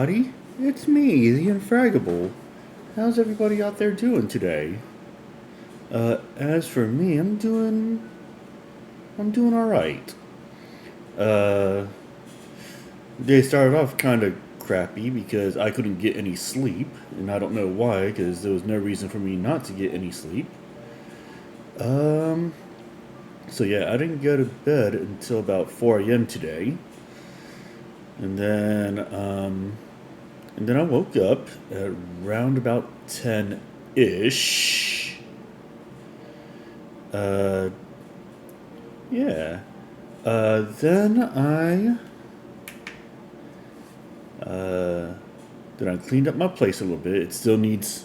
Buddy, it's me, the Infragable. How's everybody out there doing today? As for me, I'm doing alright. Uh, Day started off kind of crappy because I couldn't get any sleep, and I don't know why, because there was no reason for me not to get any sleep. Um, so yeah, I didn't go to bed until about 4 a.m. today, and then, um, and then I woke up at around about 10-ish. Uh, yeah. Then uh, then I cleaned up my place a little bit. It still needs.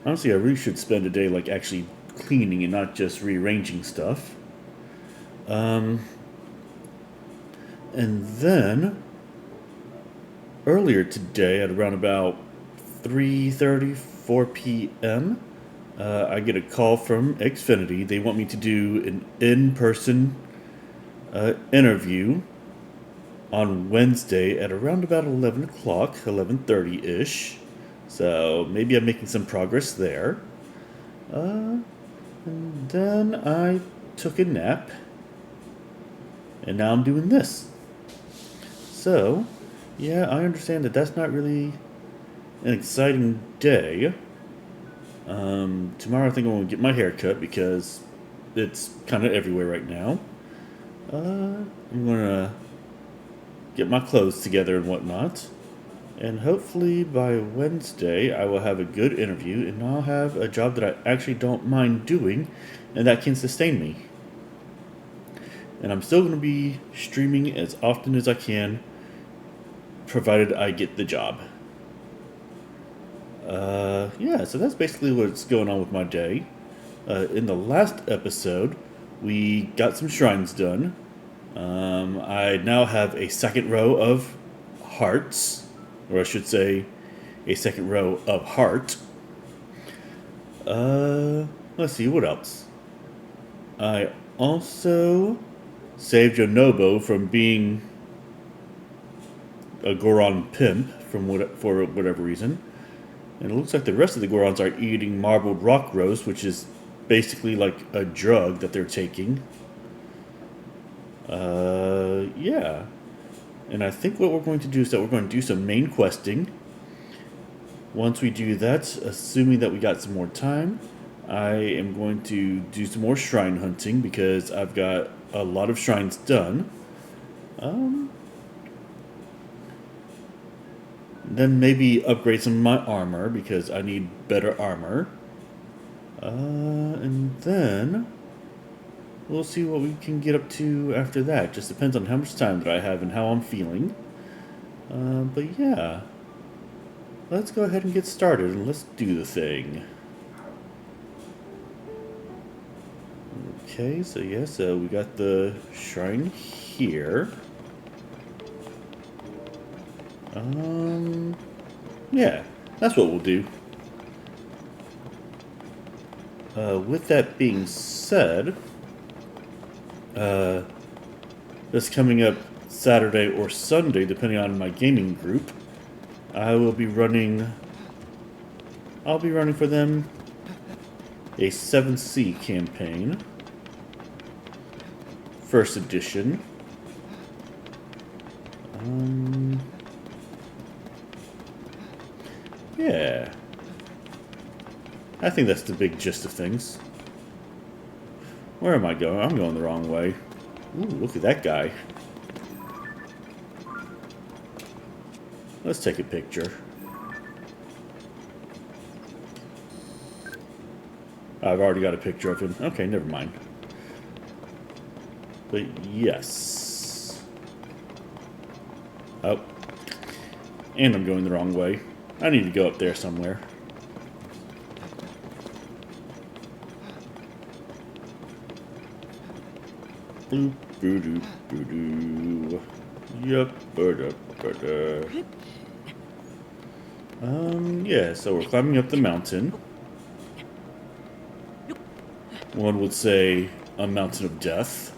Honestly, I really should spend a day like actually cleaning and not just rearranging stuff. Um, and then earlier today, at around about 3:30, 4 p.m., I get a call from Xfinity. They want me to do an in-person interview on Wednesday at around about 11 o'clock, 11:30-ish. So maybe I'm making some progress there. And then I took a nap, and now I'm doing this. So, yeah, I understand that that's not really an exciting day. Tomorrow I think I'm going to get my hair cut because it's kind of everywhere right now. I'm going to get my clothes together and whatnot. And hopefully by Wednesday, I will have a good interview and I'll have a job that I actually don't mind doing and that can sustain me. And I'm still going to be streaming as often as I can, provided I get the job. Yeah, so that's basically what's going on with my day. In the last episode, we got some shrines done. I now have a second row of hearts, or I should say, a second row of heart. Let's see, what else? I also saved Yunobo from being a Goron pimp for whatever reason. And it looks like the rest of the Gorons are eating marbled rock roast, which is basically like a drug that they're taking. Yeah. And I think what we're going to do is that we're going to do some main questing. Once we do that, assuming that we got some more time, I am going to do some more shrine hunting because I've got a lot of shrines done. Then maybe upgrade some of my armor because I need better armor. And then we'll see what we can get up to after that. Just depends on how much time that I have and how I'm feeling. But yeah, let's go ahead and get started and let's do the thing. Okay, so yeah, so we got the shrine here. Yeah, that's what we'll do. With that being said, this coming up Saturday or Sunday, depending on my gaming group, I'll be running for them a 7C campaign, first edition. Yeah. I think that's the big gist of things. Where am I going? I'm going the wrong way. Ooh, look at that guy. Let's take a picture. I've already got a picture of him. Okay, never mind. But yes. Oh. And I'm going the wrong way. I need to go up there somewhere. Boop, boo doo, boo doo. Yup, yeah, so we're climbing up the mountain. One would say a mountain of death.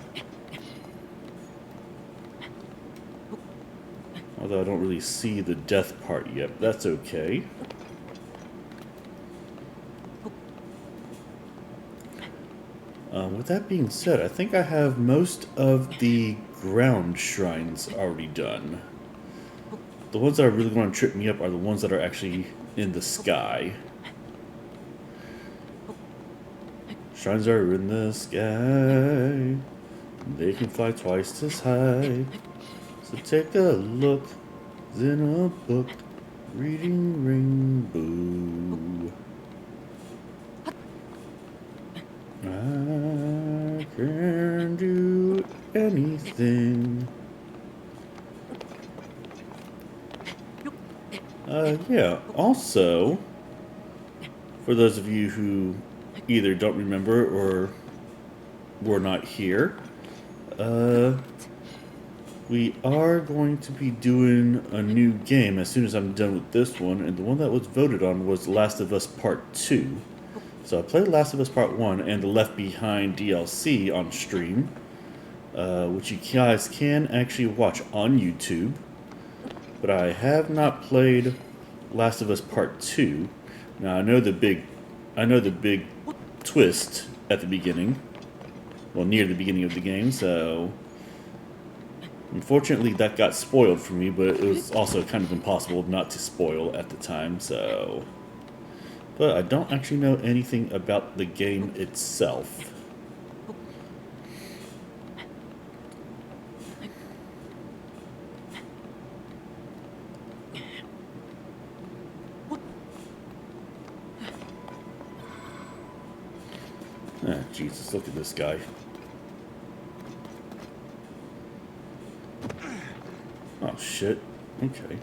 Although I don't really see the death part yet. That's okay. With that being said, I think I have most of the ground shrines already done. The ones that are really going to trip me up are the ones that are actually in the sky. Shrines are in the sky. They can fly twice as high. So take a look. It's in a book. Reading Rainbow. I can do anything. Yeah, also, for those of you who either don't remember or were not here, we are going to be doing a new game as soon as I'm done with this one, and the one that was voted on was Last of Us Part 2. So I played Last of Us Part 1 and the Left Behind DLC on stream, which you guys can actually watch on YouTube. But I have not played Last of Us Part 2. Now I know the big twist at the beginning. Well, near the beginning of the game, so unfortunately that got spoiled for me, but it was also kind of impossible not to spoil at the time, so. But I don't actually know anything about the game itself. Ah, Jesus, look at this guy. Oh, shit. Okay.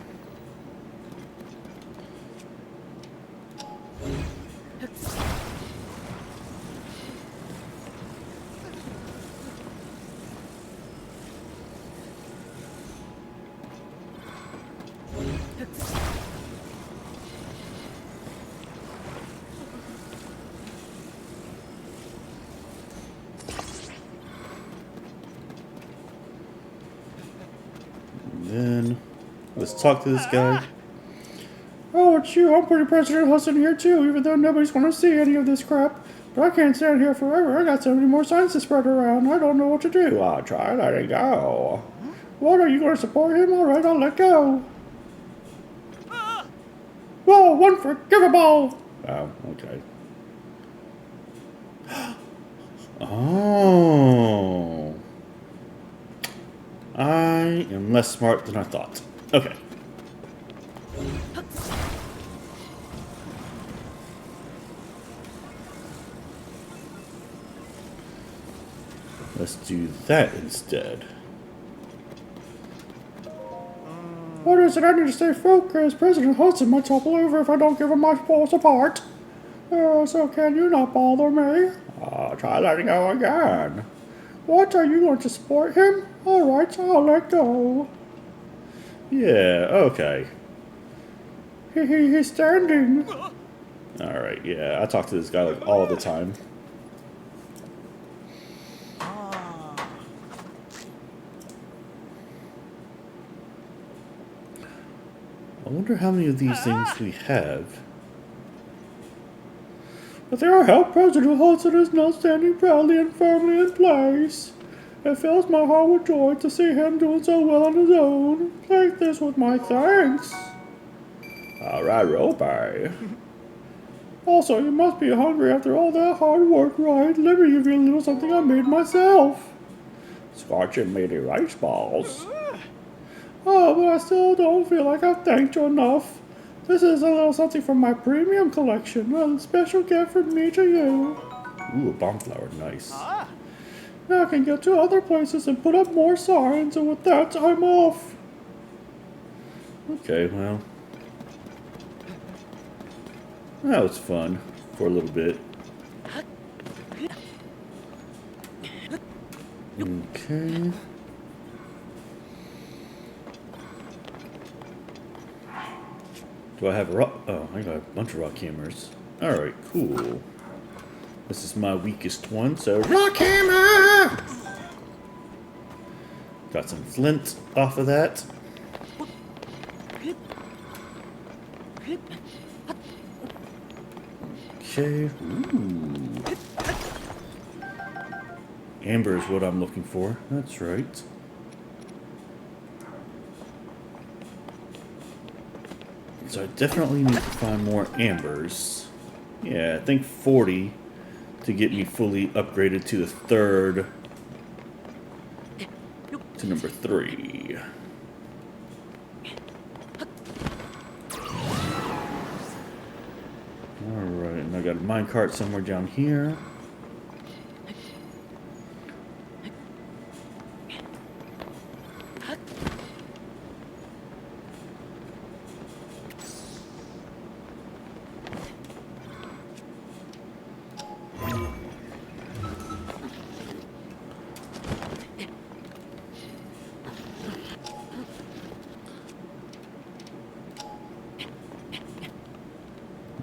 Then let's talk to this guy. Oh, it's you. I'm pretty President Hudson here too, even though nobody's going to see any of this crap. But I can't stand here forever. I got so many more signs to spread around. I don't know what to do. I'll try letting go. What, are you going to support him? All right, I'll let go. Whoa, unforgivable! Oh, okay. Oh. I am less smart than I thought. Okay. Let's do that instead. What is it? I need to stay focused. President Hudson might topple over if I don't give him my balls apart. So can you not bother me? I'll try letting go again. What, are you going to support him? Alright, I'll let go. Yeah, okay. He's standing. Alright, yeah, I talk to this guy like all the time. I wonder how many of these things we have. With your help, President Hudson is now standing proudly and firmly in place. It fills my heart with joy to see him doing so well on his own. Take this with my thanks. Alright, Roby. Also, you must be hungry after all that hard work, right? Let me give you a little something I made myself. Scorching meaty rice balls. Oh, but I still don't feel like I've thanked you enough. This is a little something from my premium collection. A special gift from me to you. Ooh, a bomb flower, nice. Now I can get to other places and put up more signs, and with that, I'm off. Okay, well. That was fun for a little bit. Okay. Do I have a rock? Oh, I got a bunch of rock hammers. Alright, cool. This is my weakest one, so rock hammer! Got some flint off of that. Okay. Ooh. Amber is what I'm looking for. That's right. So I definitely need to find more ambers. Yeah, I think 40 to get me fully upgraded to the third. To number 3. Alright, and I got a minecart somewhere down here.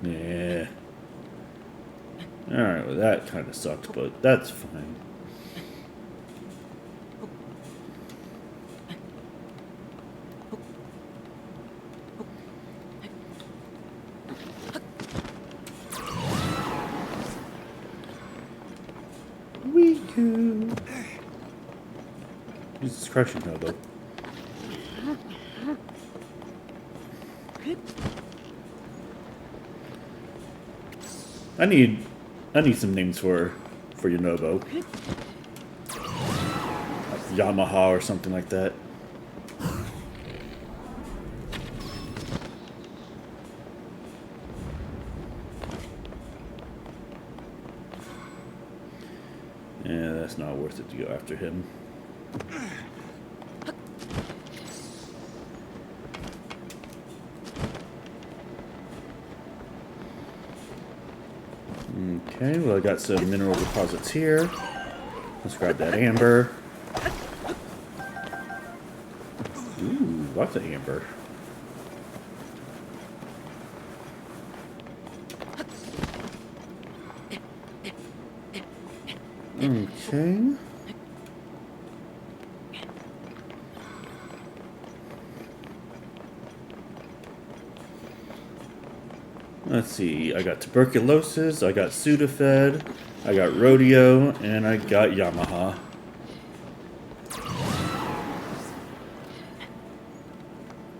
Yeah. Alright, well that kind of sucked, but that's fine. We go. Jesus Christ, you know, though. I need some names for Yunobo. Like Yamaha or something like that. Yeah, that's not worth it to go after him. Okay, well I got some mineral deposits here. Let's grab that amber. Ooh, lots of amber. Okay. Let's see, I got tuberculosis, I got Sudafed, I got rodeo, and I got Yamaha.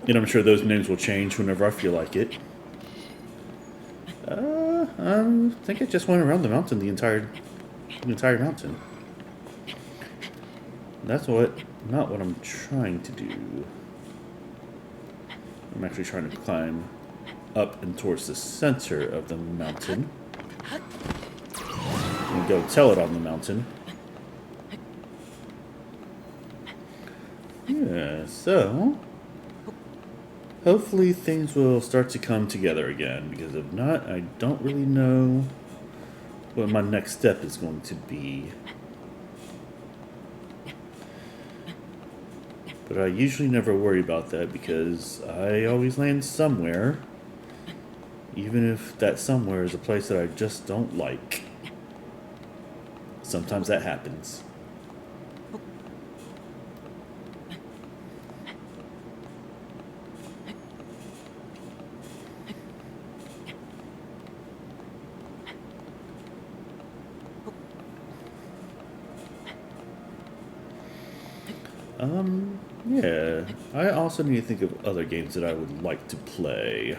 And I'm sure those names will change whenever I feel like it. I think I just went around the mountain, the entire mountain. That's not what I'm trying to do. I'm actually trying to climb up and towards the center of the mountain. And go tell it on the mountain. Yeah, so hopefully things will start to come together again, because if not, I don't really know what my next step is going to be. But I usually never worry about that because I always land somewhere, even if that somewhere is a place that I just don't like. Sometimes that happens. Yeah. I also need to think of other games that I would like to play.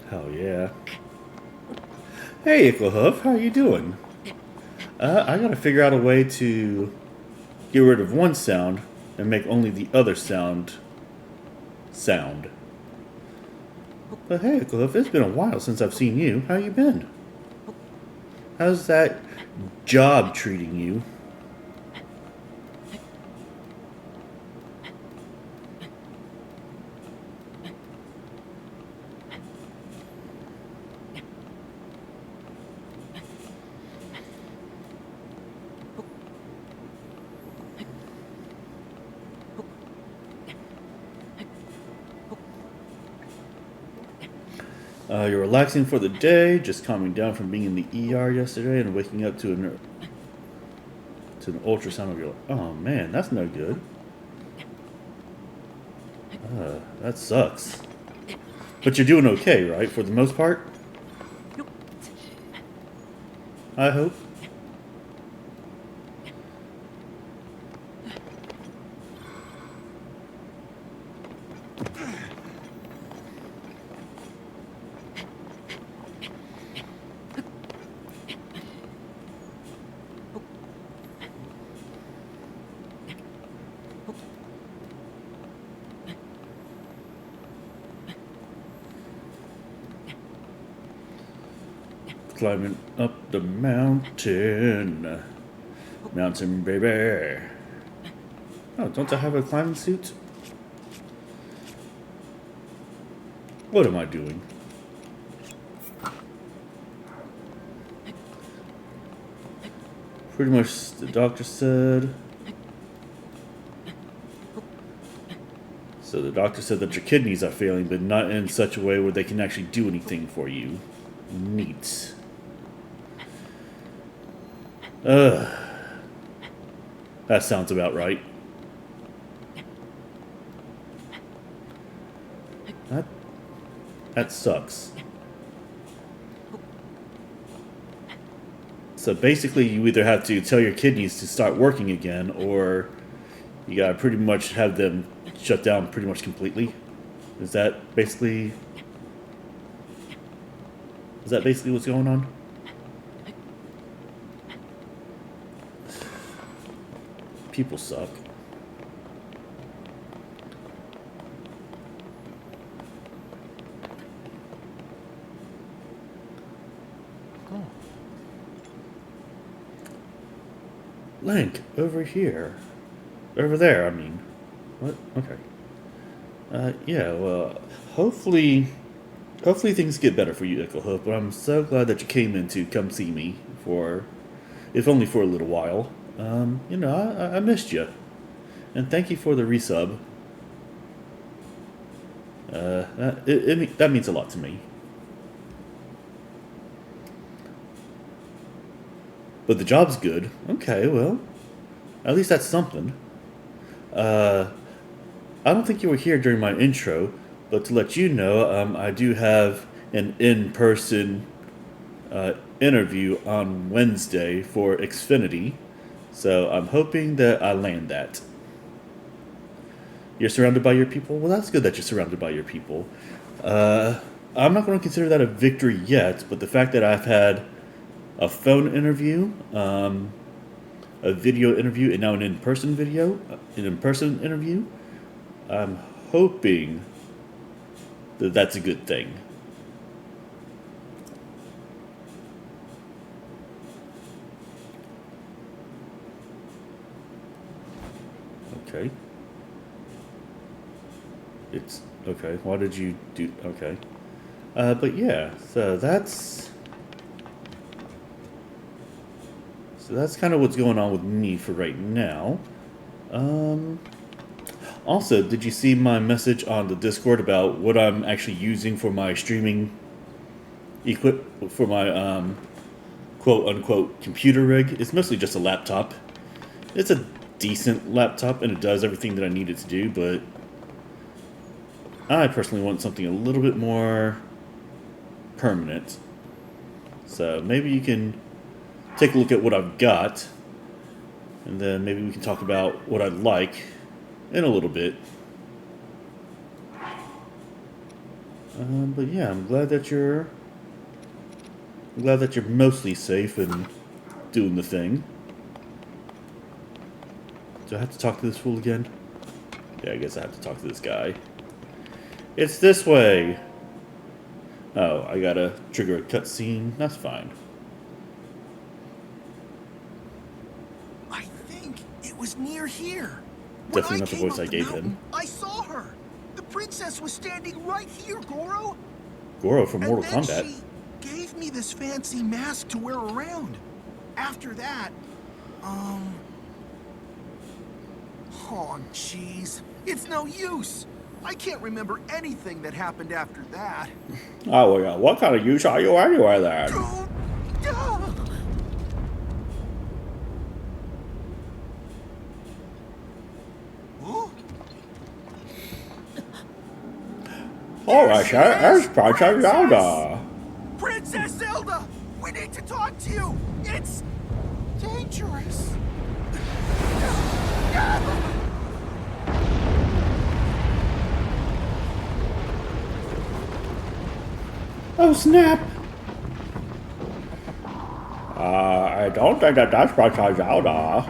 Hell yeah. Hey, Icklehoof, how you doing? I gotta figure out a way to get rid of one sound and make only the other sound. But hey, Icklehoof, it's been a while since I've seen you. How you been? How's that job treating you? You're relaxing for the day, just calming down from being in the ER yesterday and waking up to to an ultrasound of your... Oh, man, that's no good. That sucks. But you're doing okay, right? For the most part? I hope. Climbing up the mountain. Mountain, baby. Oh, don't I have a climbing suit? What am I doing? Pretty much the doctor said. So the doctor said that your kidneys are failing, but not in such a way where they can actually do anything for you. Neat. That sounds about right. That sucks. So basically you either have to tell your kidneys to start working again, or you gotta pretty much have them shut down pretty much completely. Is that basically what's going on? People suck. Oh. Link, over here. Over there, I mean. What? Okay. Yeah, well, hopefully things get better for you, Echo Hope, but I'm so glad that you came in to come see me for, if only for a little while. You know, I missed you. And thank you for the resub. That means a lot to me. But the job's good. Okay, well, at least that's something. I don't think you were here during my intro, but to let you know, I do have an in-person interview on Wednesday for Xfinity. So I'm hoping that I land that. You're surrounded by your people? Well, that's good that you're surrounded by your people. I'm not going to consider that a victory yet, but the fact that I've had a phone interview, a video interview, and now an in-person interview, I'm hoping that that's a good thing. Okay. It's okay. Why did you do? Okay. But yeah, so that's kind of what's going on with me for right now. Also, did you see my message on the Discord about what I'm actually using for my streaming for my quote unquote computer rig? It's mostly just a laptop. It's a decent laptop and it does everything that I need it to do, but I personally want something a little bit more permanent. So maybe you can take a look at what I've got, and then maybe we can talk about what I'd like in a little bit. But yeah, I'm glad that you're mostly safe and doing the thing. Do I have to talk to this fool again? Yeah, I guess I have to talk to this guy. It's this way! Oh, I gotta trigger a cutscene. That's fine. I think it was near here. Definitely not the voice I gave him. I saw her. The princess was standing right here, Goro. Goro from Mortal Kombat. She gave me this fancy mask to wear around. After that, oh, jeez. It's no use. I can't remember anything that happened after that. Oh, yeah. What kind of use are you anyway, then? Alright, there's Princess Zelda. Princess Zelda! We need to talk to you! It's dangerous. Oh snap! I don't think that's Princess Zelda.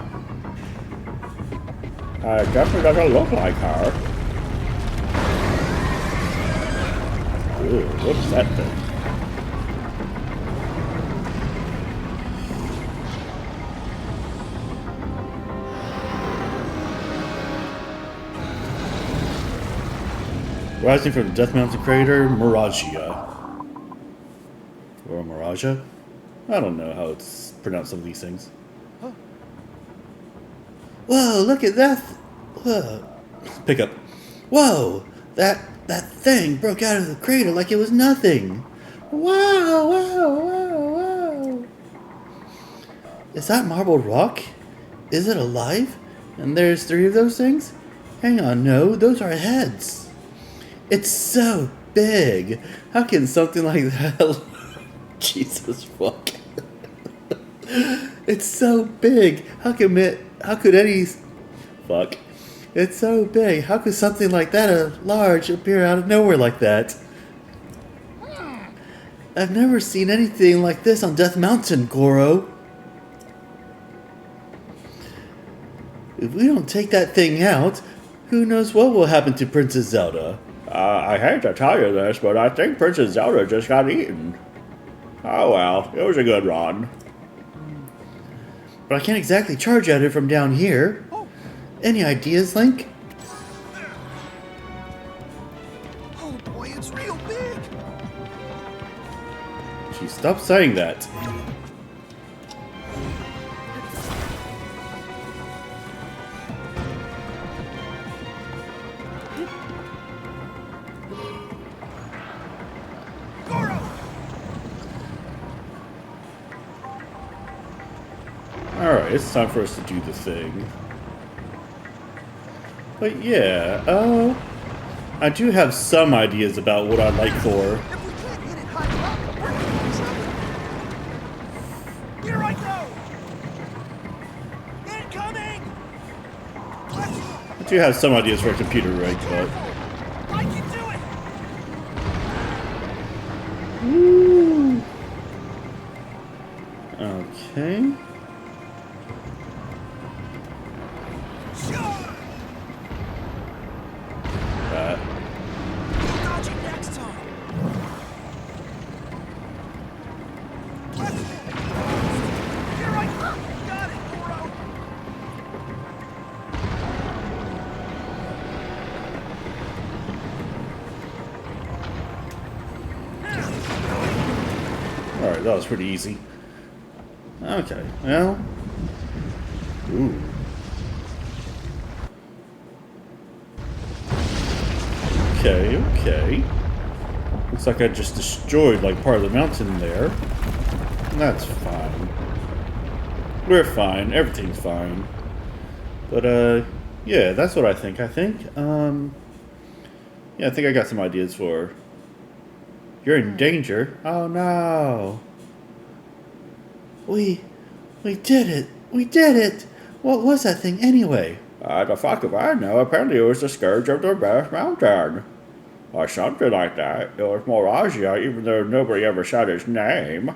It definitely doesn't look like her. Ooh, what's that thing? Rising from the Death Mountain crater, Morgia. Or Moraja? I don't know how it's pronounced, some of these things. Whoa, look at that! Whoa. Pick up. Whoa! That thing broke out of the crater like it was nothing! Wow, wow, wow, wow! Is that marbled rock? Is it alive? And there's 3 of those things? Hang on, no, those are heads! It's so big! How can something like that... Jesus fuck. It's so big! How could any... Fuck. It's so big. How could something like that large appear out of nowhere like that? I've never seen anything like this on Death Mountain, Goro. If we don't take that thing out, who knows what will happen to Princess Zelda? I hate to tell you this, but I think Princess Zelda just got eaten. Oh well, it was a good run. But I can't exactly charge at it from down here. Any ideas, Link? Oh boy, it's real big! Gee, stop saying that. Alright, it's time for us to do the thing. But yeah, I do have some ideas about what I'd like for... If we can't hit it high up, we're gonna be trouble. Here I go! Incoming! I do have some ideas for a computer rig, but... I can do it! Woo! Okay. Dodging next time. Here I go! Got it, Goro! Alright, that was pretty easy. Okay, well... Ooh. Okay. Looks like I just destroyed like part of the mountain there. That's fine. We're fine. Everything's fine. But yeah, that's what I think. Yeah, I think I got some ideas for. You're in danger. Oh no. We did it. We did it. What was that thing anyway? The fuck if I know. Apparently it was the scourge of the Death Mountain. Or something like that. It was Morgia, even though nobody ever said his name.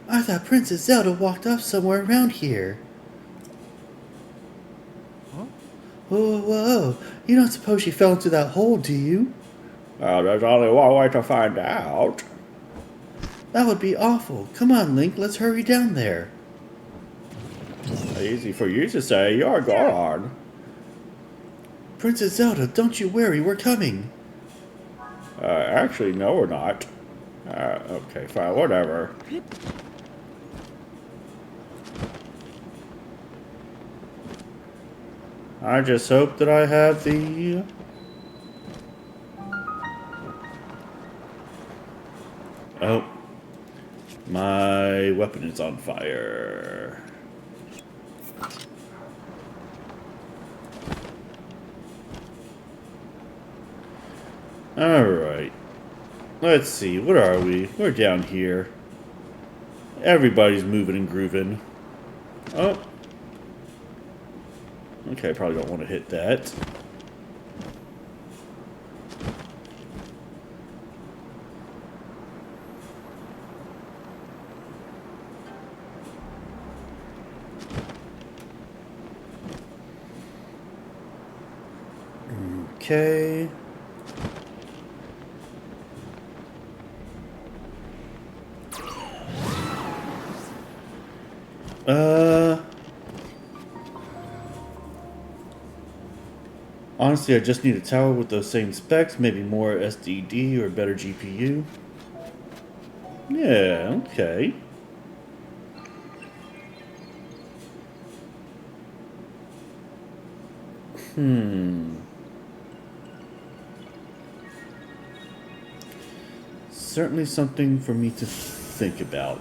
I thought Princess Zelda walked off somewhere around here. Huh? Whoa, whoa. You don't suppose she fell into that hole, do you? There's only one way to find out. That would be awful. Come on, Link, let's hurry down there. Easy for you to say. You're Goron. Princess Zelda, don't you worry, we're coming. Actually, no, we're not. Okay, fine, whatever. I just hope that I have the... Oh. My weapon is on fire. Alright. Let's see, what are we? We're down here. Everybody's moving and grooving. Oh. Okay, probably don't want to hit that. Okay. Honestly, I just need a tower with those same specs, maybe more SDD or better GPU. Yeah, okay. Certainly something for me to think about.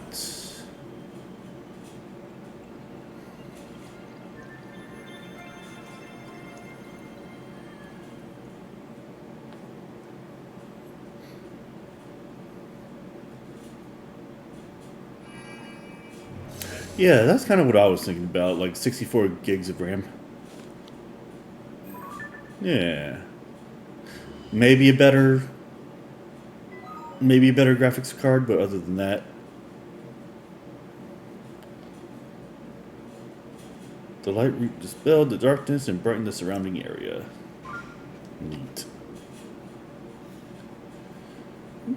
Yeah, that's kind of what I was thinking about, like 64 gigs of RAM. Yeah. Maybe a better graphics card, but other than that, the light dispelled the darkness and brightened the surrounding area. Neat.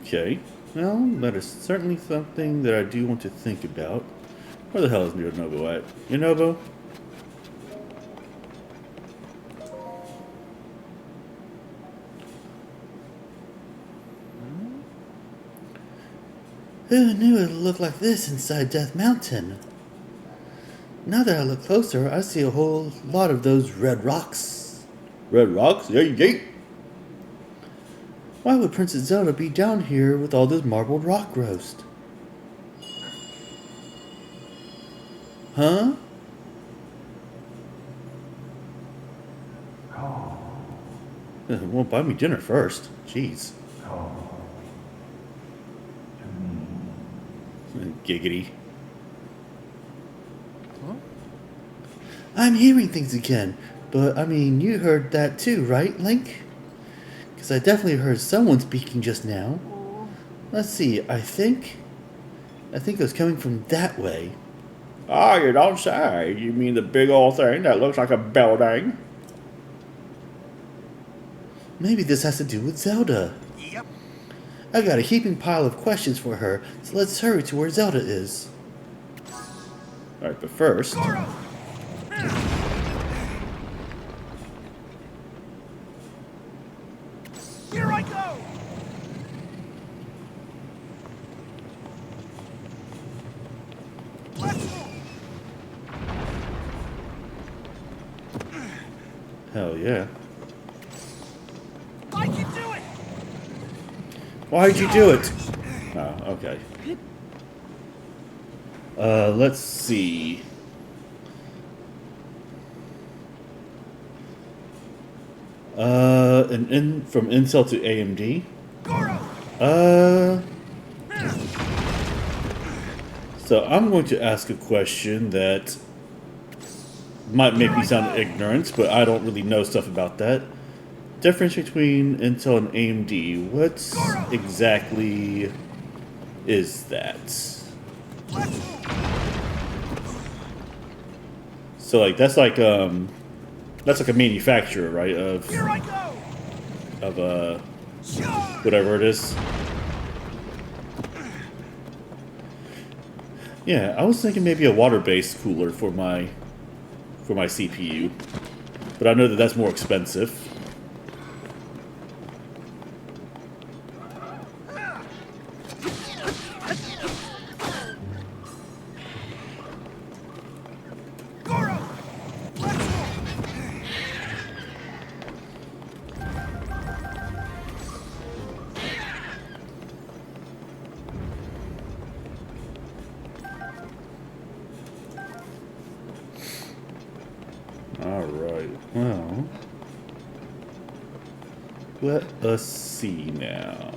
Okay. Well, that is certainly something that I do want to think about. Where the hell is Yunobo at? Yunobo? Who knew it would look like this inside Death Mountain? Now that I look closer, I see a whole lot of those red rocks. Red rocks? Yeah, you. Why would Princess Zelda be down here with all this marbled rock roast? Huh? Well, buy me dinner first. Jeez. Giggity. I'm hearing things again, but I mean, you heard that too, right, Link? Because I definitely heard someone speaking just now. Let's see, I think it was coming from that way. Ah, you don't say. You mean the big old thing that looks like a building? Maybe this has to do with Zelda. Yep. I've got a heaping pile of questions for her, so let's hurry to where Zelda is. Alright, but first... Here I go! Let's move! Hell yeah. I can do it! Why'd you do it? Oh, okay. Let's see. From Intel to AMD. So I'm going to ask a question that might make me sound ignorant, but I don't really know stuff about that. Difference between Intel and AMD, what exactly is that? So like that's like a manufacturer, right, of whatever it is. Yeah, I was thinking maybe a water-based cooler for my CPU, but I know that that's more expensive. Alright, well... Let us see now.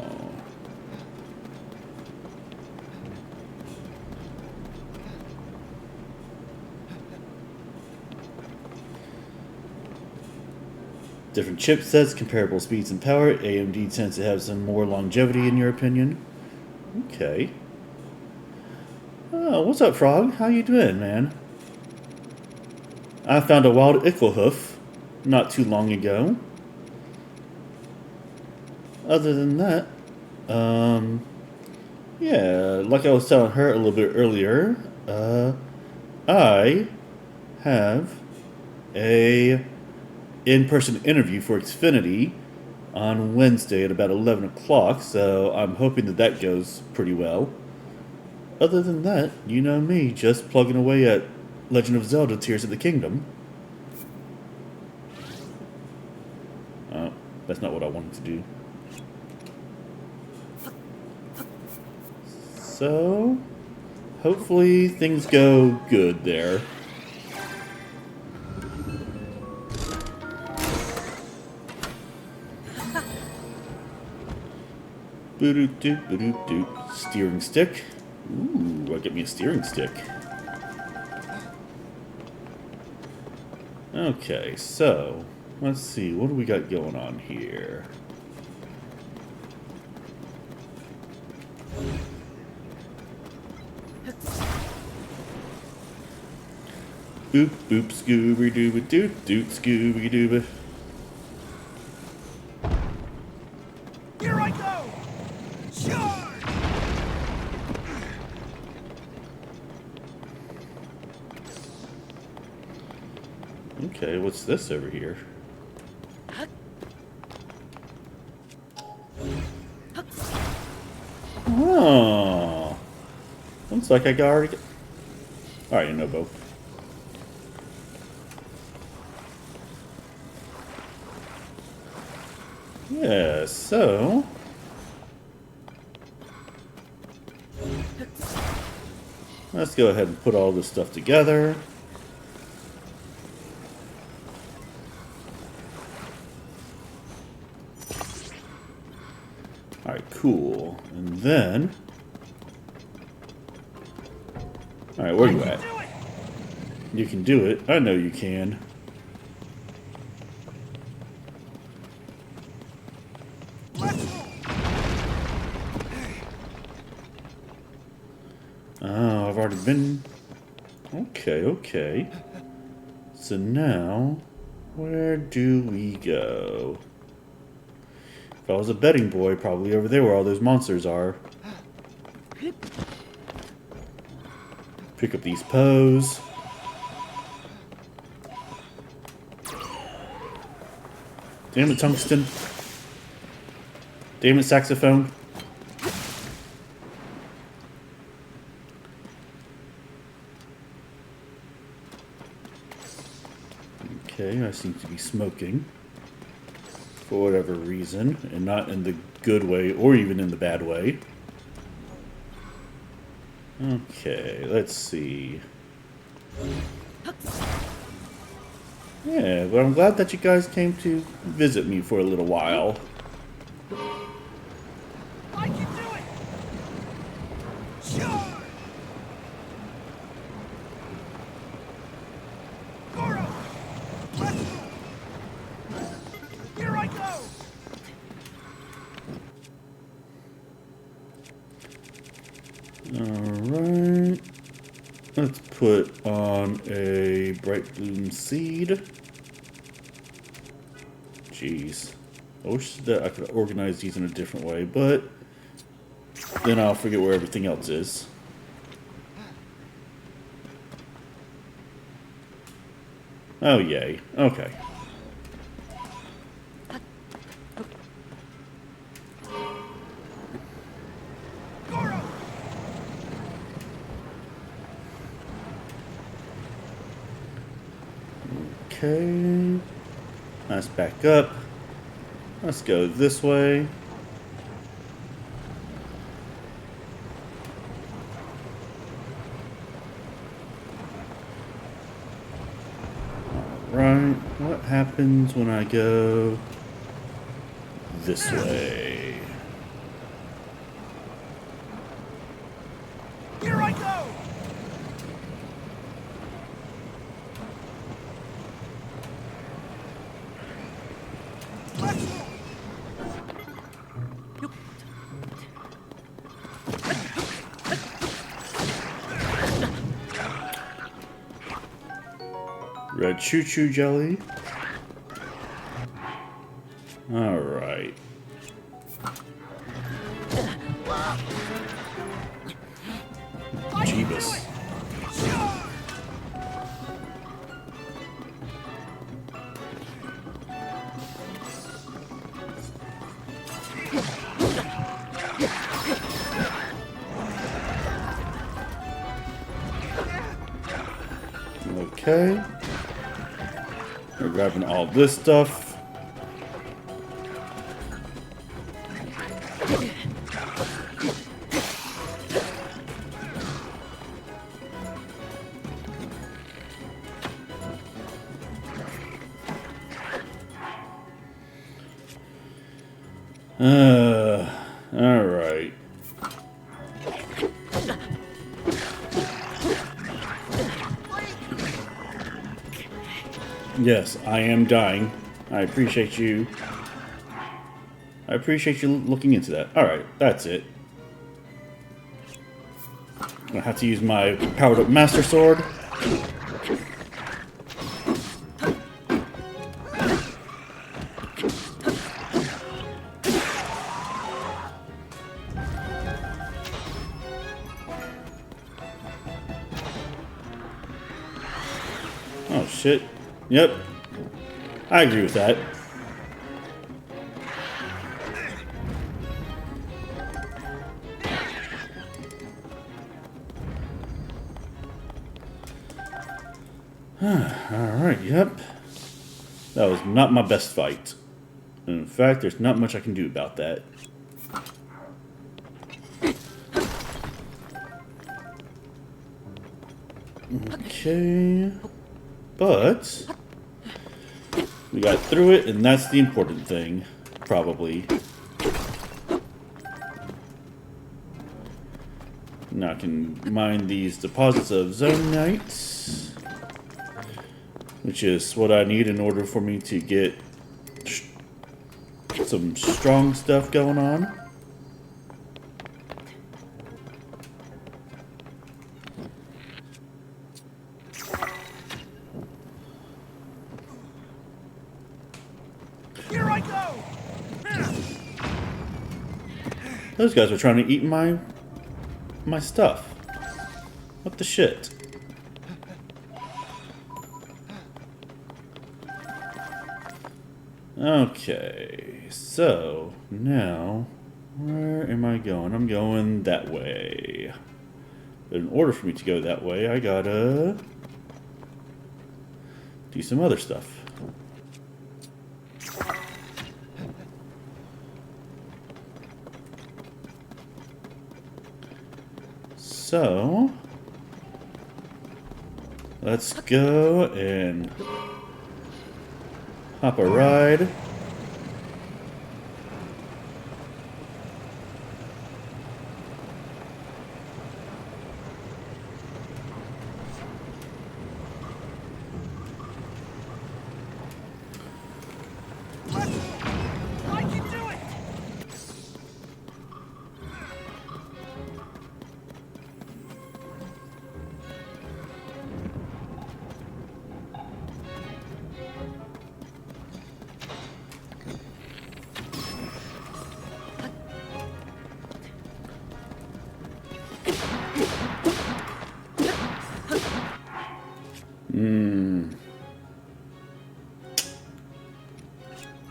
Different chipsets, comparable speeds and power. AMD tends to have some more longevity in your opinion. Okay. Oh, what's up, Frog? How you doing, man? I found a wild Icklehoof not too long ago. Other than that, yeah, like I was telling her a little bit earlier, I have a in-person interview for Xfinity on Wednesday at about 11 o'clock, so I'm hoping that that goes pretty well. Other than that, you know me, just plugging away at Legend of Zelda Tears of the Kingdom. Oh, that's not what I wanted to do. So, hopefully things go good there. Boo-doop-doop, boo-doop-doop. Steering stick. Ooh, I'll get me a steering stick. Okay, so, let's see, what do we got going on here? Boop, boop, scooby-dooba, doot, doot, scooby-dooba. Here I go! Charge! Okay, what's this over here? Oh, looks like I got already. All right, Yunobo. Yeah, so let's go ahead and put all this stuff together. Alright, cool. And then... Alright, where you at? You can do it. I know you can. Oh, I've already been... Okay, okay. So now, where do we go? If I was a betting boy, probably over there where all those monsters are. Pick up these Poes. Damn it, tungsten. Damn it, saxophone. Okay, I seem to be smoking. For whatever reason, and not in the good way or even in the bad way. Okay, let's see. Yeah, but I'm glad that you guys came to visit me for a little while. I can do it! Charge! Goron! Let's go! Here I go! Alright. Let's put on a bright bloom seed. Jeez. I wish that I could organize these in a different way, but then I'll forget where everything else is. Oh, yay. Okay. Goron! Okay. Let's back up. Let's go this way. Alright, what happens when I go this way. Here I go! Let's go! Red choo-choo jelly. Alright. Jeebus. Okay. We're grabbing all this stuff. All right. Yes, I am dying. I appreciate you. I appreciate you looking into that. All right, that's it. I have to use my powered up Master Sword. Oh shit. Yep. I agree with that. Alright, yep. That was not my best fight. In fact, there's not much I can do about that. Okay. But we got through it, and that's the important thing, probably. Now I can mine these deposits of Zonite, which is what I need in order for me to get some strong stuff going on. Here I go! Those guys were trying to eat my stuff. What the shit? Okay, so now where am I going? I'm going that way. But in order for me to go that way, I gotta do some other stuff. So let's go and hop a ride. I can do it!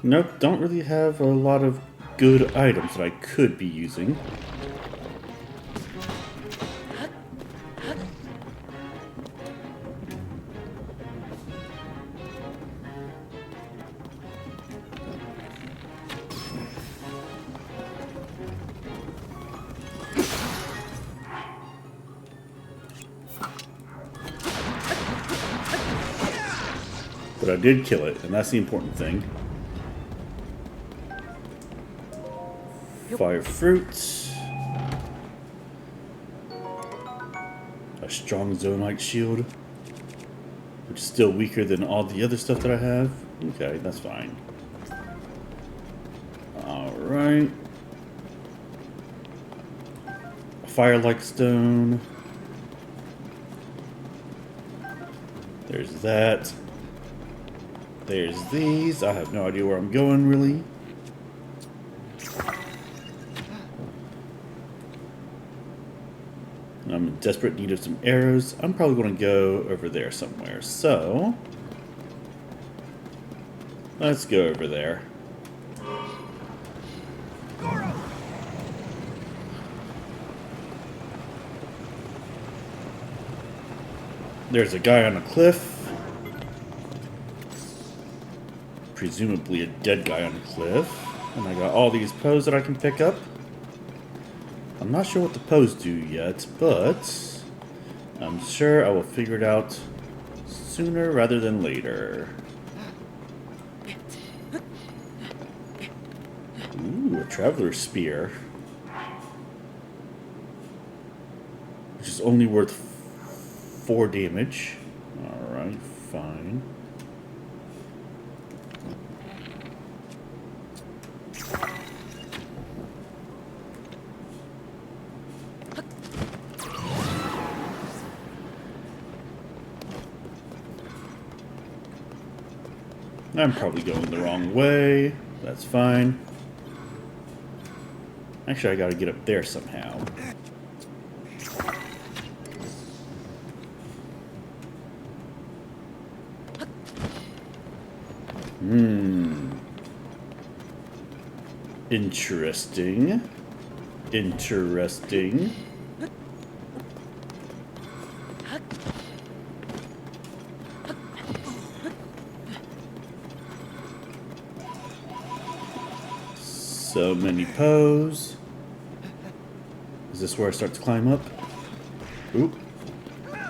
Nope, don't really have a lot of good items that I could be using. But I did kill it, and that's the important thing. fire fruit. A strong Zonite shield, which is still weaker than all the other stuff that I have. Okay, that's fine. Alright. A fire-like stone. There's that. There's these. I have no idea where I'm going, really. I'm in desperate need of some arrows. I'm probably going to go over there somewhere. So, let's go over there. There's a guy on a cliff. Presumably a dead guy on a cliff. And I got all these poes that I can pick up. I'm not sure what the poes do yet, but I'm sure I will figure it out sooner rather than later. Ooh, a traveler's spear. Which is only worth 4 damage. Alright, fine. I'm probably going the wrong way. That's fine. Actually, I gotta get up there somehow. Interesting. Interesting. So many poes. Is this where I start to climb up? Oop.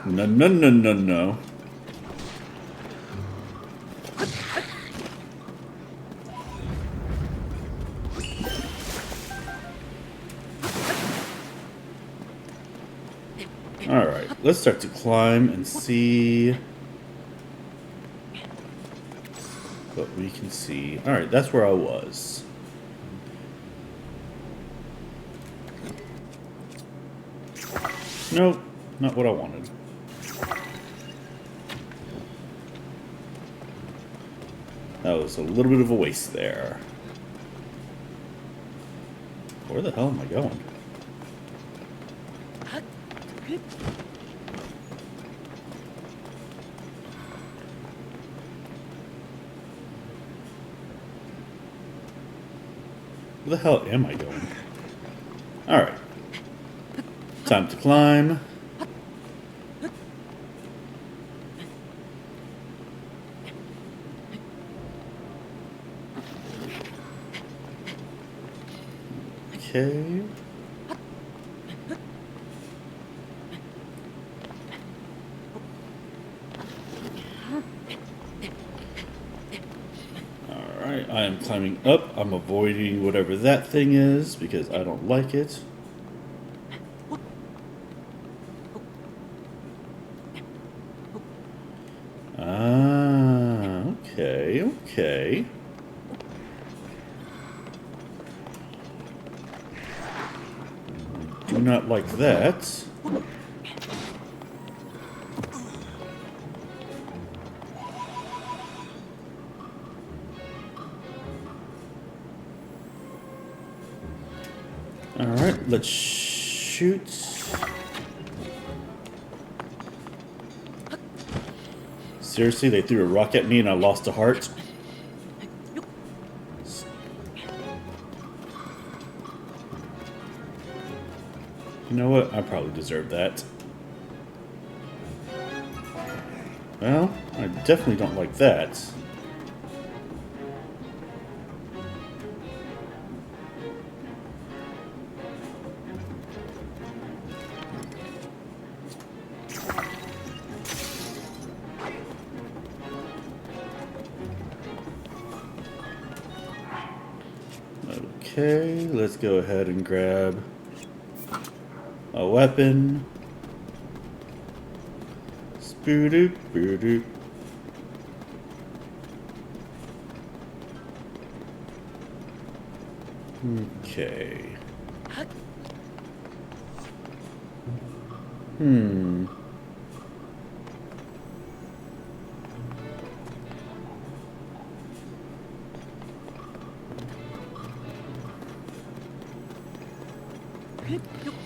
No, no, no, no, no. Alright, let's start to climb and see what we can see. Alright, that's where I was. Nope, not what I wanted. That was a little bit of a waste there. Where the hell am I going? Where the hell am I going? Alright. Time to climb. Okay. Alright, I am climbing up. I'm avoiding whatever that thing is because I don't like it. Okay. Do not like that. Alright, let's shoot. Seriously, they threw a rock at me and I lost a heart? You know what? I probably deserve that. Well, I definitely don't like that. Okay, let's go ahead and grab a weapon. Spoo-doop, boo-doop. Okay.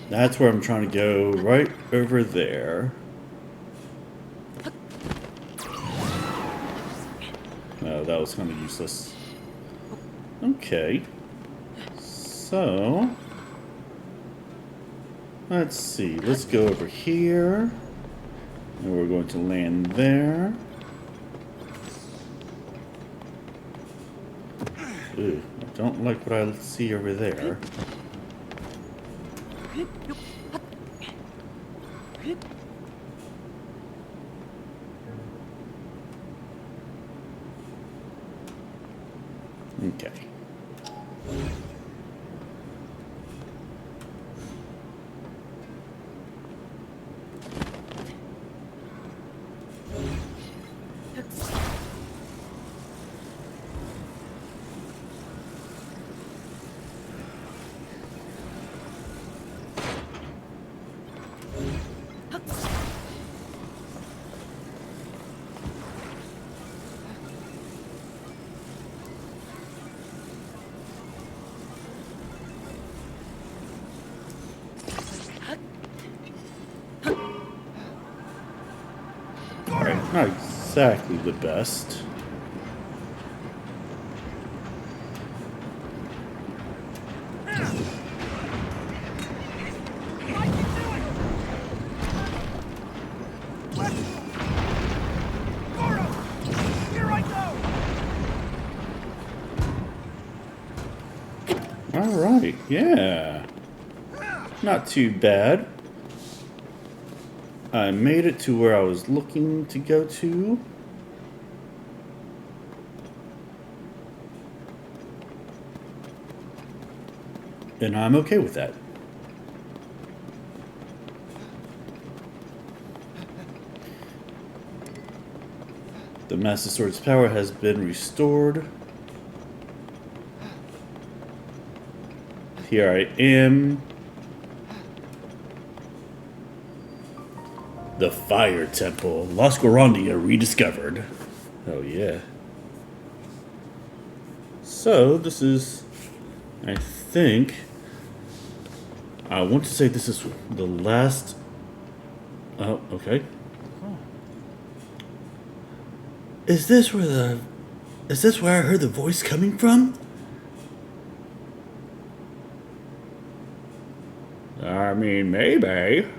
That's where I'm trying to go, right over there. Oh, that was kind of useless. Okay. So, let's see. Let's go over here. And we're going to land there. Ooh, I don't like what I see over there. Okay. Alright, not exactly the best. Goron! Here I go! Alright, yeah. Not too bad. I made it to where I was looking to go to. And I'm okay with that. The Master Sword's power has been restored. Here I am. The Fire Temple. Lost Gorondia rediscovered. Oh yeah. So this is, I think, I want to say this is the last. Oh, okay. Is this where I heard the voice coming from? I mean, maybe.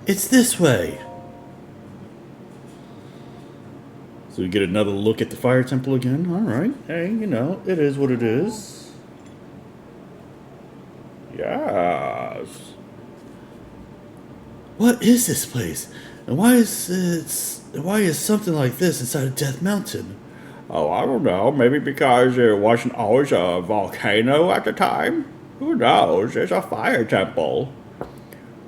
It's this way. So we get another look at the Fire Temple again. Alright. Hey, you know, it is what it is. Yes. What is this place? And why is something like this inside of Death Mountain? Oh, I don't know. Maybe because it wasn't always a volcano at the time? Who knows? It's a fire temple.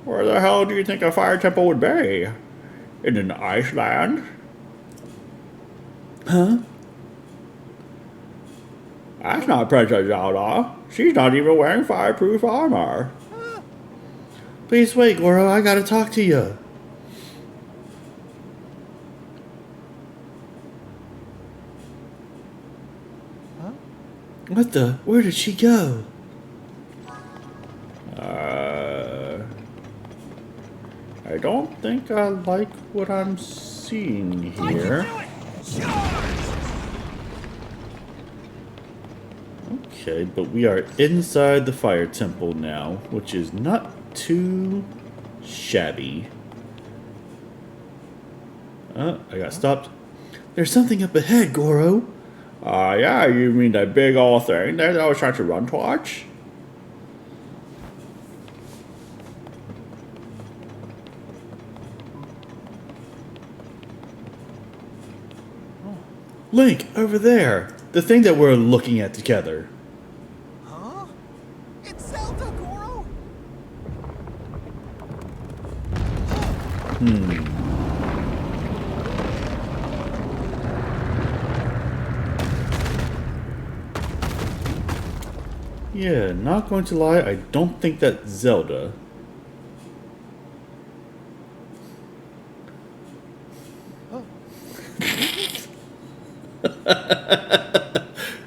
Where the hell do you think a fire temple would be? In an Iceland? Huh? That's not Princess Zelda. She's not even wearing fireproof armor. Please wait, Goro. I gotta talk to you. Huh? What the? Where did she go? I don't think I like what I'm seeing here. Okay, but we are inside the Fire Temple now, which is not too shabby. I got stopped. There's something up ahead, Goro. Yeah, you mean that big old thing that I was trying to run towards? Link, over there. The thing that we're looking at together. Huh? It's Zelda, Goro! Yeah, not going to lie, I don't think that's Zelda.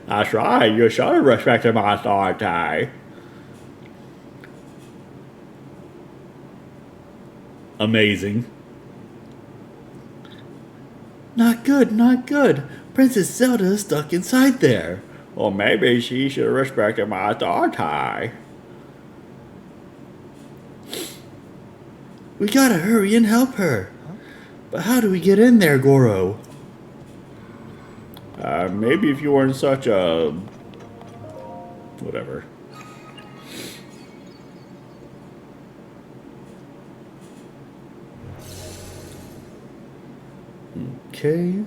That's right, you should have respected my authority. Amazing. Not good, not good. Princess Zelda is stuck inside there. Well, maybe she should have respected my authority. We gotta hurry and help her. But how do we get in there, Goro? Maybe if you weren't such a... whatever. Okay.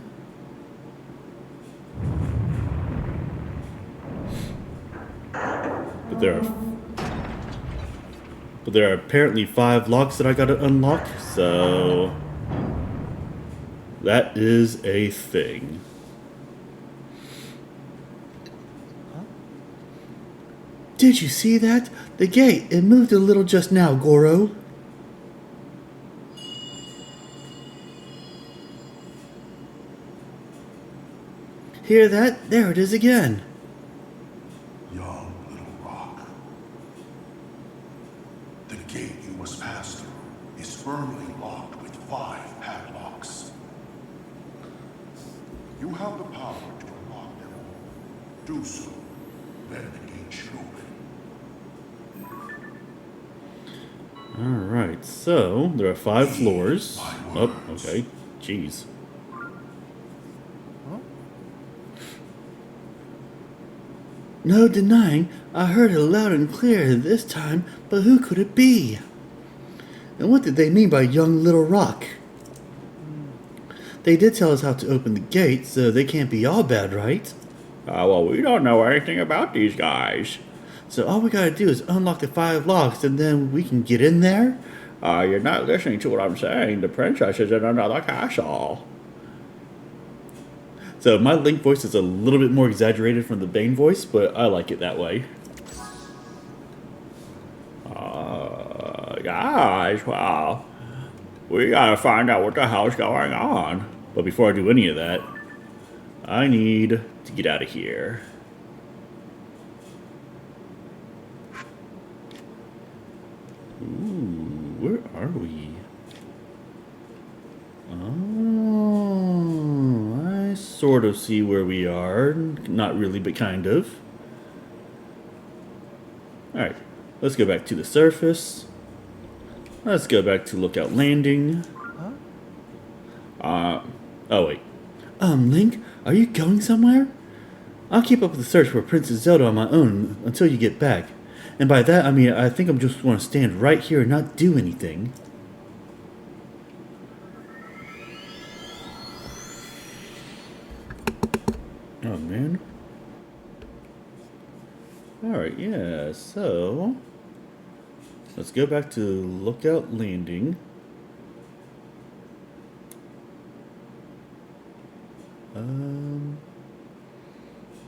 But there are apparently 5 locks that I gotta unlock, so that is a thing. Did you see that? The gate, it moved a little just now, Goro. Hear that? There it is again. Young little rock. The gate you must pass through is firmly locked with 5 padlocks. You have the power to unlock them all. Do so, then the gate should open. Alright, so there are 5 floors. Oh, okay. Jeez. No denying, I heard it loud and clear this time, but who could it be? And what did they mean by young little rock? They did tell us how to open the gate, so they can't be all bad, right? Well, we don't know anything about these guys. So all we gotta do is unlock the 5 locks and then we can get in there? You're not listening to what I'm saying. The princess is in another castle. So my Link voice is a little bit more exaggerated from the Bane voice, but I like it that way. Guys, well, we gotta find out what the hell's going on. But before I do any of that, I need to get out of here. Ooh, where are we? Oh, I sort of see where we are. Not really, but kind of. Alright, let's go back to the surface. Let's go back to Lookout Landing. Oh wait. Link, are you going somewhere? I'll keep up with the search for Princess Zelda on my own until you get back. And by that, I mean, I think I'm just going to stand right here and not do anything. Oh, man. Alright, yeah, so... let's go back to Lookout Landing.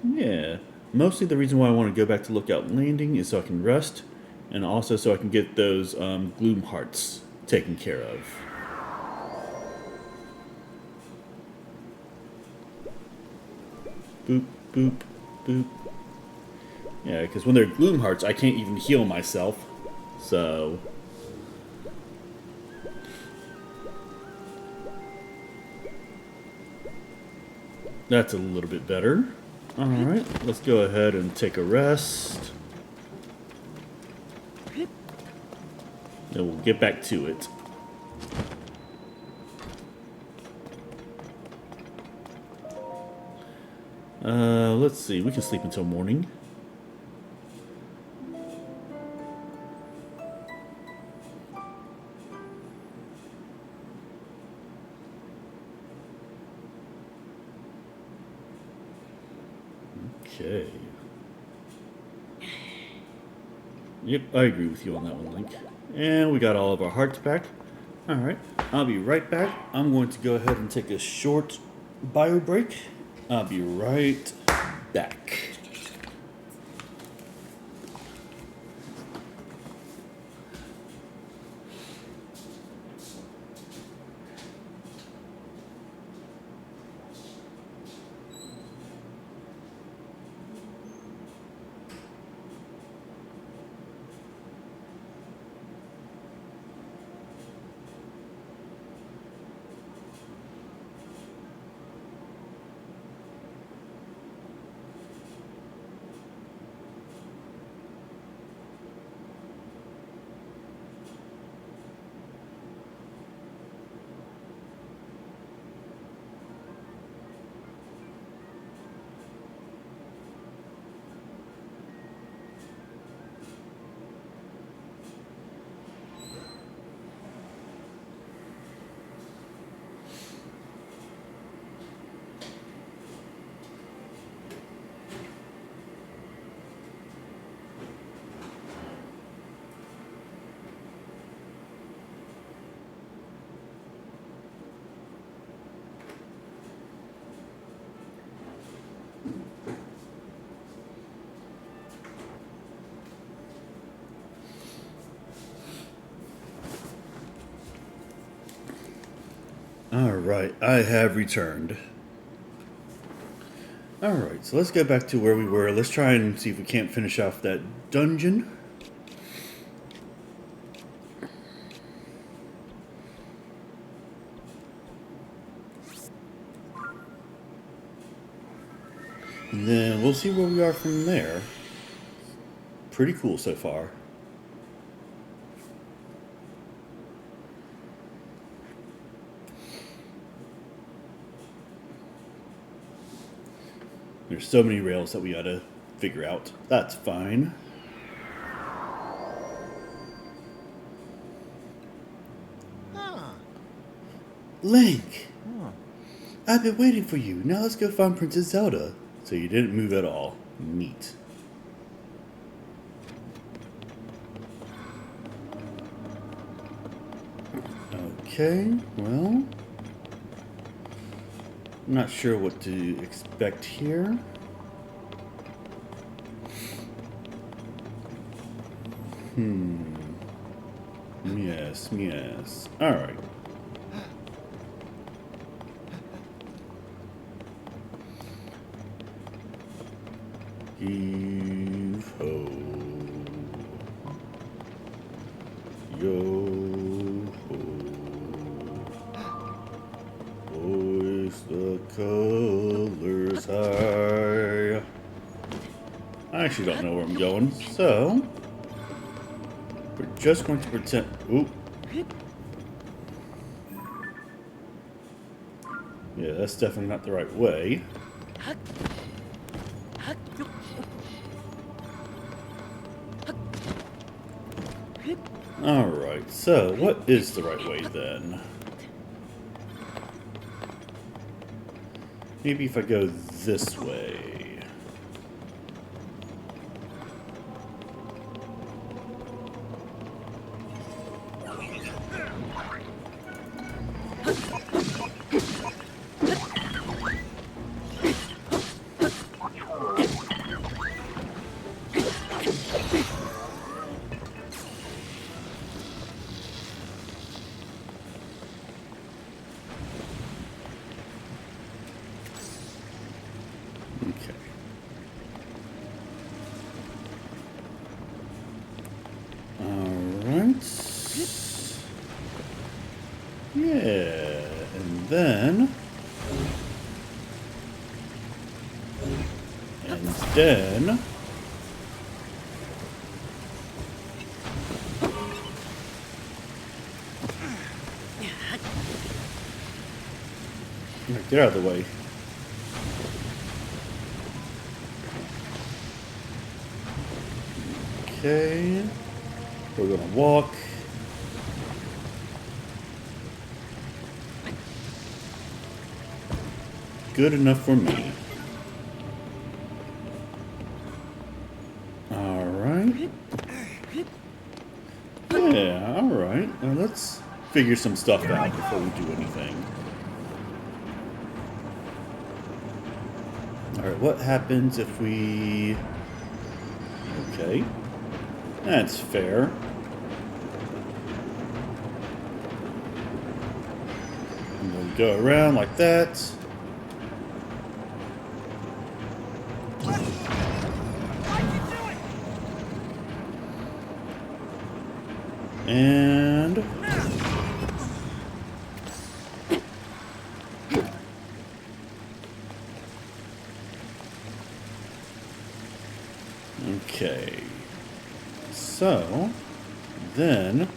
Yeah. Mostly the reason why I want to go back to Lookout Landing is so I can rest, and also so I can get those gloom hearts taken care of. Boop, boop, boop. Yeah, because when they're gloom hearts, I can't even heal myself, so... that's a little bit better. Alright, let's go ahead and take a rest. Then we'll get back to it. Let's see, we can sleep until morning. Okay. Yep, I agree with you on that one, Link. And we got all of our hearts back. Alright, I'll be right back. I'm going to go ahead and take a short bio break. I'll be right back. Alright, I have returned. Alright, so let's get back to where we were. Let's try and see if we can't finish off that dungeon. And then we'll see where we are from there. Pretty cool so far. There's so many rails that we gotta figure out. That's fine. Link! I've been waiting for you. Now let's go find Princess Zelda. So you didn't move at all. Neat. Okay, well... I'm not sure what to expect here. Yes. Alright. Heave ho. Yo ho. Hoist the colors high. I actually don't know where I'm going, so we're just going to pretend. Ooh. Yeah, that's definitely not the right way. Alright, so what is the right way then? Maybe if I go this way. Okay. Alright. Yeah, and then... Get out of the way. Okay. We're gonna walk. Good enough for me. Now let's figure some stuff out before we do anything. Alright, what happens if we... Okay. That's fair. I'm going to go around like that. And... Okay. So, then...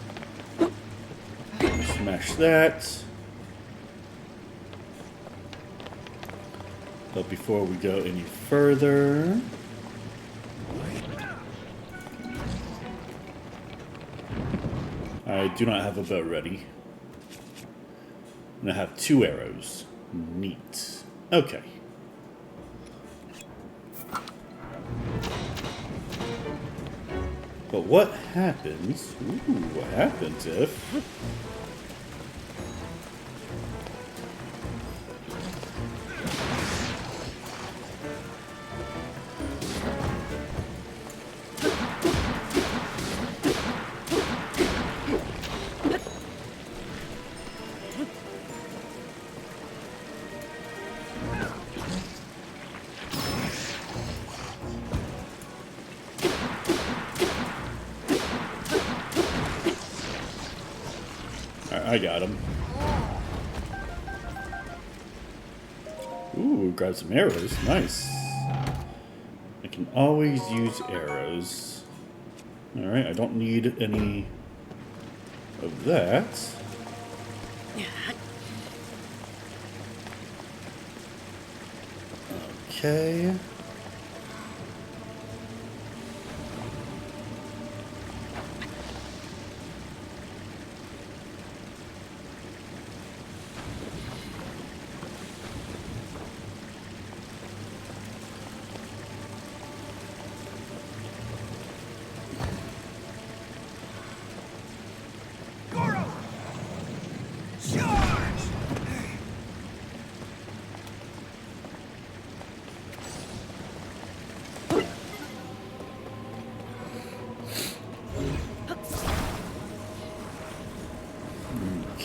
Smash that. But before we go any further... I do not have a bow ready. And I have 2 arrows. Neat. Okay. But what happens... Ooh, what happens if... I got him. Ooh, grab some arrows. Nice. I can always use arrows. Alright, I don't need any of that. Okay.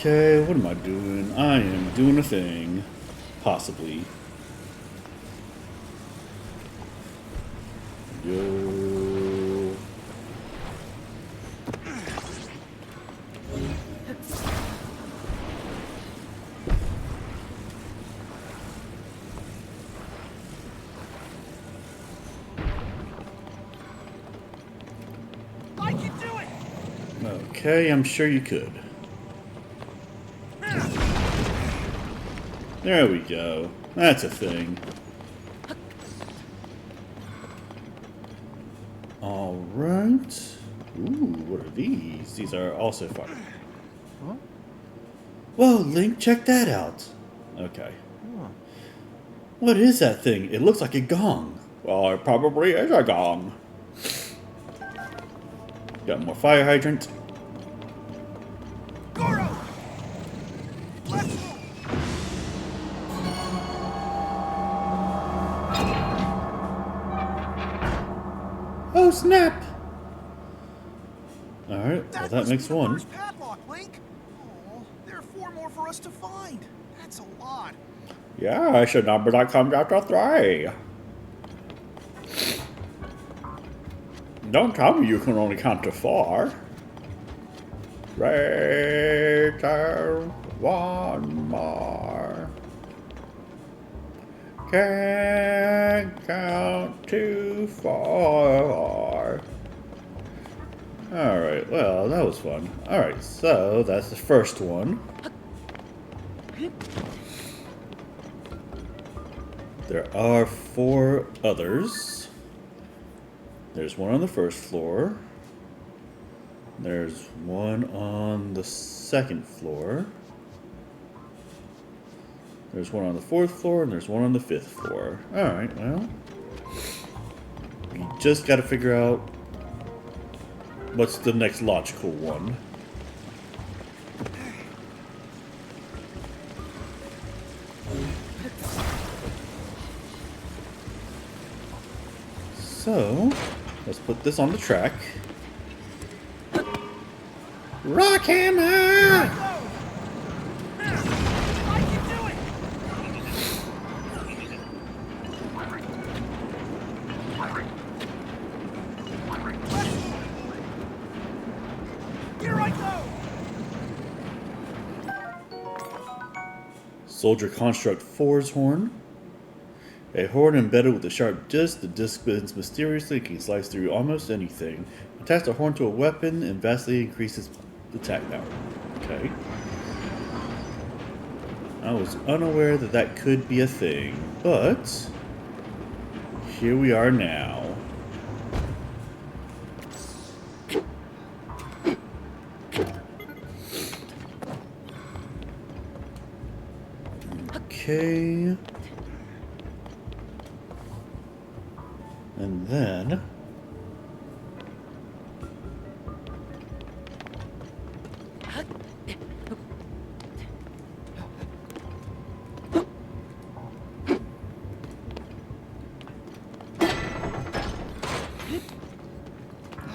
Okay, what am I doing? I am doing a thing. Possibly. Yo. I can do it! Okay, I'm sure you could. There we go. That's a thing. Alright. Ooh, what are these? These are also fun. Huh? Whoa, Link, check that out. Okay. Huh. What is that thing? It looks like a gong. Well, it probably is a gong. Got more fire hydrant. Goron! Let's... Oh, snap! Alright, well that must makes be the one. first padlock, Link. Oh, there are 4 more for us to find. That's a lot. Yeah, it should number that comes after 3. Don't tell me you can only count to 4. Later, one more. Can't count too far. Alright, well, that was fun. Alright, so that's the first one. There are 4 others. There's one on the first floor. There's one on the second floor. There's one on the 4th floor, and there's one on the 5th floor. Alright, well. We just gotta figure out what's the next logical one. So, let's put this on the track. Rock hammer! Soldier Construct 4's horn. A horn embedded with a sharp disc. The disc bends mysteriously and can slice through almost anything. Attach the horn to a weapon and vastly increases attack power. Okay. I was unaware that that could be a thing, but here we are now. Okay. And then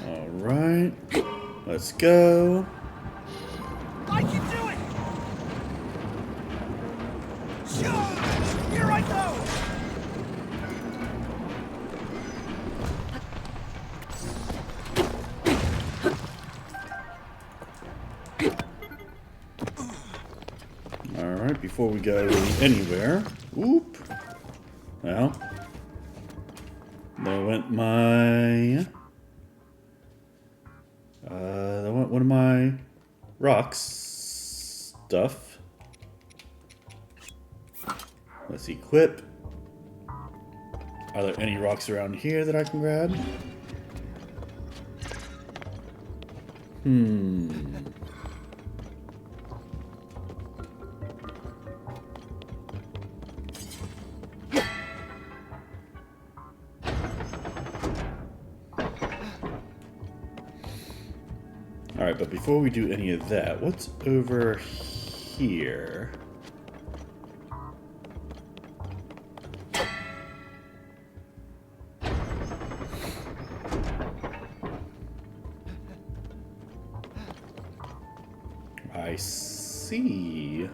all right. Let's go. I can do it! Charge! Here I go! Alright, before we go anywhere. Whoop. Well. There went my... there went one of my rocks stuff. Let's equip. Are there any rocks around here that I can grab? Alright, but before we do any of that, what's over here? I see.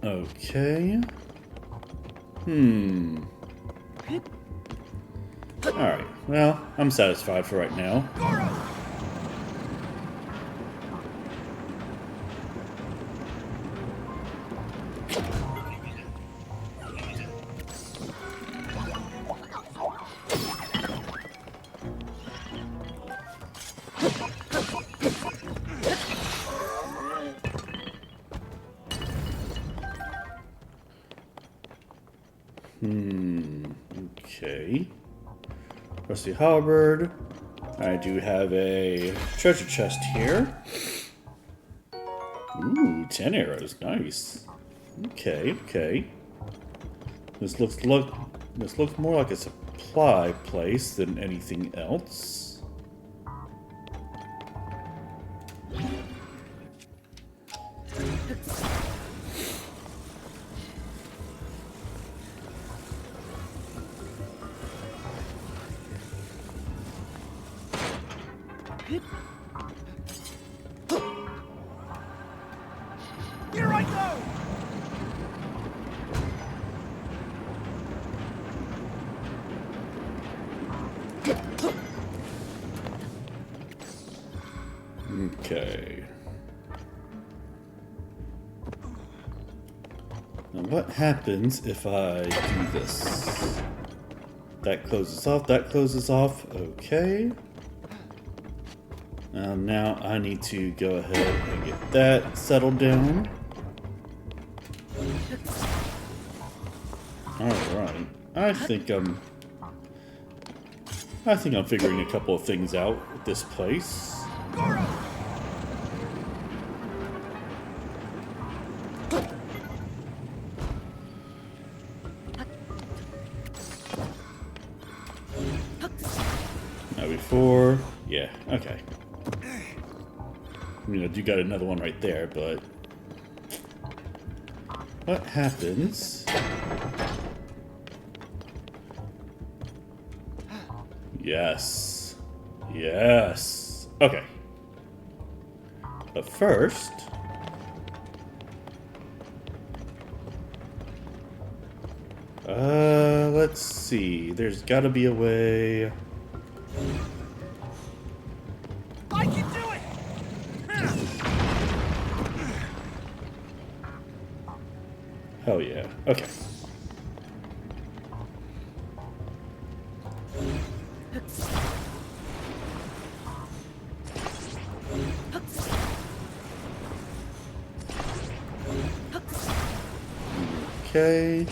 Okay. Alright, well, I'm satisfied for right now. Goron! Okay. Rusty halberd. I do have a treasure chest here. Ooh, 10 arrows. Nice. Okay, okay. This looks more like a supply place than anything else. Here I go! Okay. Now what happens if I do this? That closes off, that closes off. Okay. Now I need to go ahead and get that settled down. Alright. I think I'm figuring a couple of things out with this place. Now before, yeah, okay. I mean, I do got another one right there, but what happens Yes. Yes. Okay. But first... let's see. There's gotta be a way... I can do it! Hell yeah. Okay. Okay.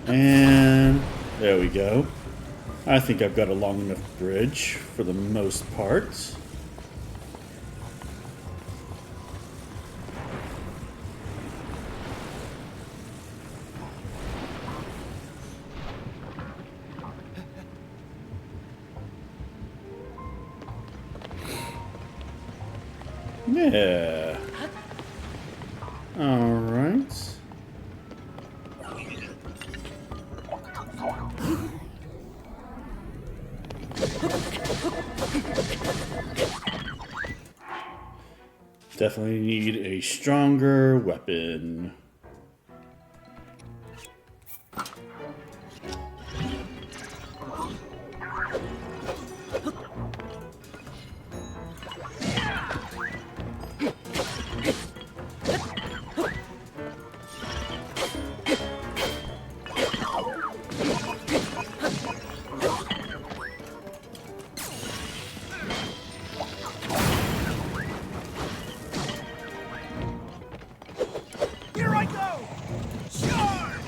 And there we go. I think I've got a long enough bridge for the most part. Yeah. All right. Definitely need a stronger weapon. Here I go! Charge!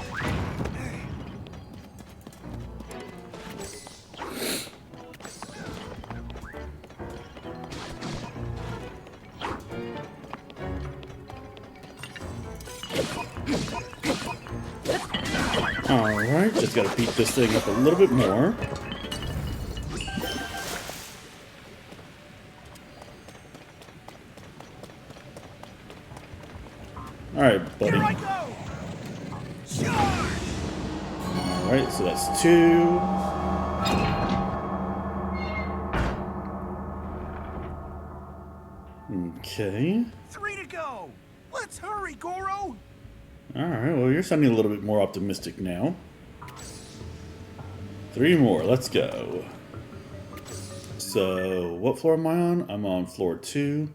Alright, just gotta beat this thing up a little bit more. Alright, buddy. Here I go! Charge! Alright, so that's 2. Okay. 3 to go! Let's hurry, Goro! Alright, well, you're sounding a little bit more optimistic now. 3 more, let's go. So, what floor am I on? I'm on floor 2.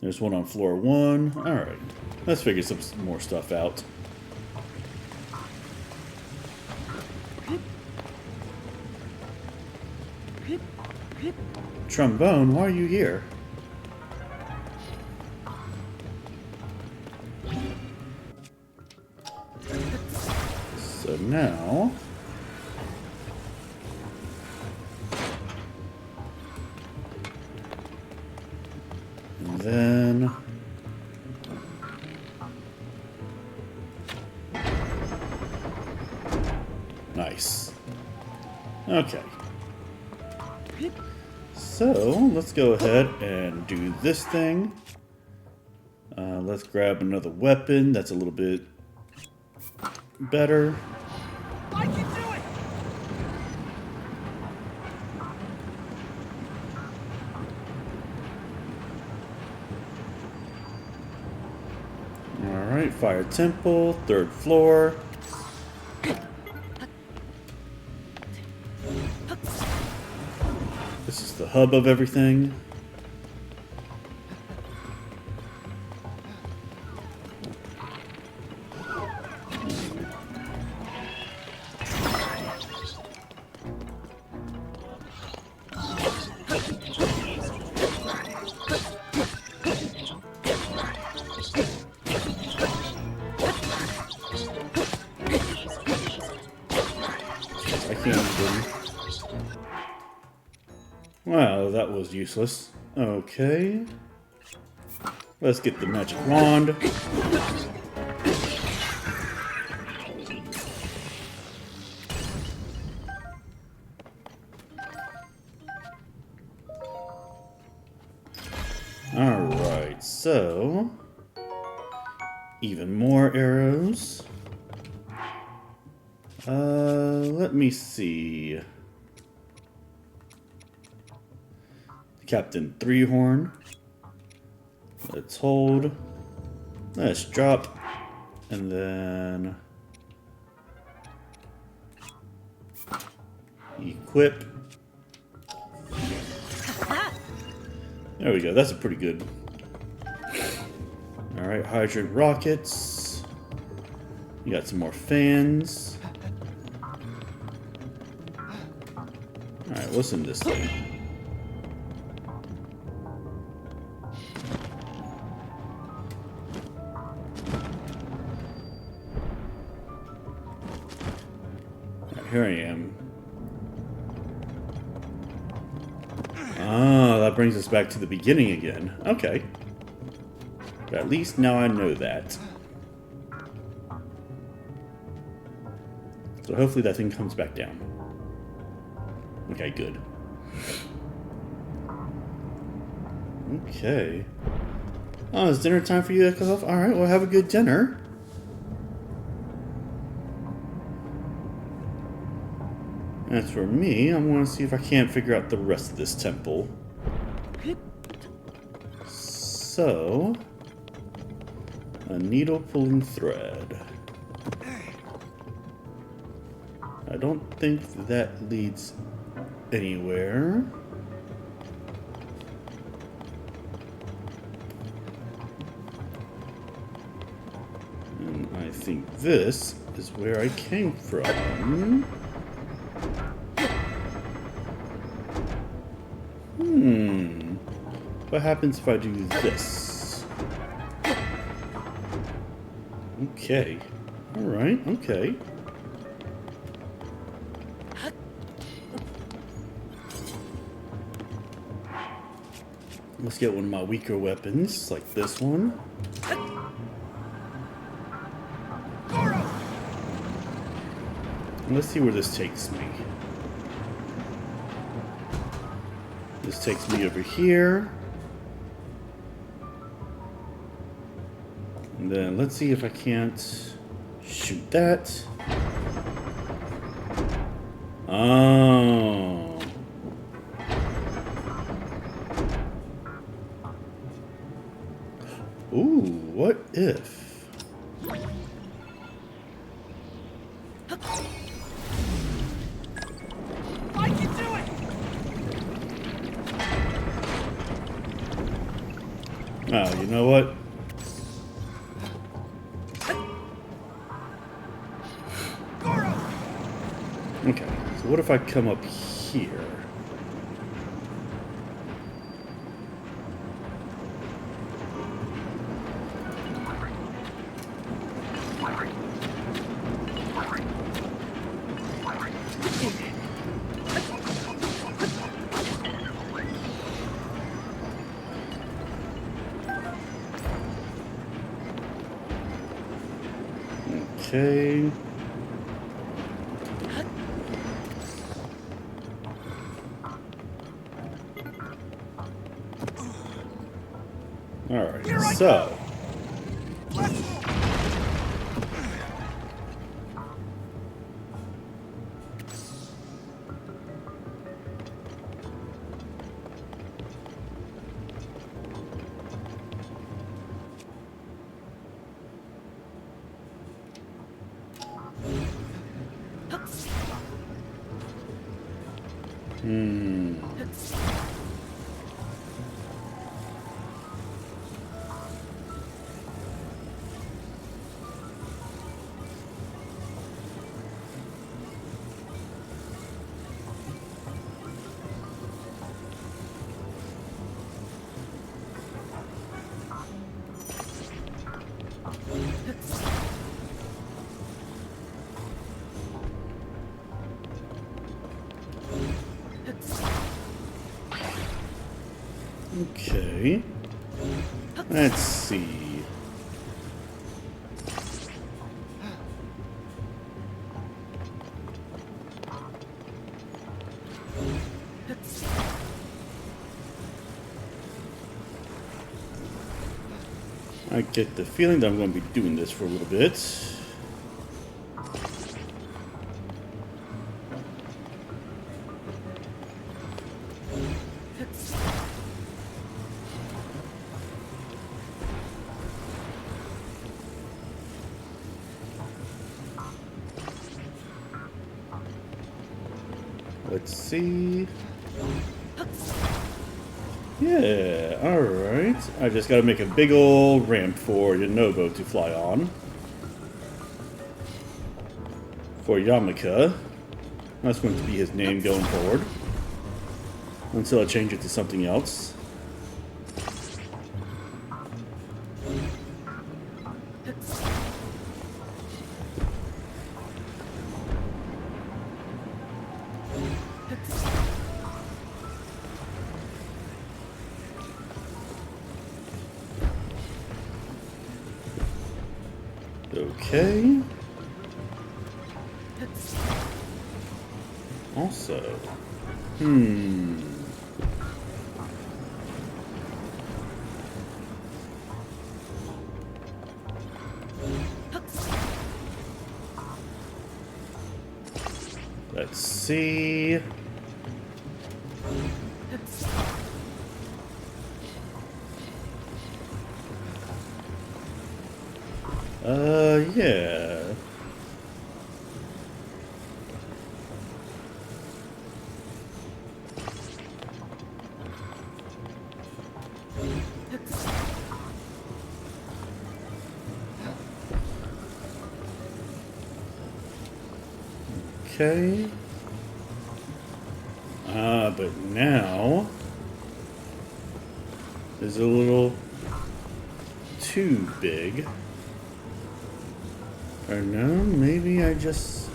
There's one on floor 1. Alright, let's figure some more stuff out. Trombone, why are you here? So now... and then... nice. Okay. So, let's go ahead and do this thing. Let's grab another weapon that's a little bit better. I can do it! Alright, Fire Temple, 3rd floor. This is the hub of everything. I can't even... Wow, that was useless. Okay. Let's get the magic wand. Alright, so... even more arrows. Let me see. Captain Three-Horn. Let's hold. Let's drop. And then equip. There we go. That's a pretty good. Alright, hydrant rockets. You got some more fans. Alright, what's in this thing? Alright, here I am. Ah, that brings us back to the beginning again. Okay. But at least now I know that. So hopefully that thing comes back down. Okay, good. Okay. Oh, it's dinner time for you, Echo? Alright, well, have a good dinner. As for me, I'm going to see if I can't figure out the rest of this temple. So, a needle pulling thread. I don't think that leads anywhere. And I think this is where I came from. What happens if I do this? Okay. Alright, okay. Let's get one of my weaker weapons, like this one. And let's see where this takes me. This takes me over here. And then let's see if I can't shoot that. Oh. Ooh, what if? I can do it! Oh, you know what? Okay, so what if I come up here? Okay. Alright, so. Okay. Let's see. I get the feeling that I'm going to be doing this for a little bit. let's see. Yeah, alright. I just gotta make a big old ramp for Yunobo to fly on. For Yamaka. That's going to be his name going forward. Until I change it to something else. Okay. Also, let's see. Yeah. Okay. But now is a little too big. Or no, maybe I just...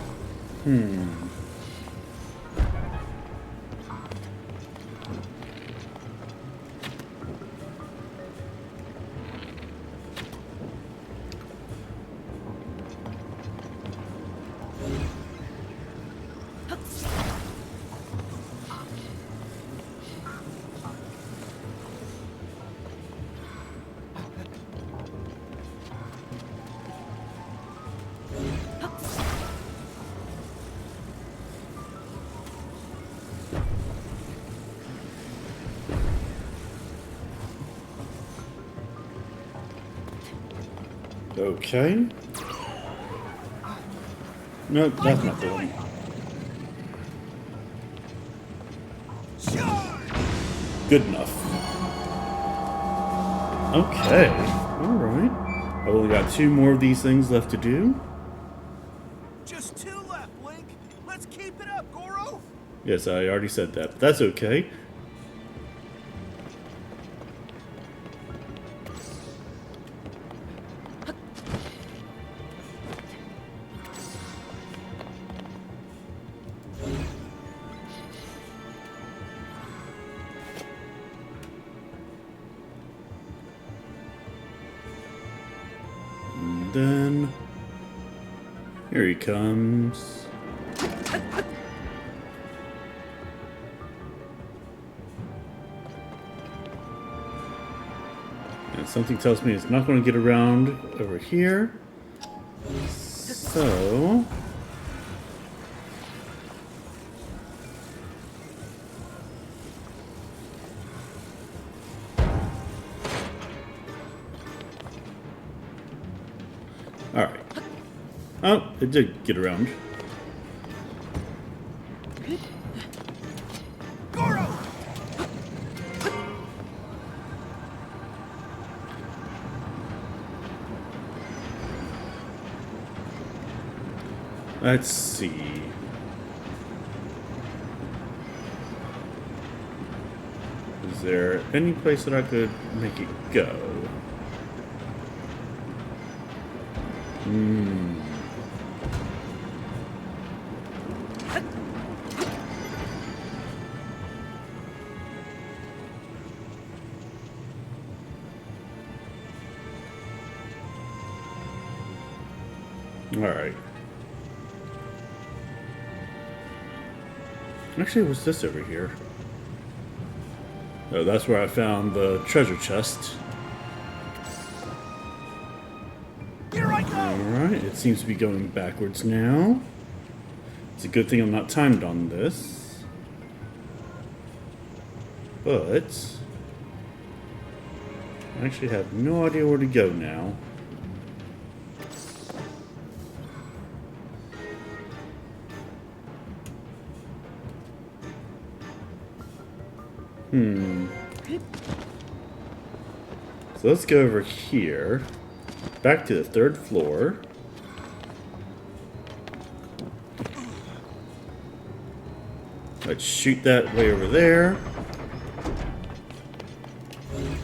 Okay. Nope, that's not the one. Good enough. Okay. Alright. I've only got 2 more of these things left to do. Just 2 left, Link. Let's keep it up, Goro. Yes, I already said that, but that's okay. Then here he comes. And something tells me it's not going to get around over here. So alright. Oh, it did get around. Goro! Let's see. Is there any place that I could make it go? Alright. Actually, what's this over here? Oh, that's where I found the treasure chest. Here I go! Alright, it seems to be going backwards now. It's a good thing I'm not timed on this. But I actually have no idea where to go now. So let's go over here. Back to the 3rd floor. Let's shoot that way over there.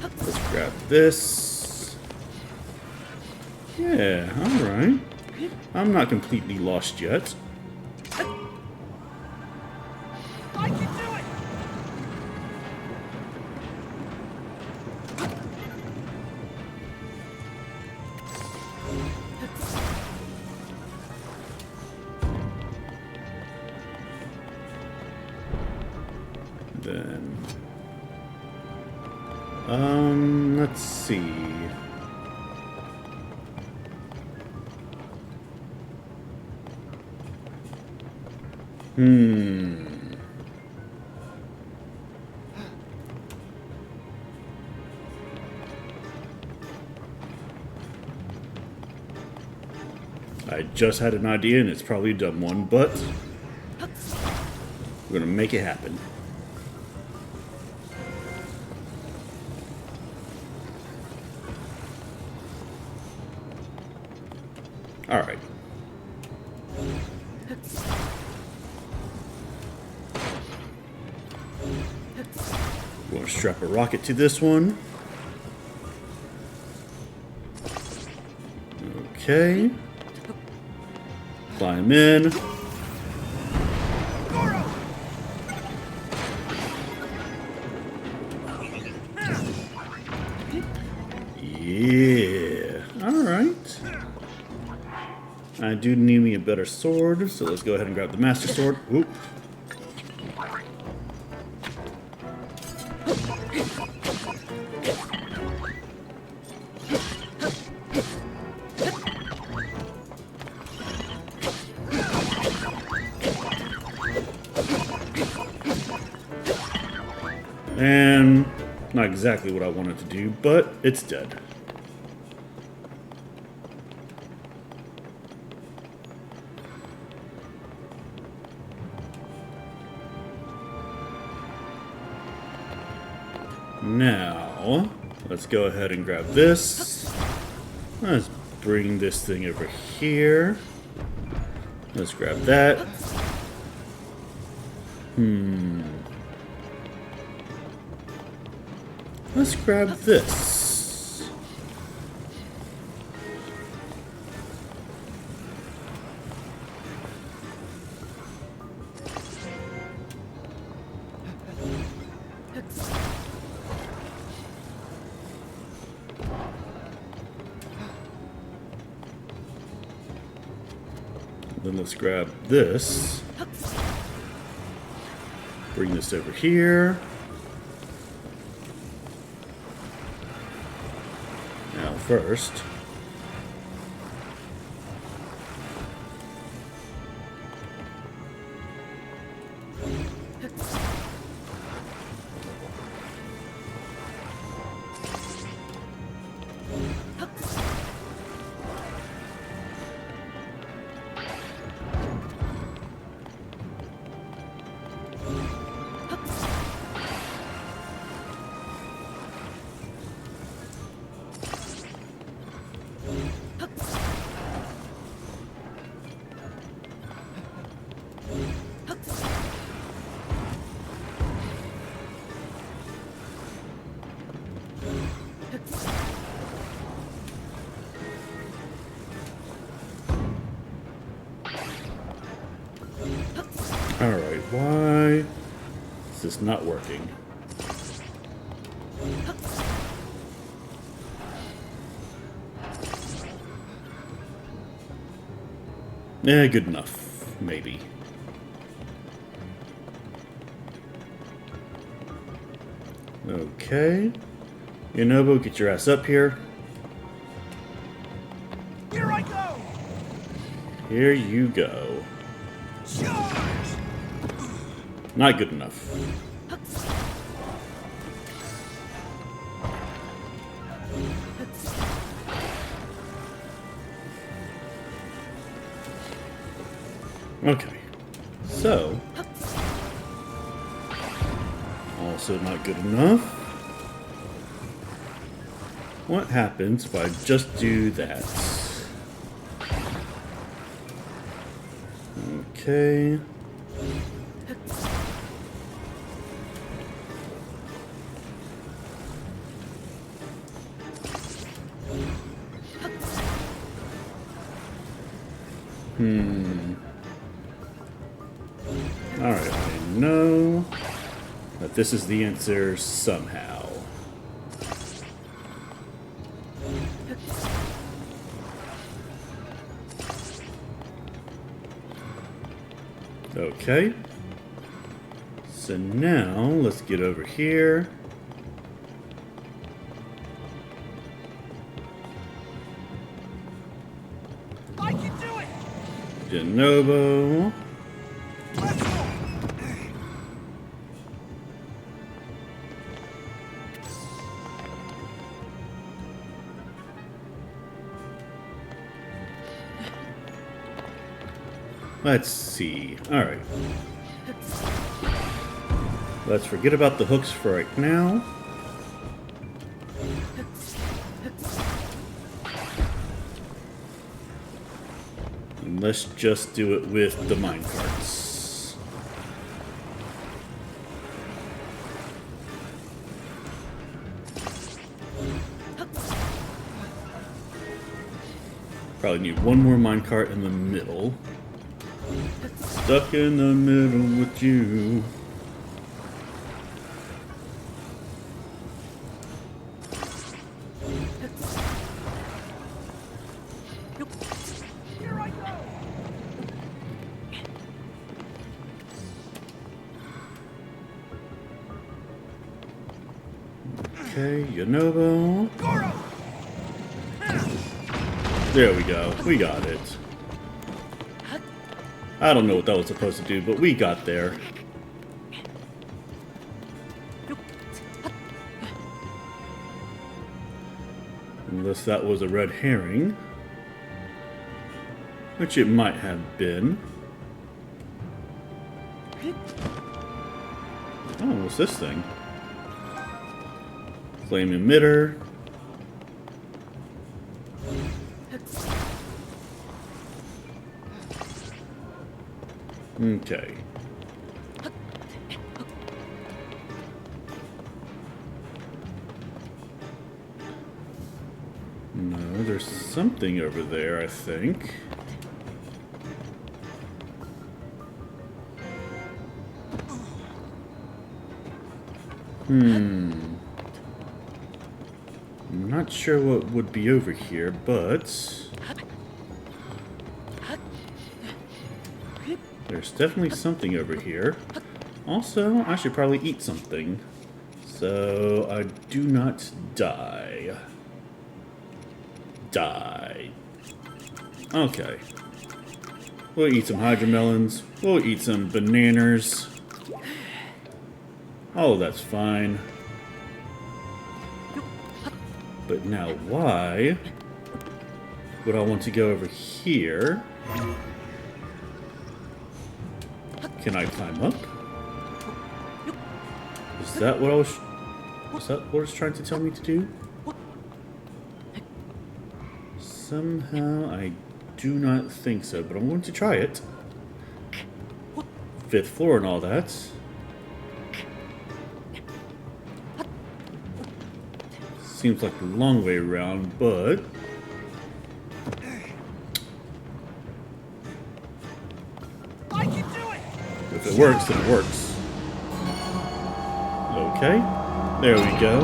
Let's grab this. Yeah, alright. I'm not completely lost yet. I can do it! Then, let's see. I just had an idea, and it's probably a dumb one, but we're gonna make it happen. Alright. We're gonna strap a rocket to this one. Okay. Climb in. Yeah. Alright. I do need me a better sword, so let's go ahead and grab the Master Sword. Oop. And not exactly what I wanted to do, but it's dead. Now, let's go ahead and grab this. Let's bring this thing over here. Let's grab that. Let's grab this. Then let's grab this. Bring this over here. Now first, alright, why is this not working? Yeah, good enough, maybe. Okay. Yunobo, get your ass up here. Here I go! Here you go. Charge! Not good enough. Okay. So, Also not good enough. What happens if I just do that? Okay. Alright, I know that this is the answer somehow. Okay. So now, let's get over here. I can do it! Yunobo. Let's go! Let's see. Alright. Let's forget about the hooks for right now. And let's just do it with the minecarts. Probably need one more minecart in the middle. Stuck in the middle with you. Here I go! Okay, Yunobo. Goron! There we go. We got it. I don't know what that was supposed to do, but we got there. Unless that was a red herring. Which it might have been. Oh, what's this thing? Flame emitter. Okay. No, there's something over there, I think. I'm not sure what would be over here, but there's definitely something over here. Also, I should probably eat something so I do not die. Okay. We'll eat some hydromelons. We'll eat some bananas. Oh, that's fine. But now why would I want to go over here? Can I climb up? Is that what I was trying to tell me to do? Somehow I do not think so, but I'm going to try it. 5th floor and all that. Seems like a long way around, but I can do it! if it works, then it works. Okay, there we go.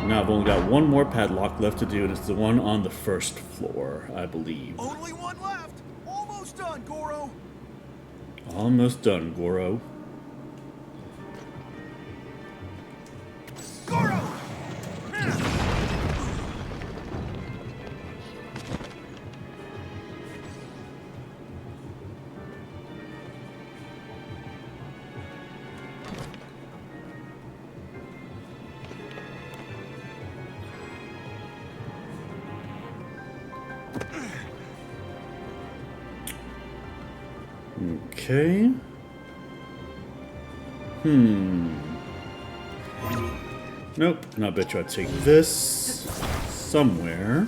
Now I've only got one more padlock left to do, and it's the one on the 1st floor, I believe. Only one left. Almost done, Goro. Almost done, Goro. Goro! Okay. Nope. And I bet you I'd take this somewhere.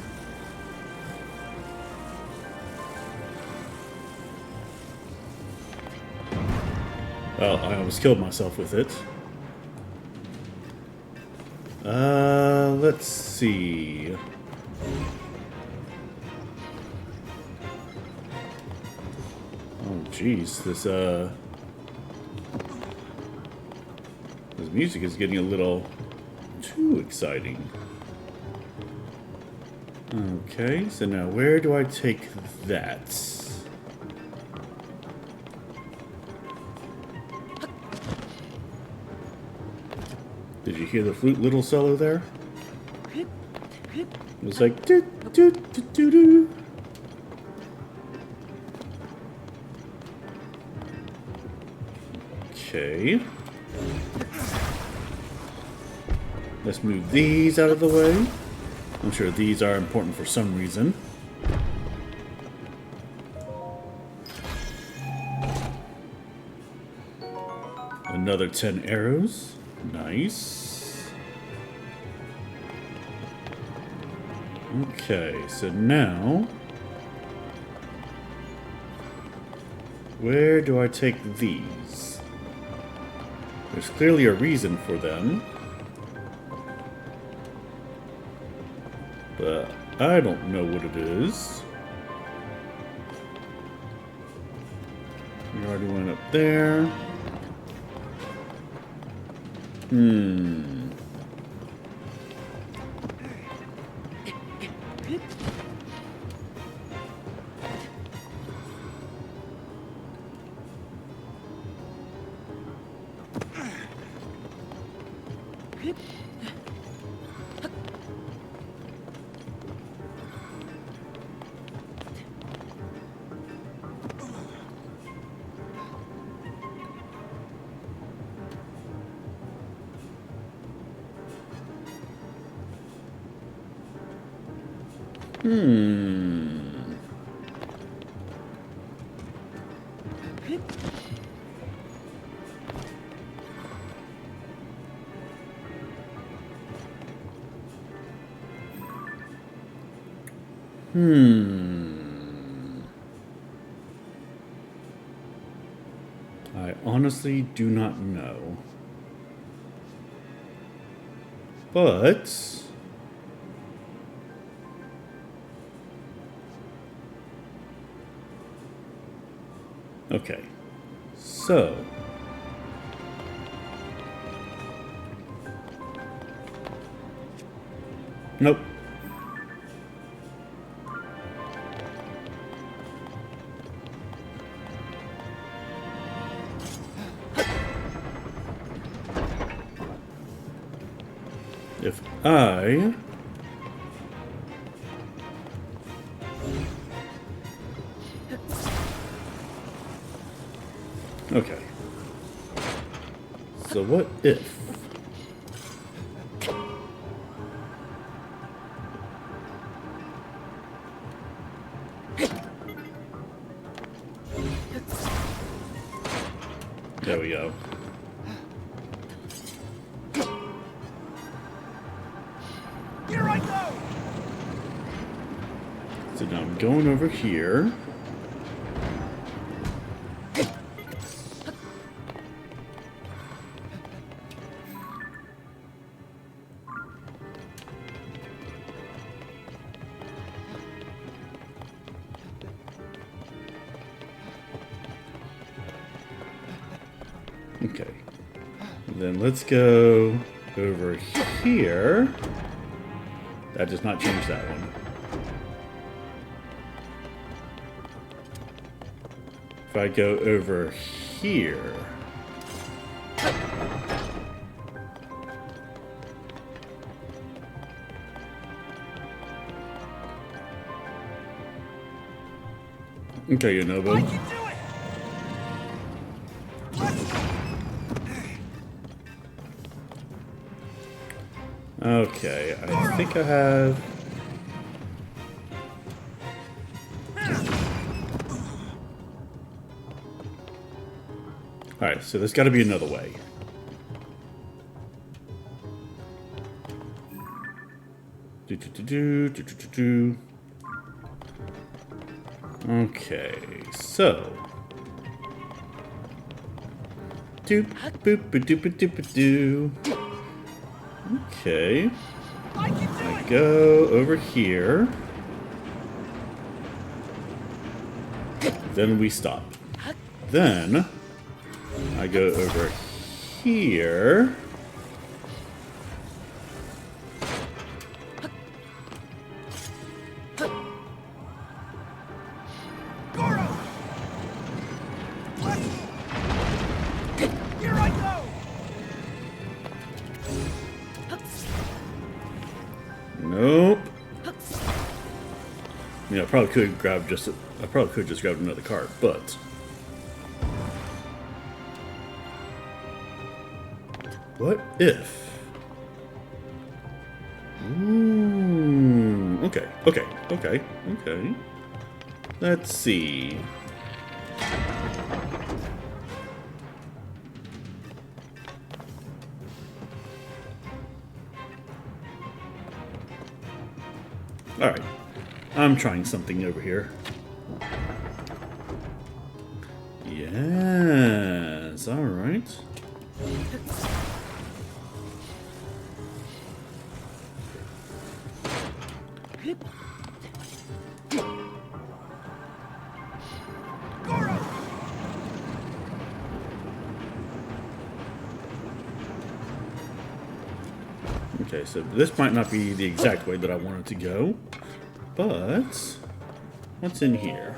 Well, I almost killed myself with it. Let's see. Oh, jeez, this music is getting a little too exciting. Okay, so now where do I take that? Did you hear the flute little solo there? It was like doo doo doo doo doo. Okay. Let's move these out of the way. I'm sure these are important for some reason. Another 10 arrows. Nice. Okay, so now where do I take these? There's clearly a reason for them, but I don't know what it is. We already went up there. I honestly do not know. But okay. So nope. If I okay. So what if there we go. Here I go! So now I'm going over here. Okay. Then let's go over here. That does not change that one. If I go over here. Okay, Yunobo. I can do it! Okay, I think I have. Alright, so there's got to be another way. Okay, so. Doop boop ba doop ba doop ba doo. Okay. I go over here. Then we stop. Then I go over here. Goron! What? Here I go! Nope. I mean, I probably could just grabbed another card, but what if? Ooh, okay. Let's see. All right. I'm trying something over here. Yes, all right. Goron! Okay, so this might not be the exact way that I wanted to go, but what's in here?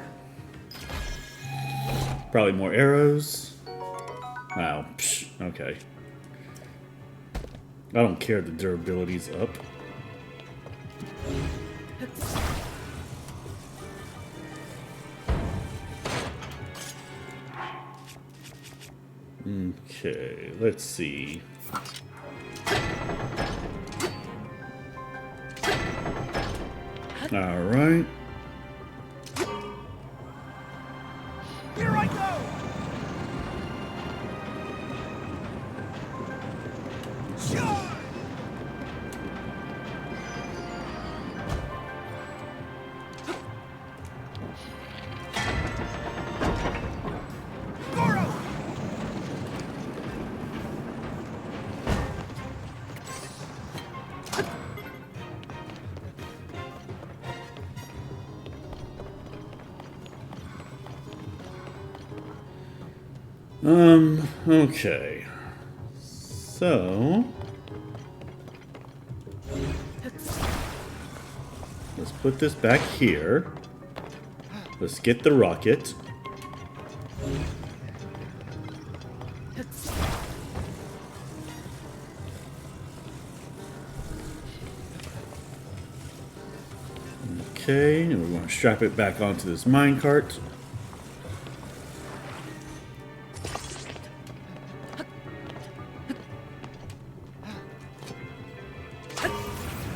Probably more arrows. Wow, psh, okay. I don't care, the durability's up. Okay, let's see. All right. Here I go! Charge! Goron! Okay. So let's put this back here. Let's get the rocket. Okay, and we're going to strap it back onto this minecart.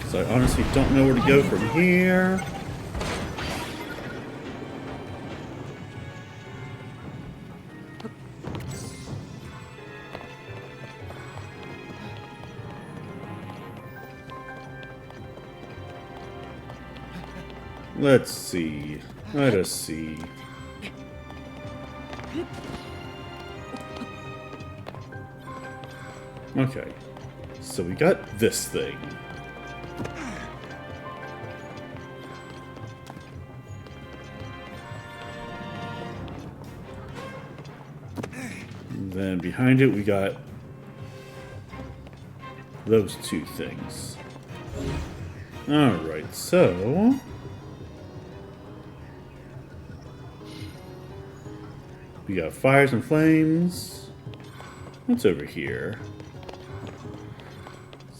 So I honestly don't know where to go from here. Let's see. Let us see. Okay. So we got this thing. And then behind it we got those two things. Alright, so we got fires and flames. What's over here?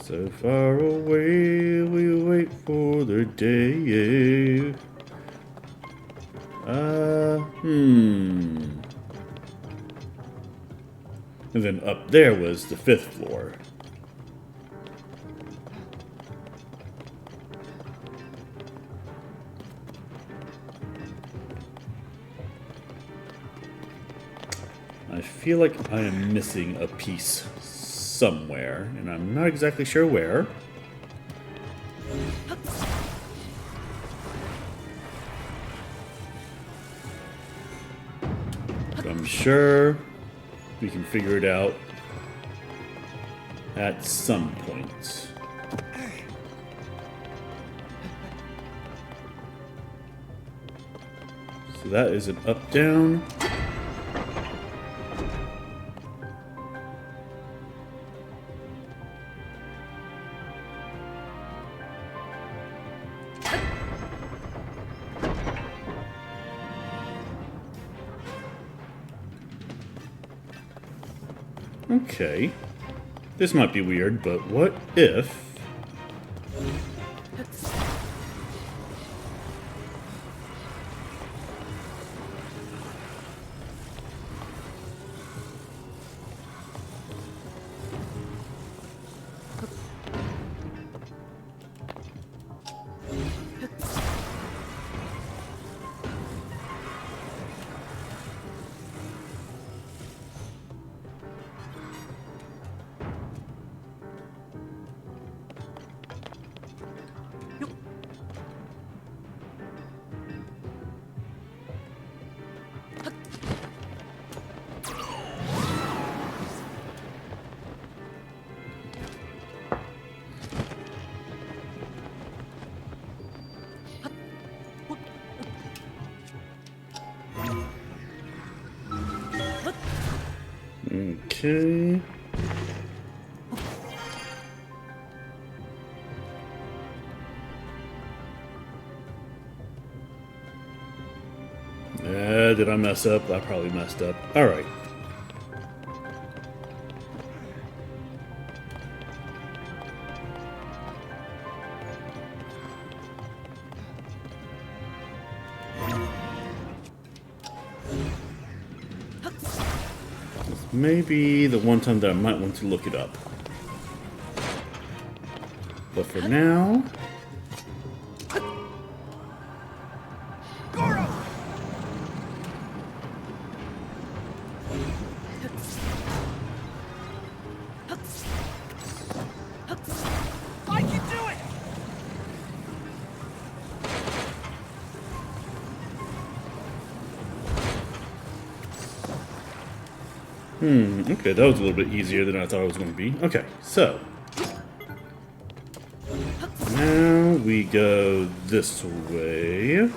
So far away, we wait for the day. And then up there was the 5th floor. I feel like I am missing a piece somewhere, and I'm not exactly sure where. But I'm sure we can figure it out at some point. So that is an up-down. Okay. This might be weird, but what if... Okay. Did I mess up? I probably messed up. Alright. Maybe the one time that I might want to look it up. But for now... Goron! I can do it! Okay, that was a little bit easier than I thought it was going to be. Okay, so... now we go this way.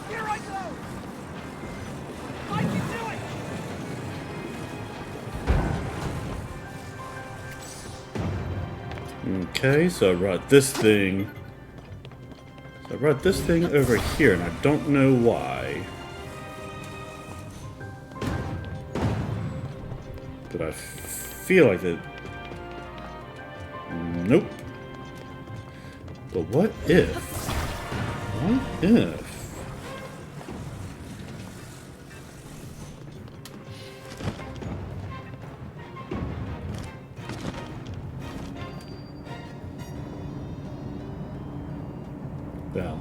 Here I go! I can do it! Okay, so I brought this thing. So I brought this thing over here, and I don't know why. But I feel like it. Nope. But what if? What if? Well.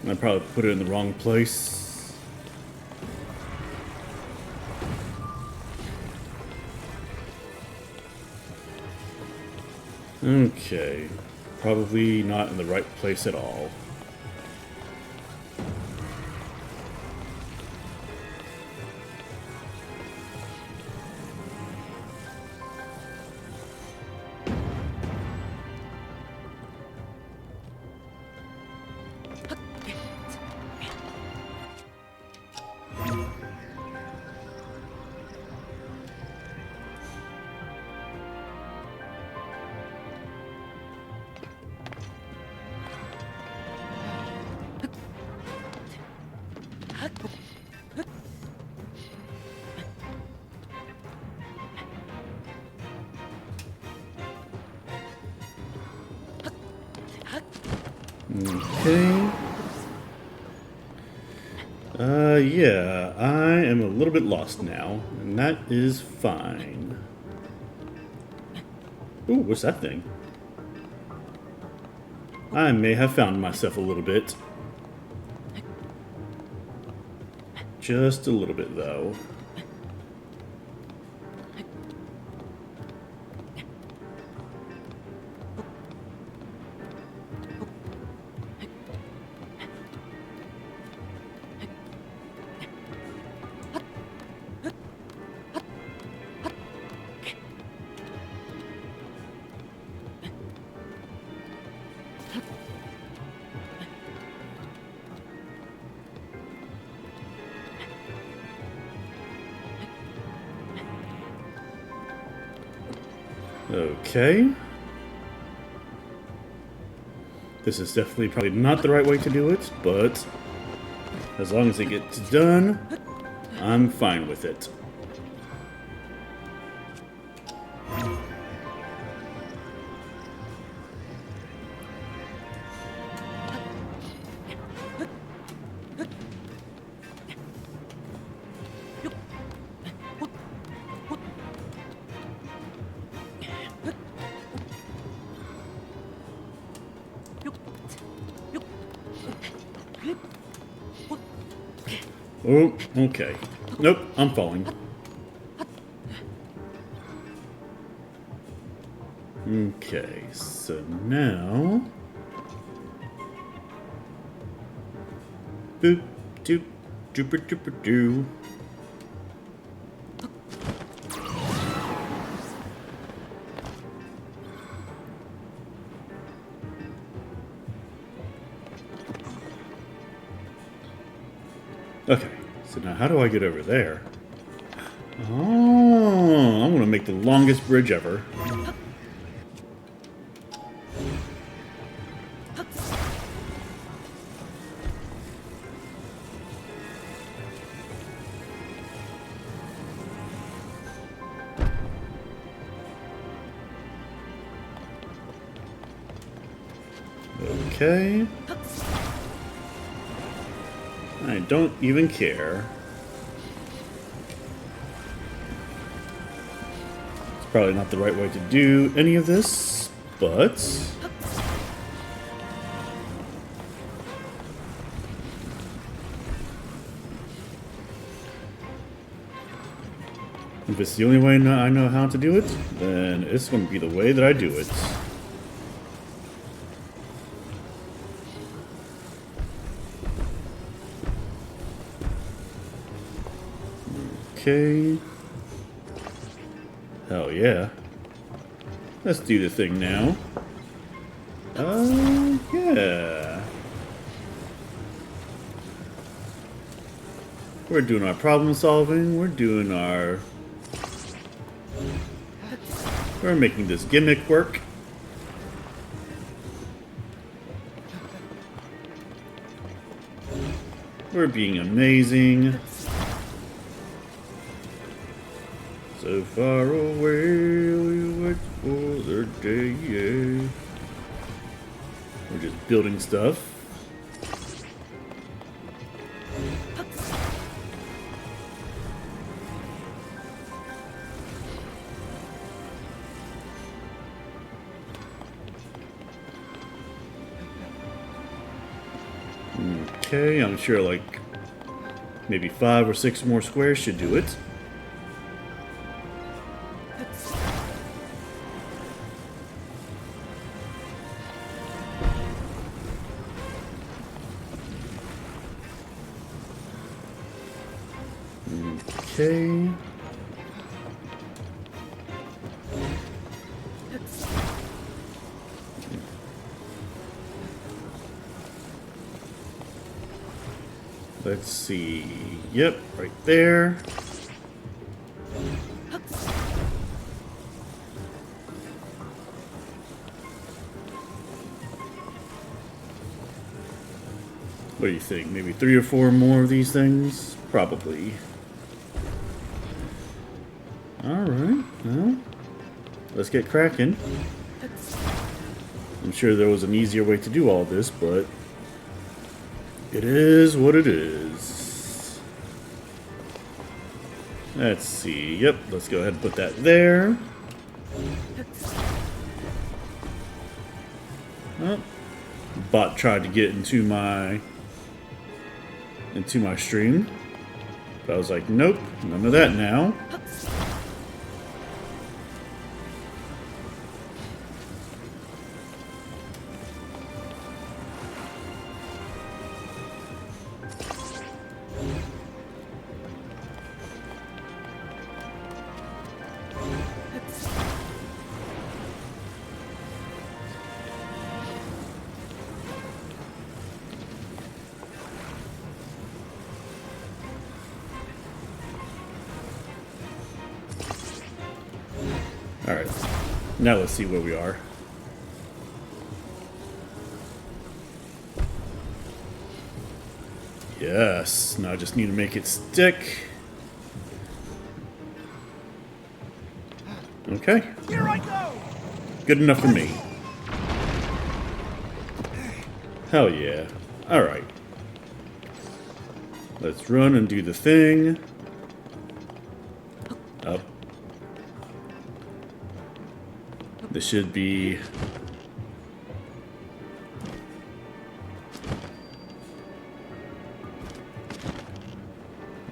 I probably put it in the wrong place. Okay. Probably not in the right place at all. Okay. Yeah, I am a little bit lost now, and that is fine. Ooh, what's that thing? I may have found myself a little bit. Just a little bit, though. Okay. This is definitely probably not the right way to do it, but as long as it gets done, I'm fine with it. Oh, okay. Nope, I'm falling. Okay, so now... Boop, doop, dooper dooper doo. Okay, so now how do I get over there? Oh, I'm gonna make the longest bridge ever. Okay. I don't even care. It's probably not the right way to do any of this, but... if it's the only way I know how to do it, then it's going to be the way that I do it. Okay. Hell yeah. Let's do the thing now. Yeah. We're doing our problem solving. We're doing our... we're making this gimmick work. We're being amazing. So far away, we wait for the day. We're just building stuff. Okay, I'm sure like maybe 5 or 6 more squares should do it. Okay. Let's see. Yep, right there. What do you think? Maybe 3 or 4 more of these things? Probably. Alright, well, let's get cracking. I'm sure there was an easier way to do all this, but it is what it is. Let's see. Yep, let's go ahead and put that there. Oh, bot tried to get into my stream. But I was like, nope, none of that now. Alright, now let's see where we are. Yes, now I just need to make it stick. Okay, Here I go! good enough for me. Hell yeah. Alright. Let's run and do the thing. Up. This should be...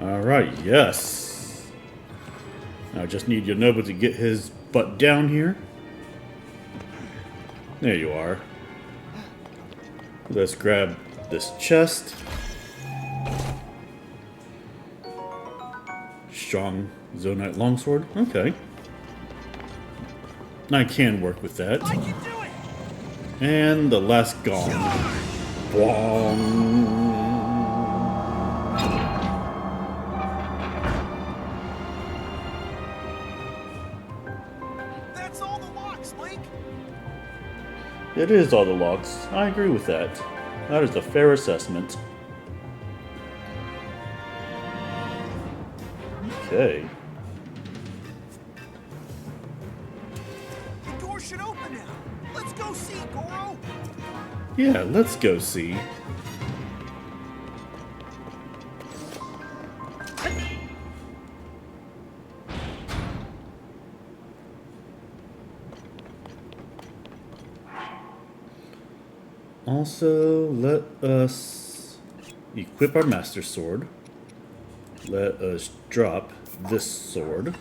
Alright, yes. Now I just need Yunobo to get his butt down here. There you are. Let's grab this chest. Strong Zonite longsword. Okay. I can work with that. I can do it! And the last gong. Bwong. That's all the locks, Link. It is all the locks. I agree with that. That is a fair assessment. Okay. The door should open now. Let's go see, Goro. Yeah, let's go see. Also, let us equip our Master Sword. Let us drop this sword.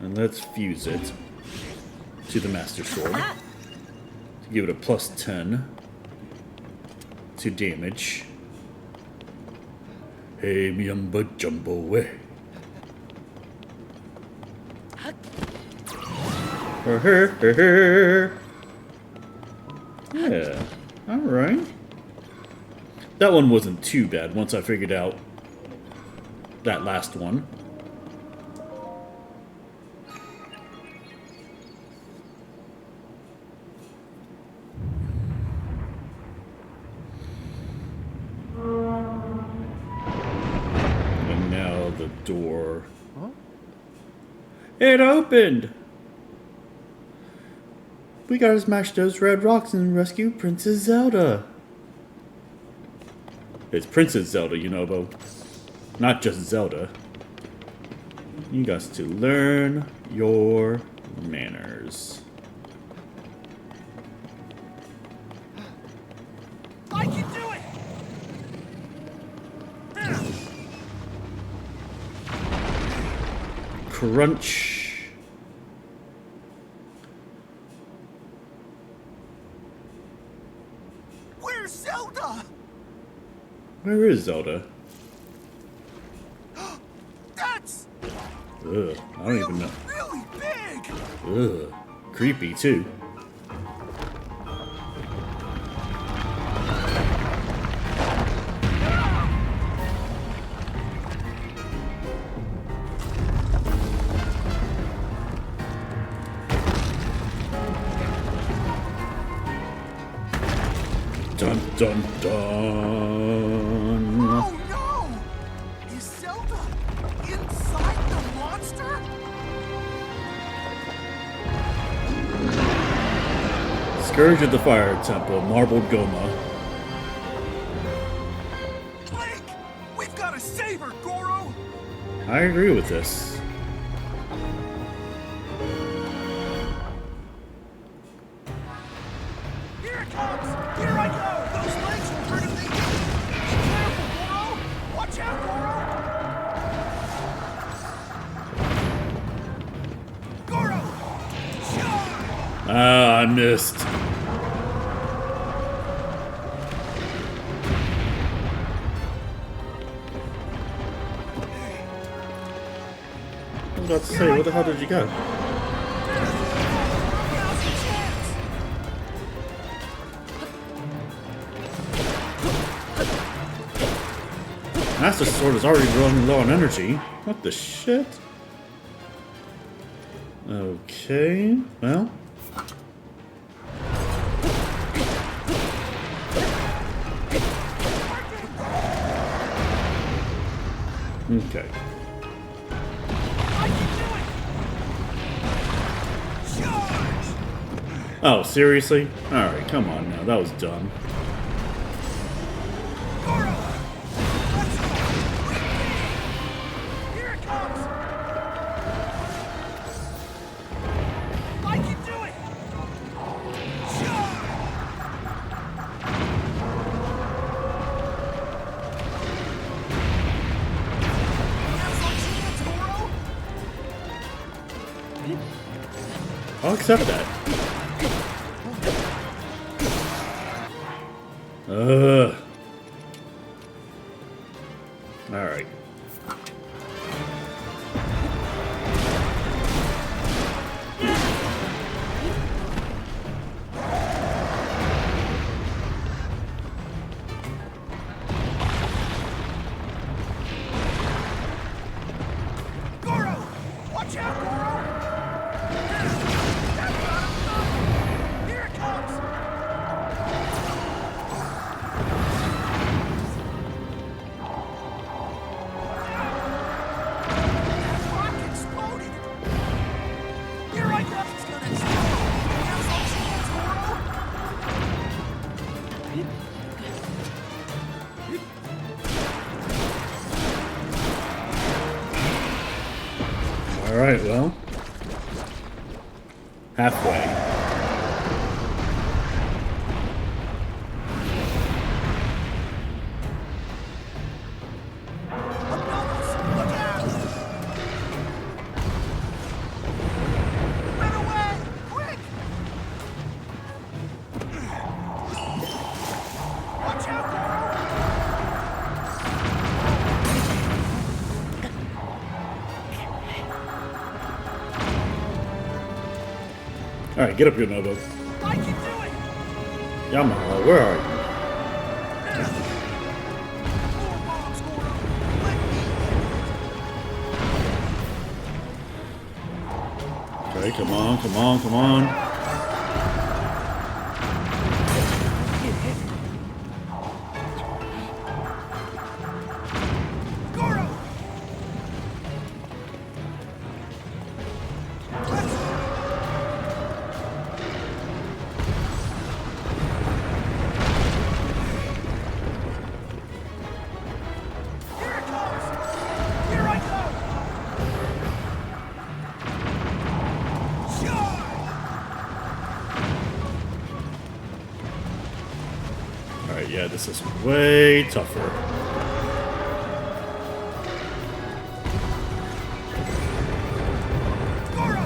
And let's fuse it to the Master Sword. To give it a plus 10 to damage. Hey, Miyamba Jumbo way. Yeah, alright. That one wasn't too bad once I figured out that last one. And now the door. Huh? It opened! We gotta smash those red rocks and rescue Princess Zelda. It's Princess Zelda, Yunobo. Not just Zelda. You got to learn your manners. I can do it! Crunch. Where's Zelda? Where is Zelda? That's Ugh, I don't even know. really big. Ugh, creepy too. Dun dun dun. Oh no! Is Zelda inside the monster? Scourge of the Fire Temple, Marbled Gohma. Link! We've got to save her, Goro! I agree with this. Here it comes! Here I go! Those legs will hurt if they get me! Be careful, Goro! Watch out, Goro! Goro! Charge! Ah, I missed. I was about to say, where the hell did you go? Now's your chance! Master Sword is already running low on energy. What the shit? Okay, well. Okay. I can do it! Charge! Oh, seriously? Alright, come on now. That was dumb. Goro! Let's go! Here it comes! I can do it! Charge! Now's our chance, Goro! I'll accept that. Alright. Goro! Watch out, Goro! That's not enough! Here it comes! That rock exploded! Here I go! It's gonna explode! Now's our chance, Alright, well. Halfway. Look out! Run away! Quick! Watch out, Alright, get up here, Nobo. Goro! I can do it! Yamaha, where are you? More bombs, Goro! Let me hit it! Okay, come on, come on, come on. Goro! Let's Here it comes! Here I go! Charge! Alright, yeah, this is way tougher. Goro!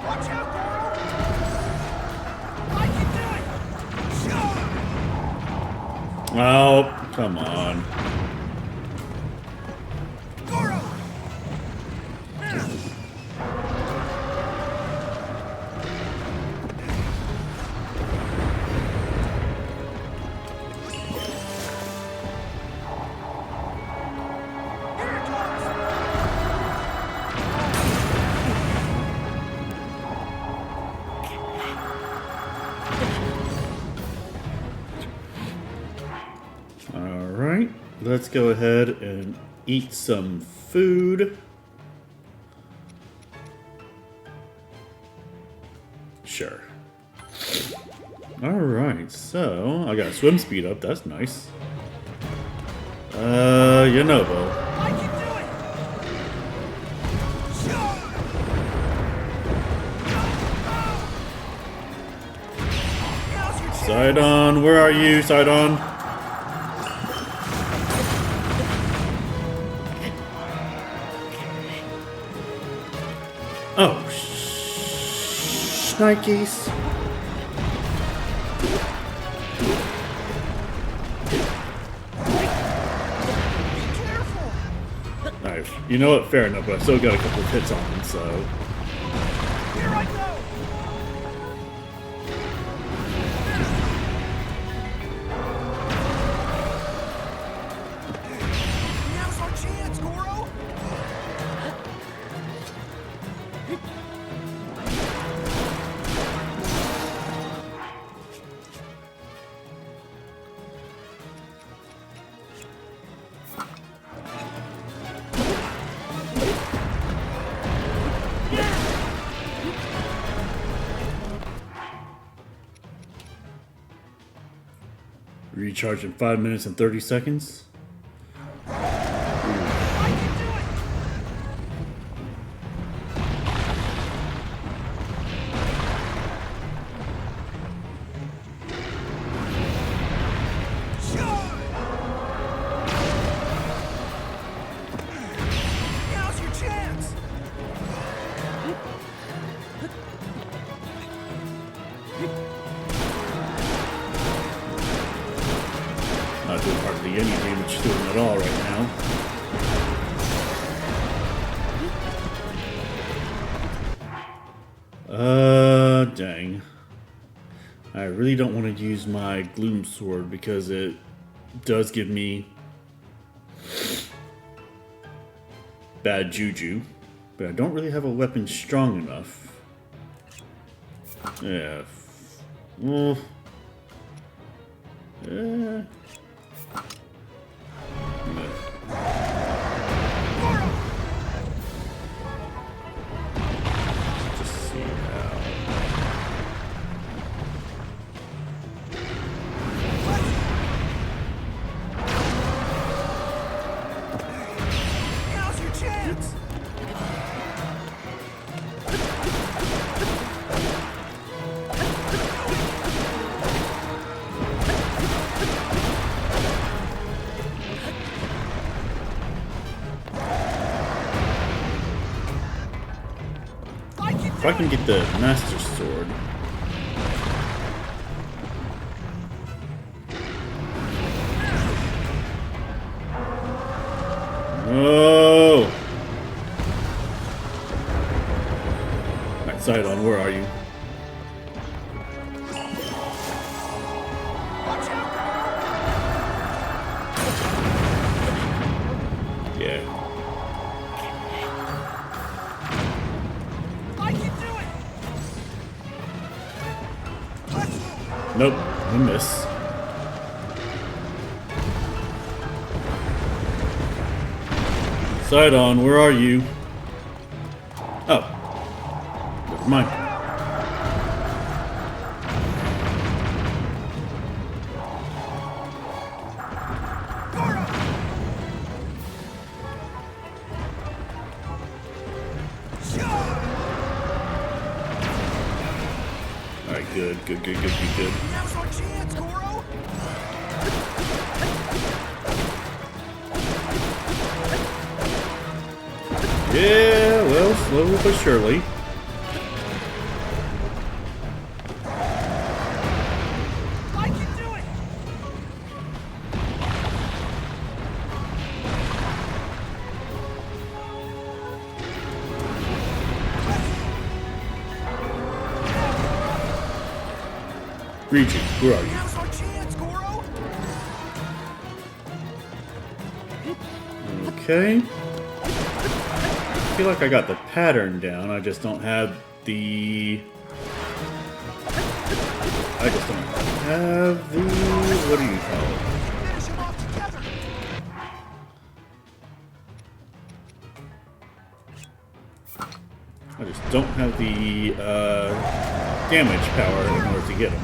Watch out, Goro! I can do it! Charge! Oh, come on. Goro! Here it comes! Alright, let's go ahead and eat some food. Sure. Alright, so I got swim speed up, that's nice. Yunobo. I can do it! Now's your chance! Sidon, where are you, Sidon? Oh, shnikes. Alright, you know what? Fair enough, but I still got a couple of hits on him, so. Here I go! Now's our chance, Goro! Recharge in 5 minutes and 30 seconds. I can do it! Now's your chance! Not doing hardly any damage to him at all right now. Dang. I really don't want to use my Gloom Sword because it does give me bad juju, but I don't really have a weapon strong enough. Yeah. Well. Yeah. Just see how. Now's your chance! If I can get the Master Sword. Oh! Alright, Sidon, where are you? Yeah. I can do it! Nope, I miss. Sidon, where are you? Oh. Never mind. Alright, good. Now's our chance, Goro! Yeah, well, slowly but surely. I can do it! Regent, where are you? Now's our chance, Goro! Okay. I feel like I got the pattern down, I just don't have the... I just don't have the... what do you call it? Finish him off together! I just don't have the, damage power in order to get them.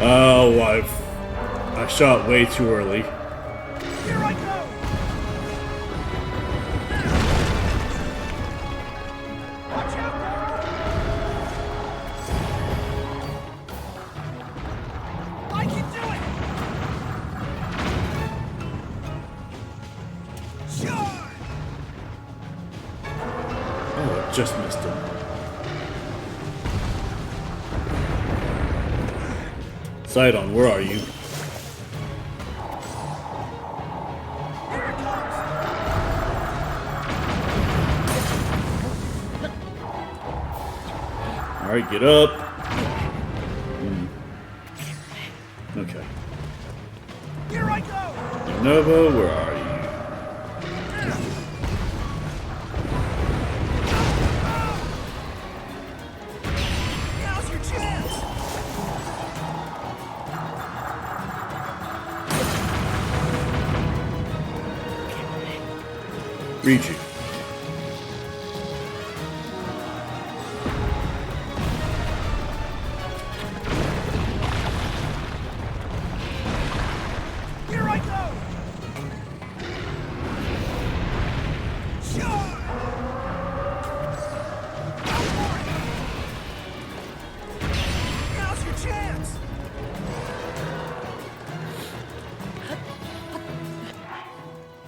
Oh, I shot way too early. Here I go! Watch out, Goron! I can do it! Charge! Oh, I just missed him. Sidon, where are you? Here it comes! Alright, get up. Okay. Here I go! Yunobo, where are you? Now's your chance! Riju. Here I go! Charge! Go for it! Now's your chance!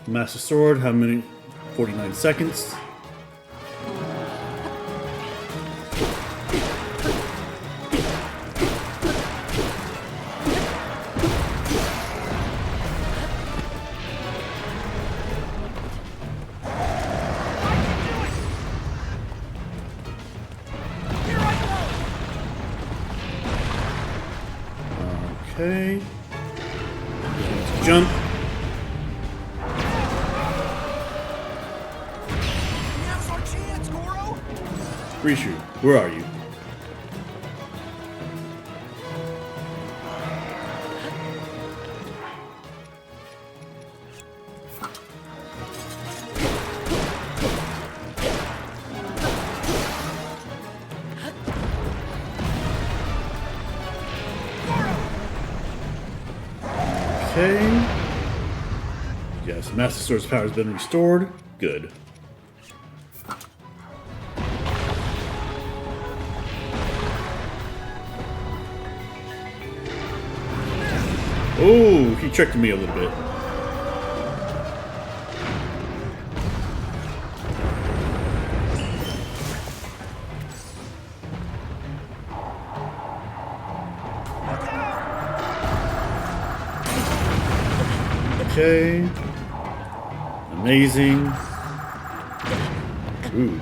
Master Sword, how many? 49 seconds. Here I Okay. Jump. go! Now's our chance, Goro! Rishu, where are you? Okay. Yes, Master Sword's power has been restored. Good. Oh, he tricked me a little bit. Okay. Amazing. Ooh.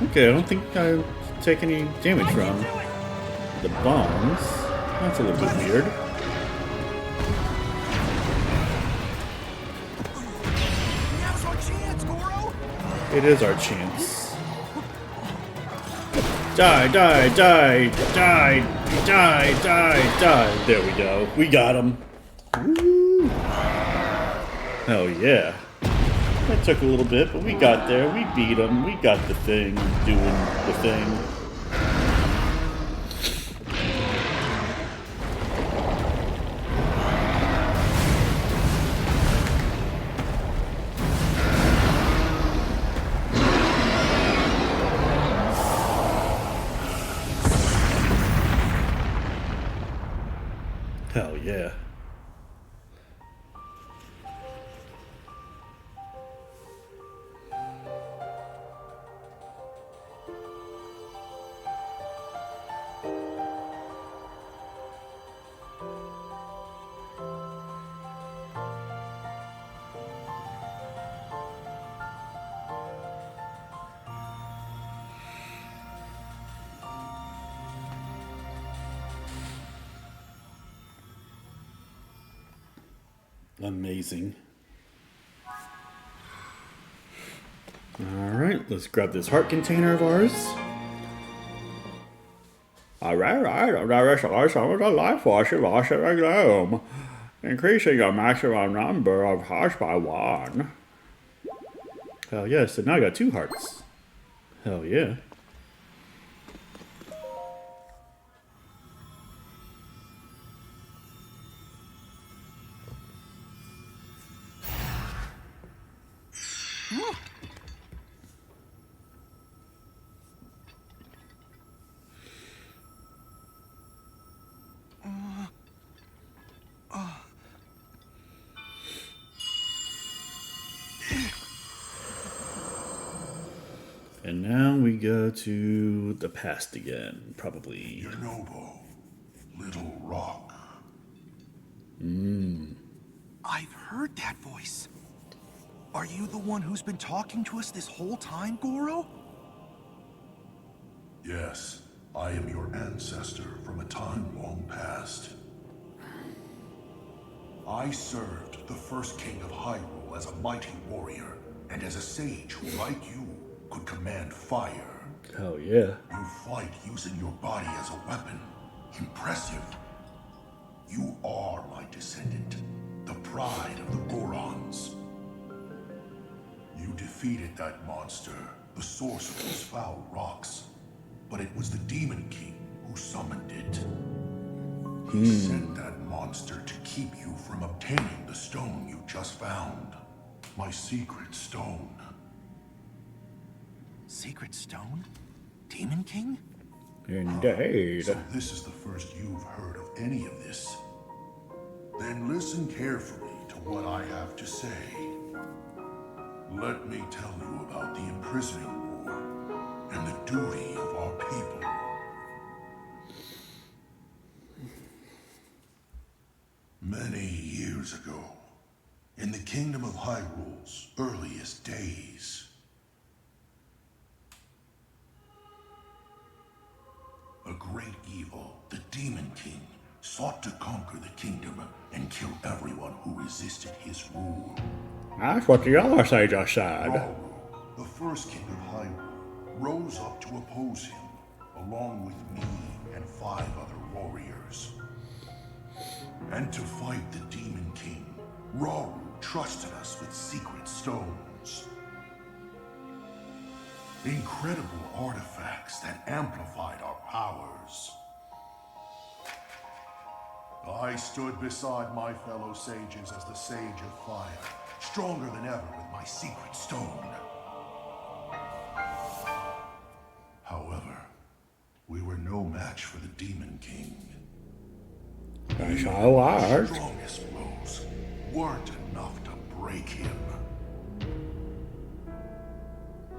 Okay, I don't think I take any damage from the bombs. That's a little bit weird. Now's our chance, Goro! It is our chance. Die, die, die, die, die, die, die. There we go. We got him. Woo. Hell yeah. That took a little bit, but we got there. We beat him. We got the thing doing the thing. Hell yeah. Amazing. Alright, let's grab this heart container of ours. Alright, some of the life force lost in the gloom. Increasing your maximum number of hearts by 1. Hell yeah, so now I got 2 hearts. Hell yeah. And now we go to the past again, probably. Yunobo, Little Rock. I've heard that voice. Are you the one who's been talking to us this whole time, Goro? Yes, I am your ancestor from a time long past. I served the first king of Hyrule as a mighty warrior, and as a sage who, like you, could command fire. Hell yeah. You fight using your body as a weapon. Impressive. You are my descendant, the pride of the Gorons. You defeated that monster, the source of those foul rocks. But it was the Demon King who summoned it. He sent that monster to keep you from obtaining the stone you just found. My secret stone. Secret stone? Demon King? Indeed. So this is the first you've heard of any of this. Then listen carefully to what I have to say. Let me tell you about the Imprisoning War and the duty of our people. Many years ago, in the kingdom of Hyrule's earliest days, a great evil, the Demon King, sought to conquer the kingdom and kill everyone who resisted his rule. That's what the other sage just said. Rauru, the first king of Hyrule, rose up to oppose him, along with me and 5 other warriors. And to fight the Demon King, Rauru trusted us with secret stones. Incredible artifacts that amplified our powers. I stood beside my fellow sages as the Sage of Fire, stronger than ever with my secret stone. However, we were no match for the Demon King. That's how Our art. strongest blows weren't enough to break him.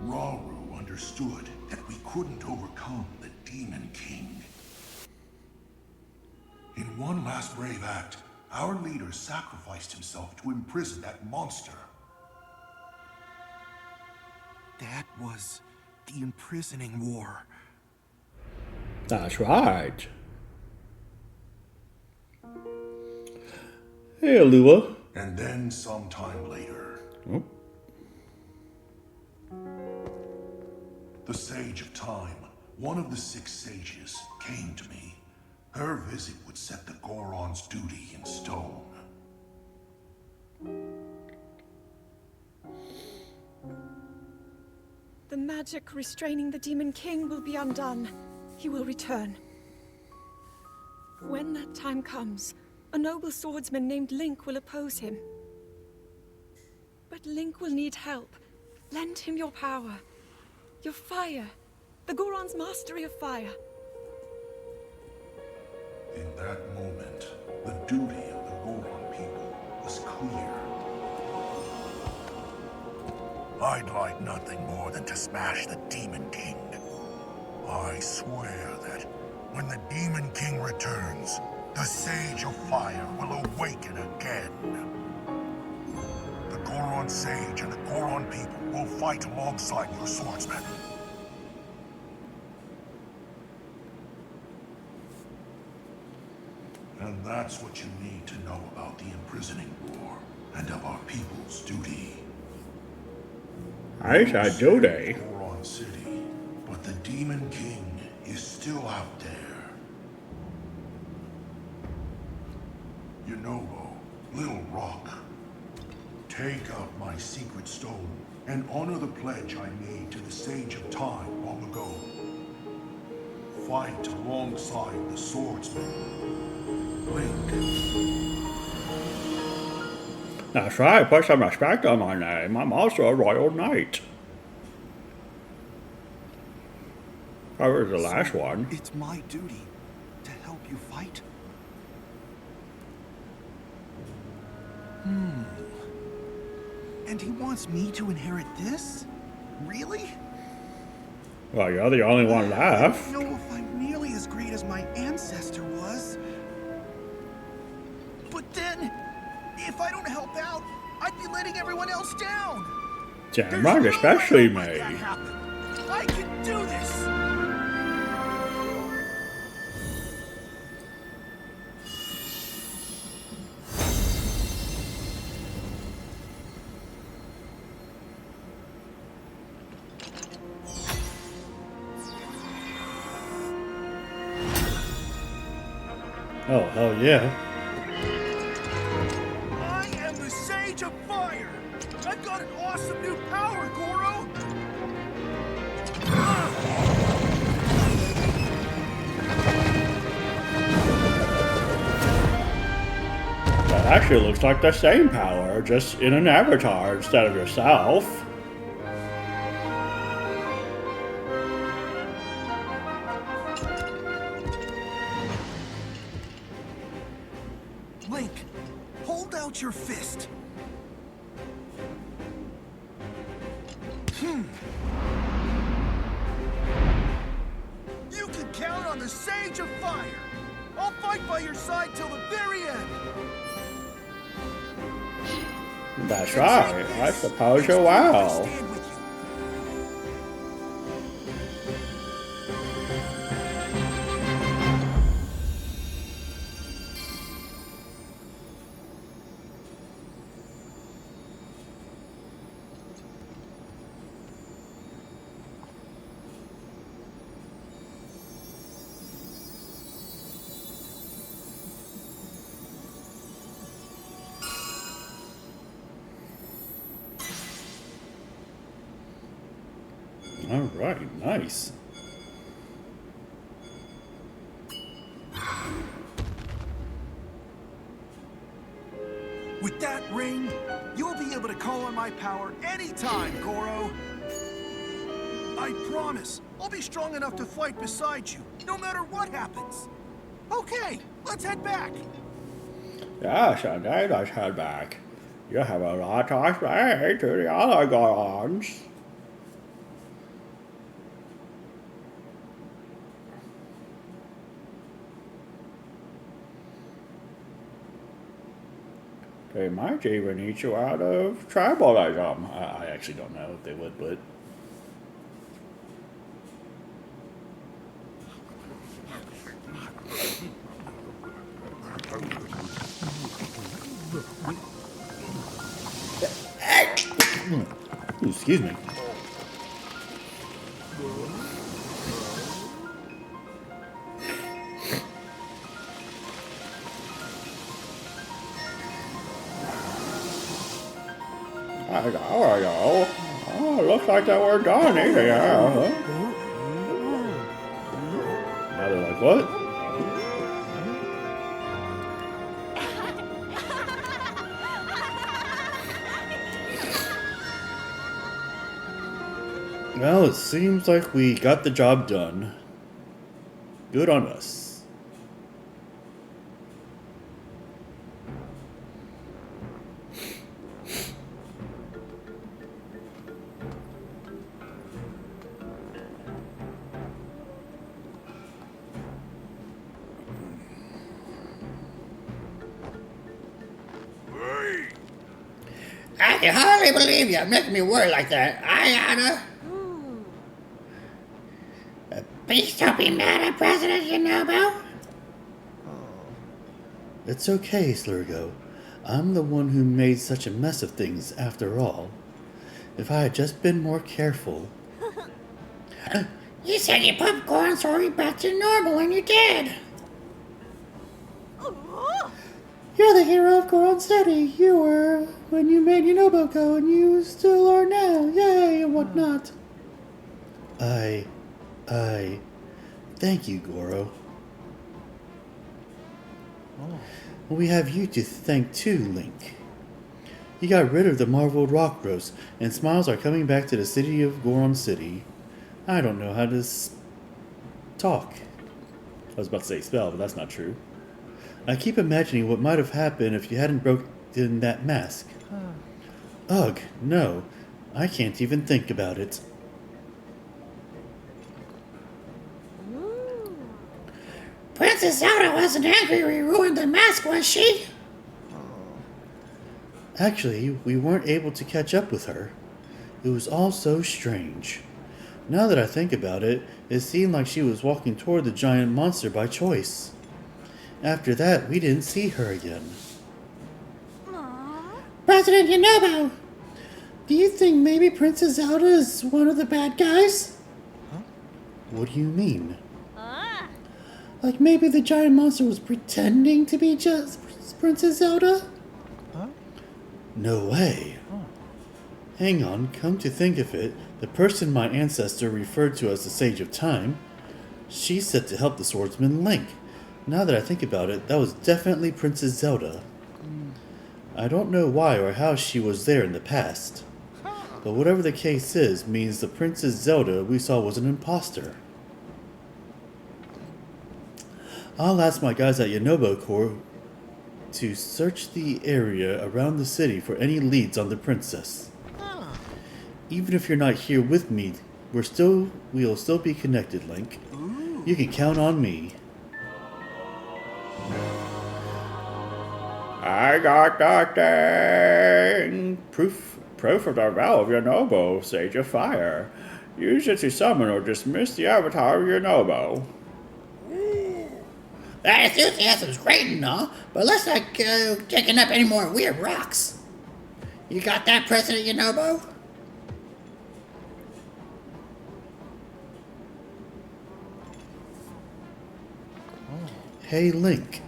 Rauru understood that we couldn't overcome the Demon King. In one last brave act, our leader sacrificed himself to imprison that monster. That was the Imprisoning War. That's right. Hey, Alua. And then sometime later, Oh, the Sage of Time, one of the 6 sages, came to me. Her visit would set the Goron's duty in stone. The magic restraining the Demon King will be undone. He will return. When that time comes, a noble swordsman named Link will oppose him. But Link will need help. Lend him your power. Your fire. The Goron's mastery of fire. In that moment, the duty of the Goron people was clear. I'd like nothing more than to smash the Demon King. I swear that when the Demon King returns, the Sage of Fire will awaken again. The Goron Sage and the Goron people will fight alongside your swordsmen. And that's what you need to know about the Imprisoning War and of our people's duty. I said duty. Goron City, but the Demon King is still out there. Yunobo, Little rock, take out my secret stone and honor the pledge I made to the Sage of Time long ago. Fight alongside the swordsman, Link. That's right, put some respect on my name. I'm also a royal knight. That was the last one. It's my duty to help you fight? And he wants me to inherit this? Really? Well, you're the only one left. I don't know if I'm nearly as great as my ancestor was. But then, if I don't help out, I'd be letting everyone else down. Damn right, especially no way me. I'll let that happen. I can do this! Oh, hell yeah. I am the Sage of Fire! I've got an awesome new power, Goro! That actually looks like the same power, just in an avatar instead of yourself. Link, hold out your fist. You can count on the Sage of Fire. I'll fight by your side till the very end. That's right, I suppose you will. Stand with you. Alright, nice. With that ring, you'll be able to call on my power anytime, Goro. I promise, I'll be strong enough to fight beside you, no matter what happens. Okay, let's head back. Yes, indeed, let's head back. You have a lot to explain to the other Gorons. They might even eat you out of tribalism. I actually don't know if they would, but... Ooh, excuse me. Oh, looks like that we're done eating. Now they're like, what? Well, it seems like we got the job done. Good on us. I can hardly believe you're making me worry like that, Ayana. Please don't be mad at President Yunobo. It's okay, Slurgo. I'm the one who made such a mess of things after all. If I had just been more careful... You said you put Goron's story back to normal when you did. You're the hero of Goron City. You were when you made Yunobo go, and you still are now. Yay, and whatnot. I... Thank you, Goro. We have you to thank too, Link. You got rid of the Marbled Rock Rose, and smiles are coming back to the city of Goron City. I don't know how to talk. I was about to say spell, but that's not true. I keep imagining what might have happened if you hadn't broken that mask. Ugh, no. I can't even think about it. Princess Zelda wasn't angry we ruined the mask, was she? Actually, we weren't able to catch up with her. It was all so strange. Now that I think about it, it seemed like she was walking toward the giant monster by choice. After that, we didn't see her again. President Yunobo! Do you think maybe Princess Zelda is one of the bad guys? What do you mean? Like maybe the giant monster was pretending to be just Princess Zelda? No way. Hang on, come to think of it, the person my ancestor referred to as the Sage of Time, she's set to help the swordsman Link. Now that I think about it, that was definitely Princess Zelda. I don't know why or how she was there in the past. But whatever the case is, means the Princess Zelda we saw was an imposter. I'll ask my guys at Yunobo Corps to search the area around the city for any leads on the princess. Even if you're not here with me, we'll still be connected, Link. You can count on me. I got that thing! Proof of the vow of Yunobo, Sage of Fire. Use it to summon or dismiss the avatar of Yunobo. That enthusiasm's great and all, but let's not go digging up any more weird rocks. You got that, President Yunobo? Hey, Link.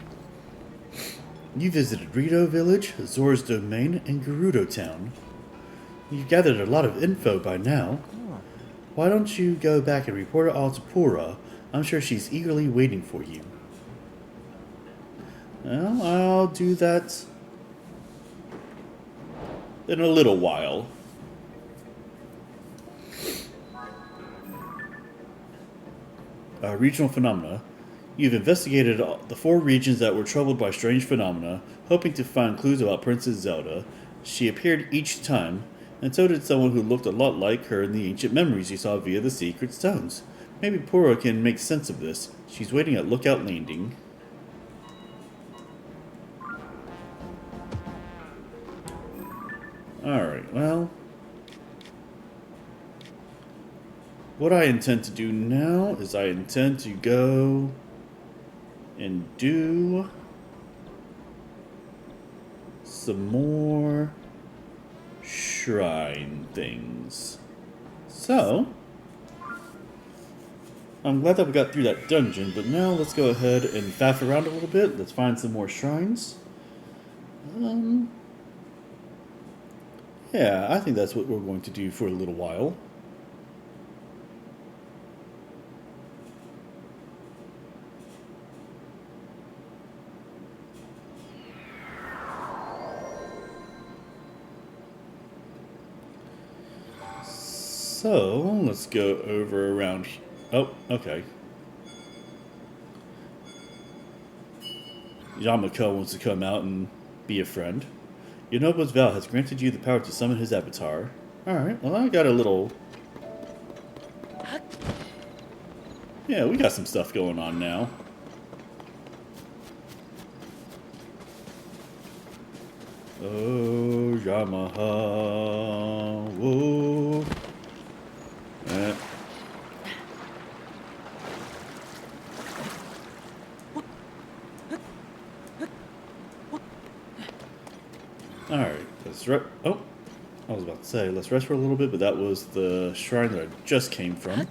You visited Rito Village, Zora's Domain, and Gerudo Town. You've gathered a lot of info by now. Why don't you go back and report it all to Pura? I'm sure she's eagerly waiting for you. Well, I'll do that in a little while. Regional phenomena. You've investigated the 4 regions that were troubled by strange phenomena, hoping to find clues about Princess Zelda. She appeared each time, and so did someone who looked a lot like her in the ancient memories you saw via the secret stones. Maybe Pura can make sense of this. She's waiting at Lookout Landing. Alright, well, what I intend to do now is I intend to go and do some more shrine things. So, I'm glad that we got through that dungeon, but now let's go ahead and faff around a little bit. Let's find some more shrines. Yeah, I think that's what we're going to do for a little while. So, let's go over around here. Oh, okay. Yamako wants to come out and be a friend. Yunobo's vow has granted you the power to summon his avatar. Alright, well I got a little... Yeah, we got some stuff going on now. Oh, Yamaha. Whoa. Alright, let's oh, I was about to say, let's rest for a little bit, but that was the shrine that I just came from.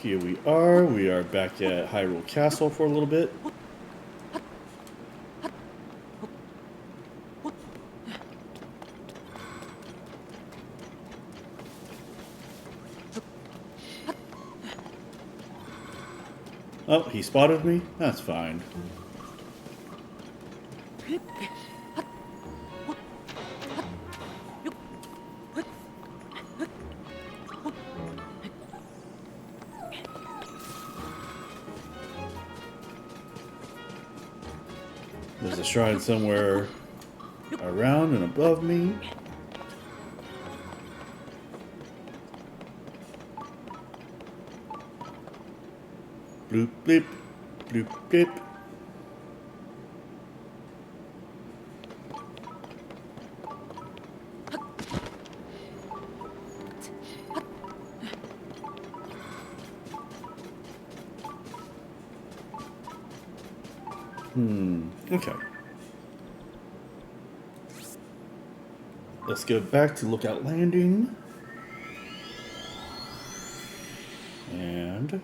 here we are. We are back at Hyrule Castle for a little bit. Oh, he spotted me? That's fine. There's a shrine somewhere around and above me. Bloop, blip, bloop, blip. Okay. Let's go back to Lookout Landing. And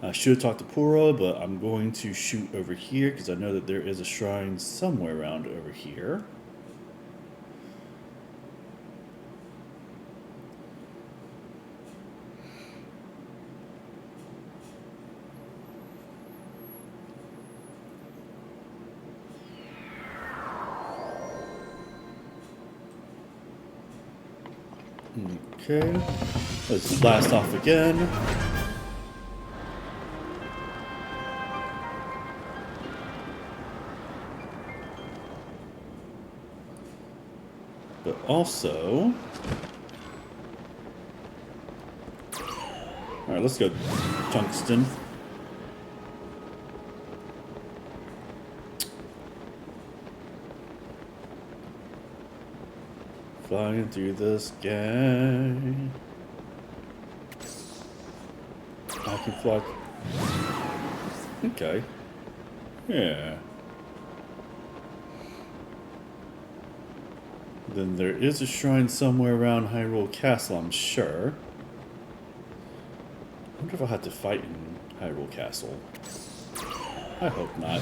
I should have talked to Pura, but I'm going to shoot over here because I know that there is a shrine somewhere around over here. Okay, let's blast off again. But also, alright, let's go tungsten. Flying through the sky. I can fly. Okay. Yeah. Then there is a shrine somewhere around Hyrule Castle, I'm sure. I wonder if I'll have to fight in Hyrule Castle. I hope not.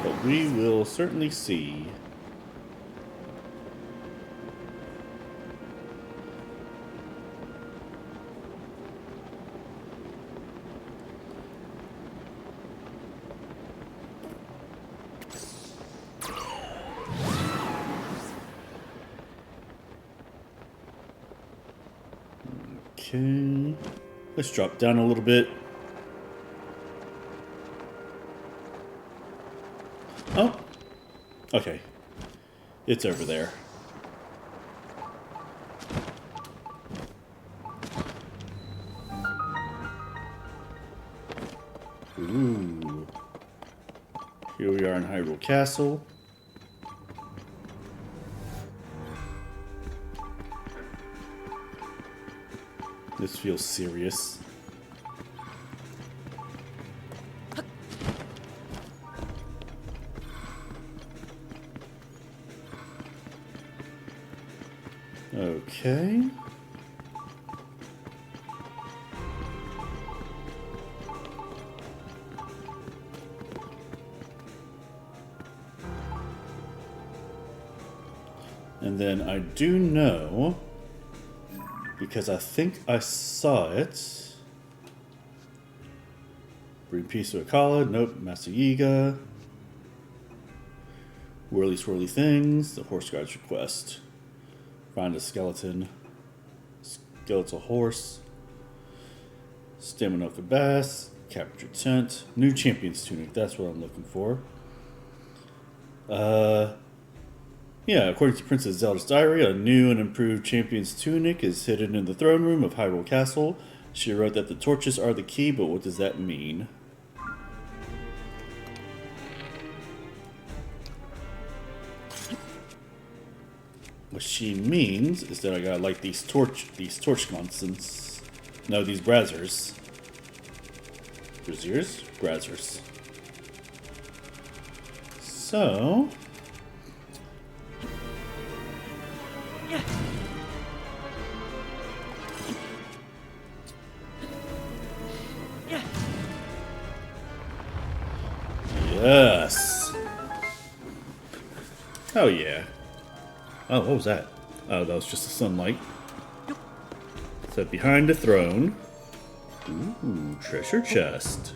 But we will certainly see. Okay, let's drop down a little bit. Oh, okay, it's over there. Ooh, here we are in Hyrule Castle. This feels serious. Okay. And then I do know, because I think I saw it. Bring peace to Akala. Nope. Master Yiga. Whirly swirly things. The horse guard's request. Find a skeleton. Skeletal horse. Staminoka Bass. Capture tent. New champion's tunic. That's what I'm looking for. Yeah, according to Princess Zelda's diary, a new and improved champion's tunic is hidden in the throne room of Hyrule Castle. She wrote that the torches are the key, but what does that mean? What she means is that I gotta light these torch nonsense. No, these braziers. Braziers? Braziers. So Yes. Oh yeah. Oh, what was that? Oh, that was just the sunlight. Set behind the throne. Ooh, treasure chest.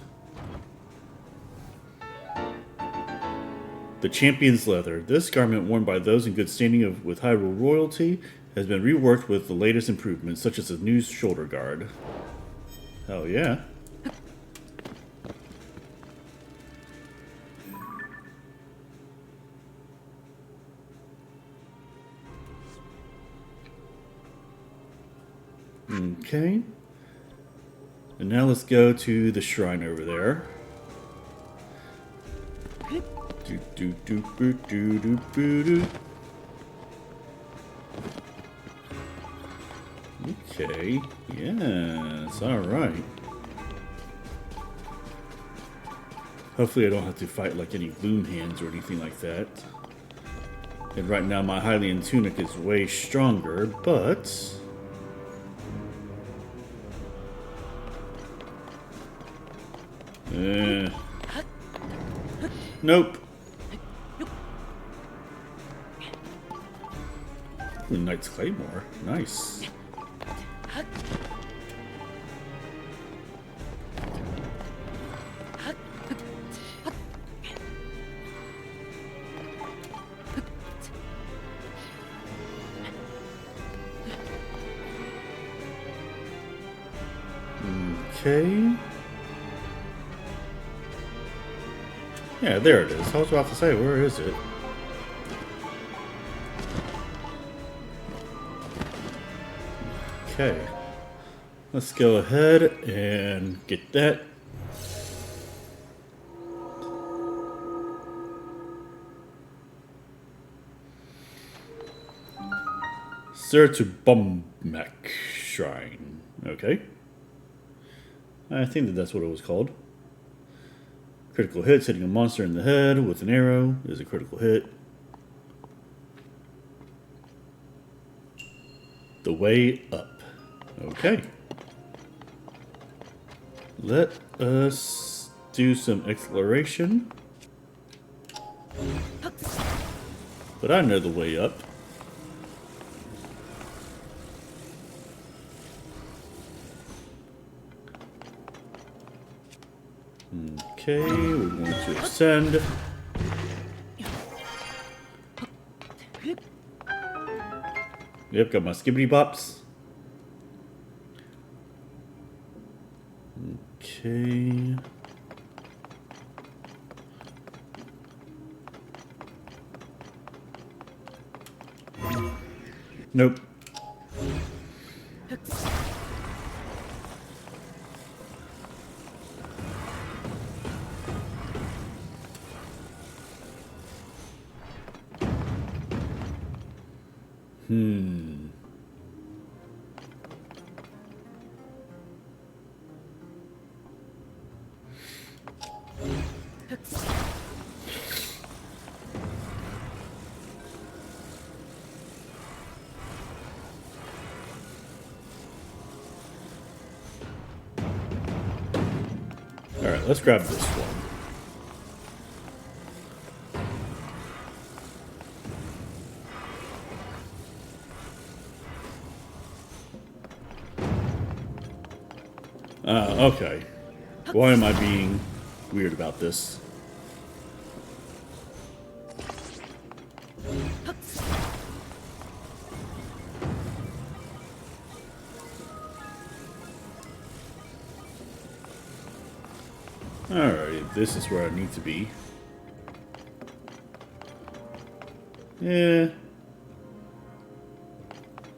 The champion's leather. This garment worn by those in good standing with Hyrule royalty has been reworked with the latest improvements, such as a new shoulder guard. Hell yeah. Okay. And now let's go to the shrine over there. Do do do do do do do do. Okay. Yes. All right. Hopefully I don't have to fight like any gloom hands or anything like that. And right now my Hylian tunic is way stronger, but nope. Ooh, Knight's Claymore. Nice. Okay. Yeah, there it is. I was about to say, where is it? Okay. Let's go ahead and get that. Sertubombek Shrine. Okay. I think that's what it was called. Critical hits, hitting a monster in the head with an arrow is a critical hit. The way up. Okay. Let us do some exploration. But I know the way up. Okay, we're going to ascend. Yep, got my skibbity bops. Okay. Nope. Alright, let's grab this one. Okay. Why am I being weird about this? Alright, this is where I need to be. Yeah.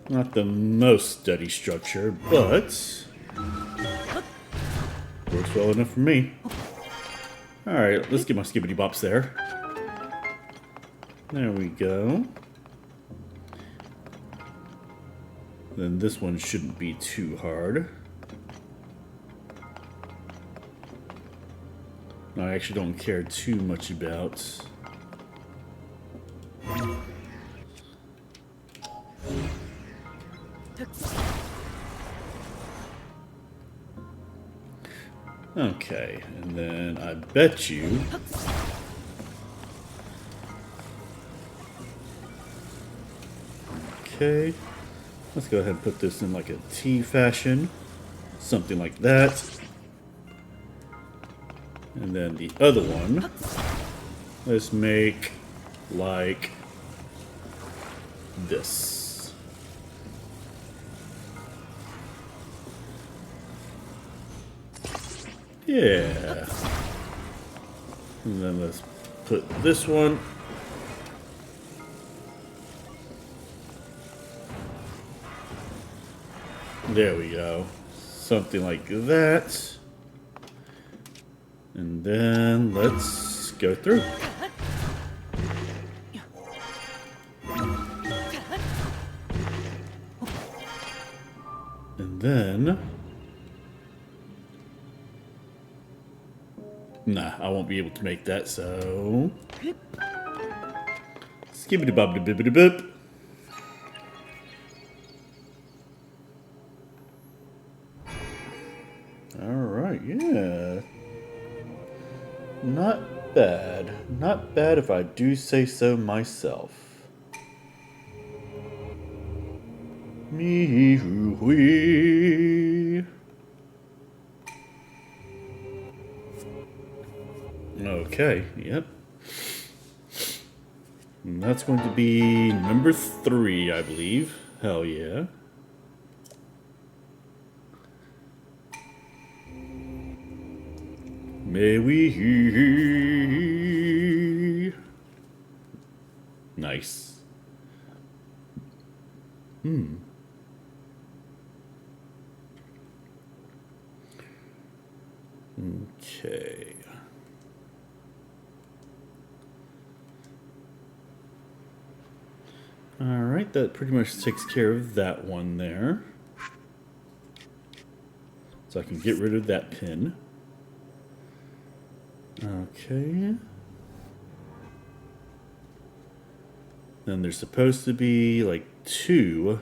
Not the most steady structure, but works well enough for me. Alright, let's get my skibbity bops there. There we go. Then this one shouldn't be too hard. I actually don't care too much about. Okay, and then I bet you Okay. Let's go ahead and put this in like a T fashion. Something like that. And then the other one, let's make like this. Yeah. And then let's put this one. There we go. Something like that. And then let's go through. And then... Nah, I won't be able to make that, so... Skibbity-bobbity-bibbity-bip. Alright, yeah. Not bad. Not bad if I do say so myself. Me-hoo-wee. Okay, yep. And that's going to be number 3, I believe. Hell yeah. May we... Nice. Okay. Alright, that pretty much takes care of that one there. So I can get rid of that pin. Okay. Then there's supposed to be like 2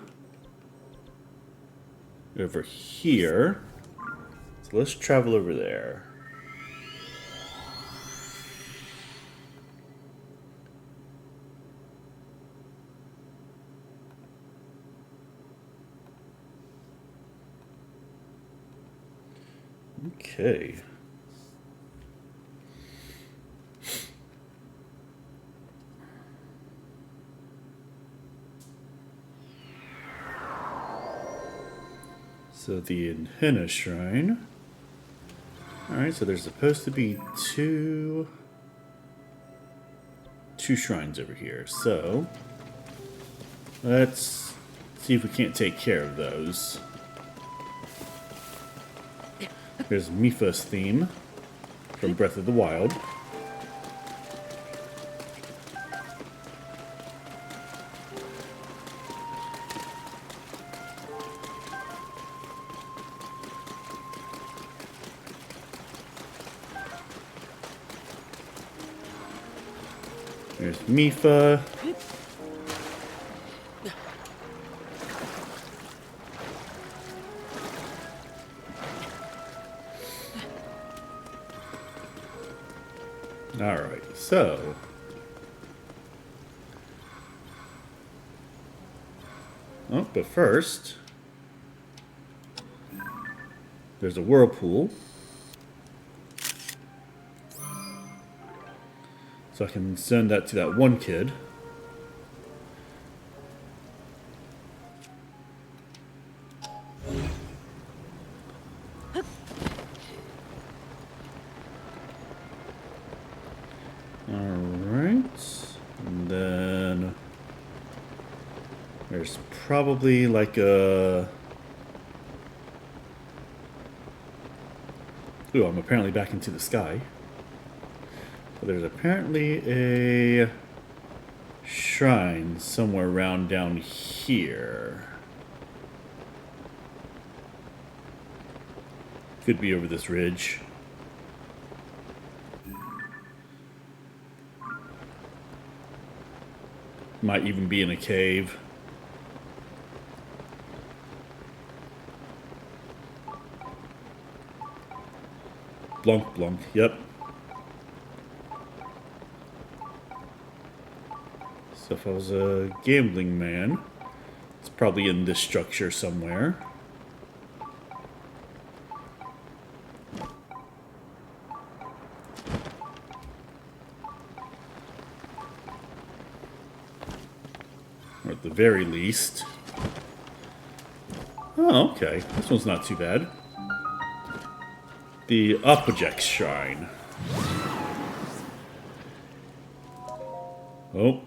over here. So let's travel over there. Okay. So the Henna Shrine. Alright, so there's supposed to be two shrines over here. So let's see if we can't take care of those. There's Mipha's theme from Breath of the Wild. There's Mipha. Alright, so oh, but first there's a whirlpool. So I can send that to that one kid. Alright. And then there's probably like a... Ooh, I'm apparently back into the sky. There's apparently a shrine somewhere around down here. Could be over this ridge. Might even be in a cave. Blunk, blunk, yep. So if I was a gambling man, probably in this structure somewhere. Or at the very least. Oh, okay. This one's not too bad. The Opoject Shrine. Oh.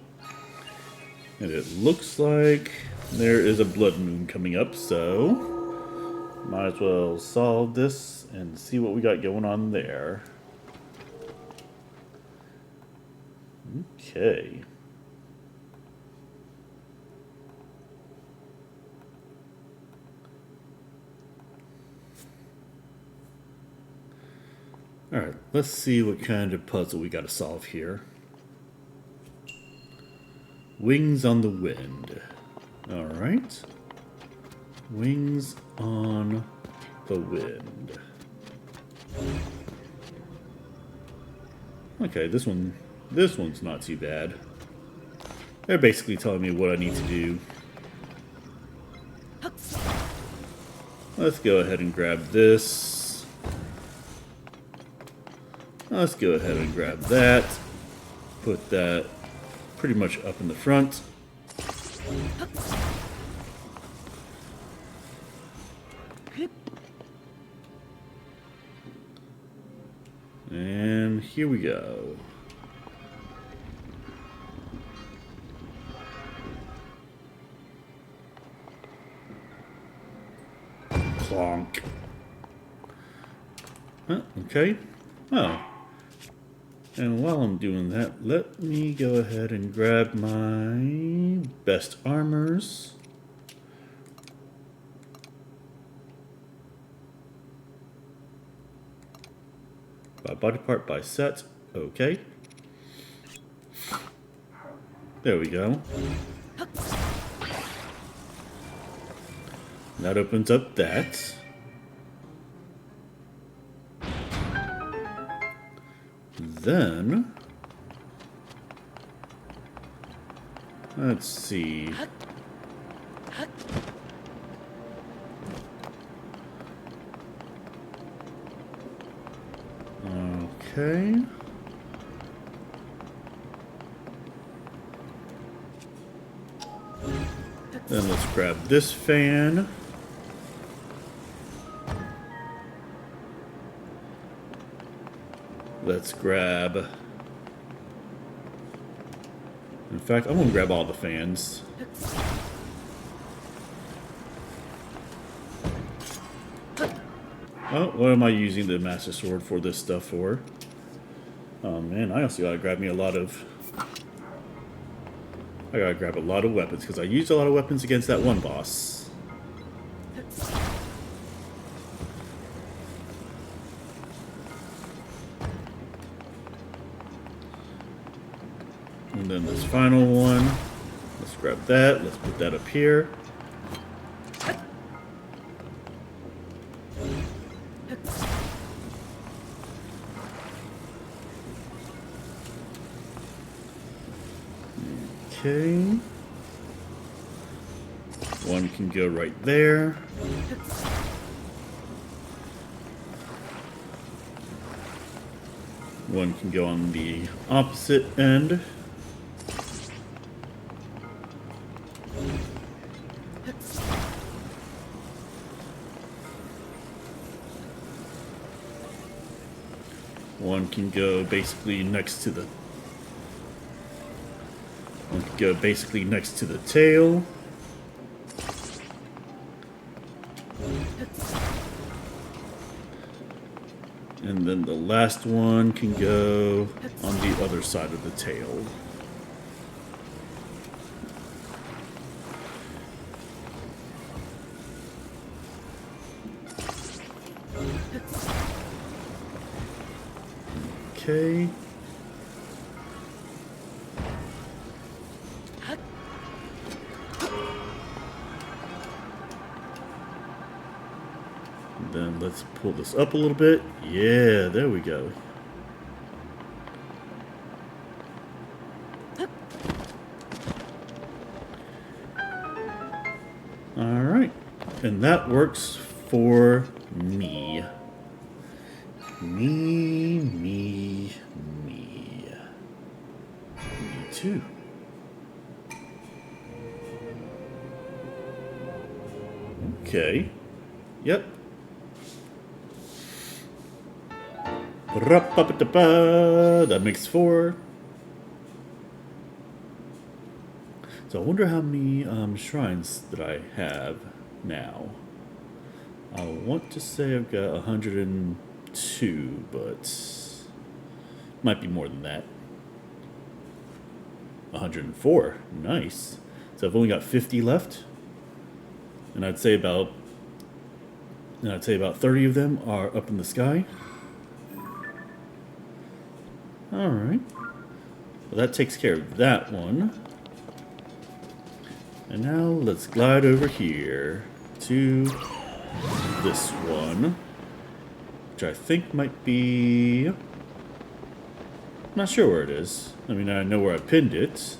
And it looks like there is a blood moon coming up, so might as well solve this and see what we got going on there. Okay. Alright, let's see what kind of puzzle we got to solve here. Wings on the wind. Alright. Wings on the wind. Okay, this one's not too bad. They're basically telling me what I need to do. Let's go ahead and grab this. Let's go ahead and grab that. Put that pretty much up in the front. And here we go. Clonk. Okay. Oh. And while I'm doing that, let me go ahead and grab my best armors. By body part, by set. Okay. There we go. That opens up that. Then, let's see. Okay. Then let's grab this fan. Let's grab... In fact, I'm going to grab all the fans. Oh, what am I using the Master Sword for this stuff for? Oh man, I also gotta grab me a lot of... I gotta grab a lot of weapons, because I used a lot of weapons against that one boss. And then this final one, let's grab that, let's put that up here. Okay. One can go right there. One can go on the opposite end. One can go basically next to the... One can go basically next to the tail. And then the last one can go on the other side of the tail. Okay. Then let's pull this up a little bit. Yeah, there we go. And that works for me. Me. Me too. Okay. Yep. That makes 4. So I wonder how many shrines that I have now. I want to say I've got 102, but might be more than that. 104. Nice. So I've only got 50 left. And I'd say about 30 of them are up in the sky. Alright. Well, that takes care of that one. And now let's glide over here to this one, which I think might be... not sure where it is. I mean, I know where I pinned it.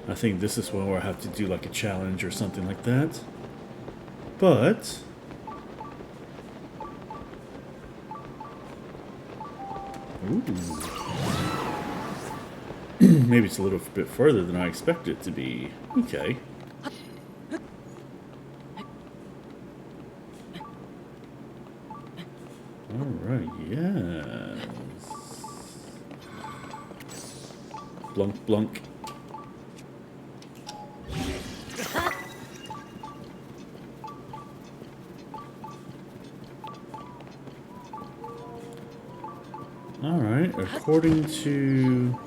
I think this is one where I have to do like a challenge or something like that. But ooh. Maybe it's a little bit further than I expected it to be. Okay. Alright, yes. Blunk, blunk. Alright, according to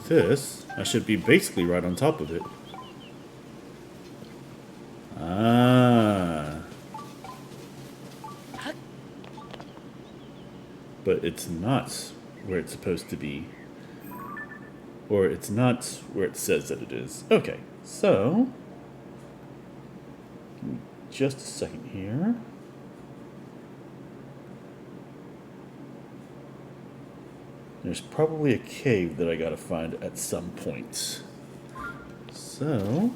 this, I should be basically right on top of it. Ah. But it's not where it's supposed to be. Or it's not where it says that it is. Okay, so... just a second here. There's probably a cave that I gotta find at some point. So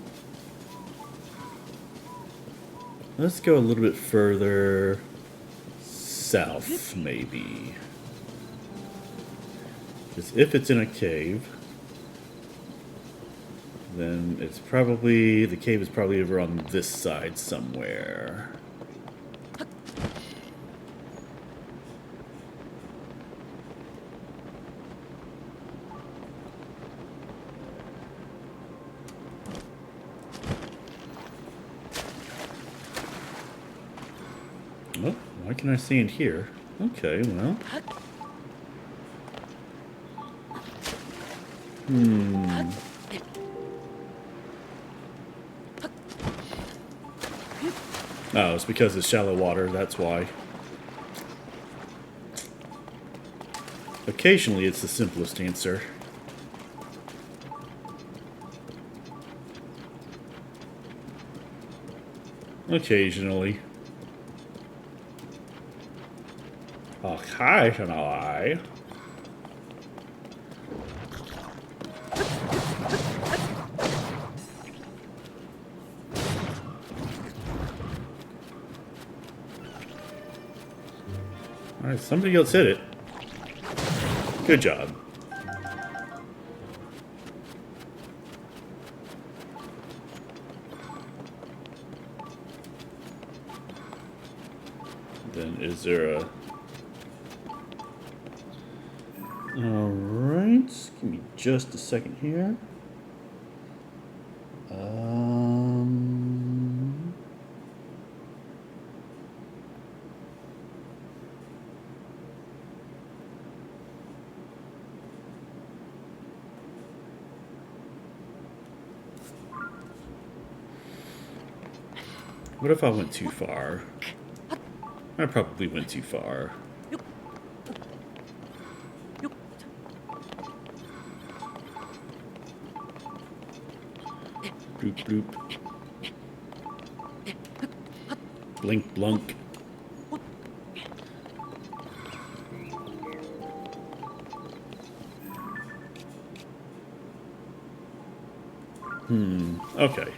let's go a little bit further south, maybe. Because if it's in a cave, then it's probably, the cave is probably over on this side somewhere. Oh, why can I stand here? Okay, well. Oh, it's because it's shallow water, that's why. Occasionally, it's the simplest answer. Occasionally. Occasionally. Alright, somebody else hit it. Good job. Then is there a... Alright, give me just a second here. What if I went too far? I probably went too far. bloop, bloop. Blink, blunk. Okay.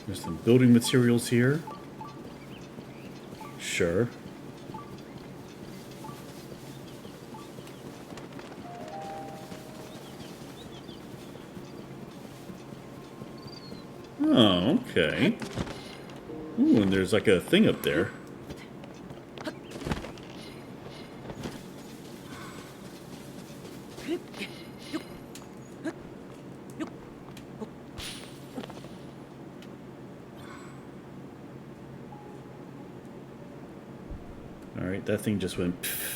There's some building materials here. Sure. Oh, okay. Ooh, and there's like a thing up there. Alright, that thing just went pfft.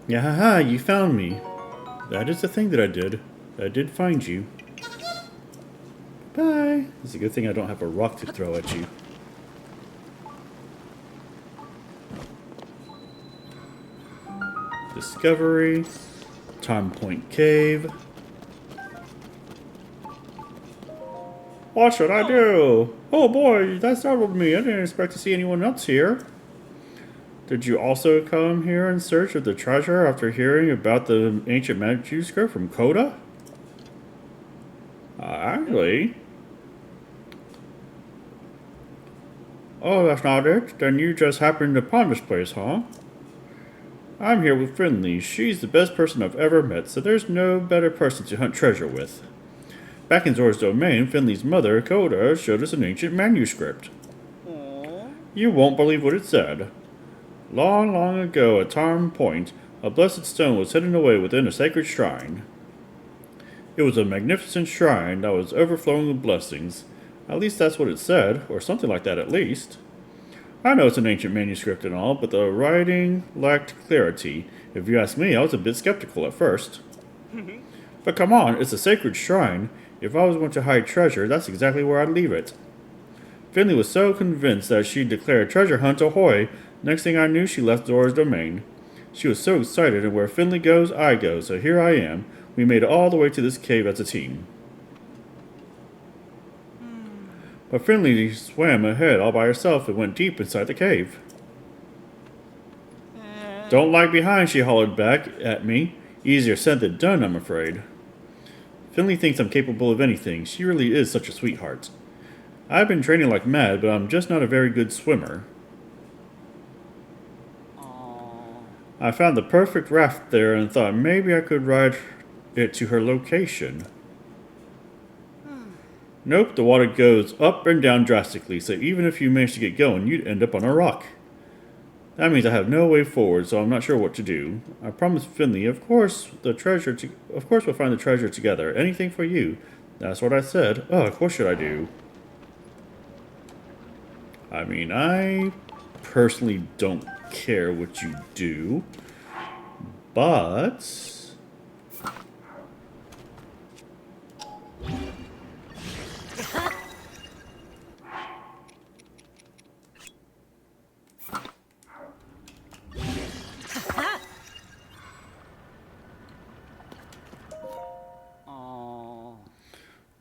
Yahaha, you found me. That is the thing that I did. I did find you. Bye. It's a good thing I don't have a rock to throw at you. Discovery. Time Point Cave. What should I do? Oh boy, that startled me. I didn't expect to see anyone else here. Did you also come here in search of the treasure after hearing about the ancient manuscript from Coda? Actually. Oh, that's not it? Then you just happened upon this place, huh? I'm here with Finley. She's the best person I've ever met, so there's no better person to hunt treasure with. Back in Zora's domain, Finley's mother, Coda, showed us an ancient manuscript. You won't believe what it said. Long, long ago at Tarn Point, a blessed stone was hidden away within a sacred shrine. It was a magnificent shrine that was overflowing with blessings. At least that's what it said, or something like that at least. I know it's an ancient manuscript and all, but the writing lacked clarity. If you ask me, I was a bit skeptical at first. But come on, it's a sacred shrine. If I was going to hide treasure, that's exactly where I'd leave it. Finley was so convinced that she'd declare treasure hunt ahoy. Next thing I knew, she left Zora's domain. She was so excited, and where Finley goes, I go, so here I am. We made it all the way to this cave as a team. But Finley swam ahead all by herself and went deep inside the cave. Don't lag behind, she hollered back at me. Easier said than done, I'm afraid. Finley thinks I'm capable of anything. She really is such a sweetheart. I've been training like mad, but I'm just not a very good swimmer. I found the perfect raft there and thought maybe I could ride it to her location. Nope, the water goes up and down drastically, so even if you manage to get going, you'd end up on a rock. That means I have no way forward, so I'm not sure what to do. I promised Finley, of course we'll find the treasure together. Anything for you. That's what I said. Oh, of course should I do. I mean, I personally don't care what you do, but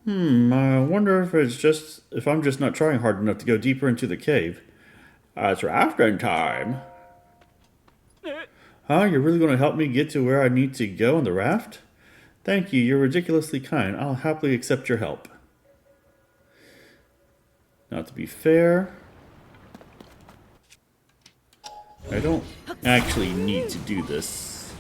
I wonder if I'm just not trying hard enough to go deeper into the cave. It's rafting time. Huh? You're really going to help me get to where I need to go on the raft? Thank you. You're ridiculously kind. I'll happily accept your help. Now, to be fair, I don't actually need to do this.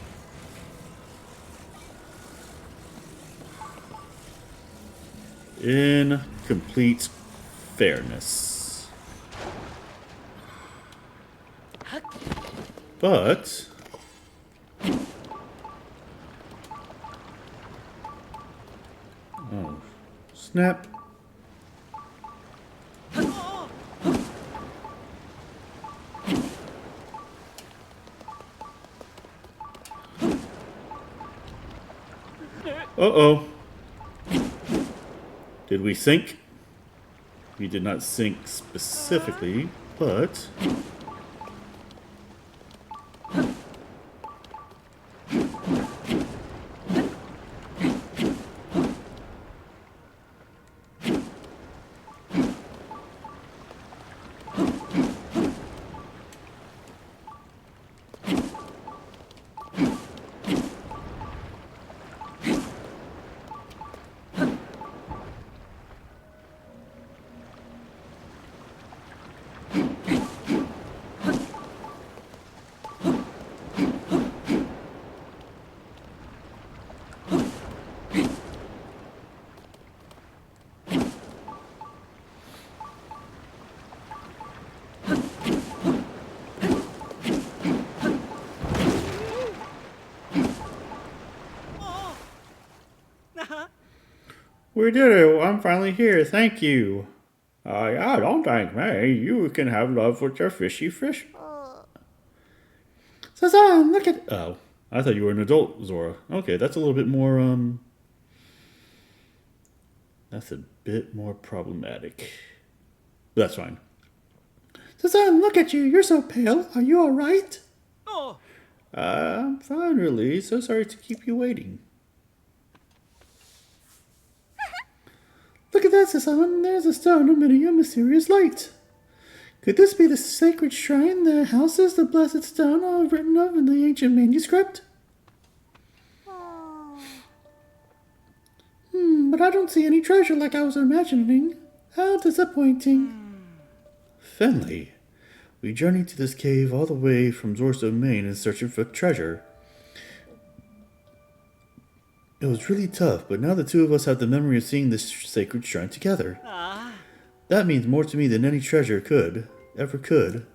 In complete fairness. but... Oh, snap. Uh-oh. Did we sink? We did not sink specifically, but... We did it. I'm finally here. Thank you. Yeah, don't thank me. You can have love with your fishy fish. Sazan, look at... Oh, I thought you were an adult, Zora. Okay, that's a little bit more, That's a bit more problematic. That's fine. Sazan, look at you. You're so pale. Are you alright? I'm fine, really. So sorry to keep you waiting. Look at that, Sazan. There's a stone emitting a mysterious light. Could this be the sacred shrine that houses the blessed stone all written of in the ancient manuscript? But I don't see any treasure like I was imagining. How disappointing. Finley, we journeyed to this cave all the way from Zora's domain in search of treasure. It was really tough, but now the two of us have the memory of seeing this sacred shrine together. That means more to me than any treasure ever could.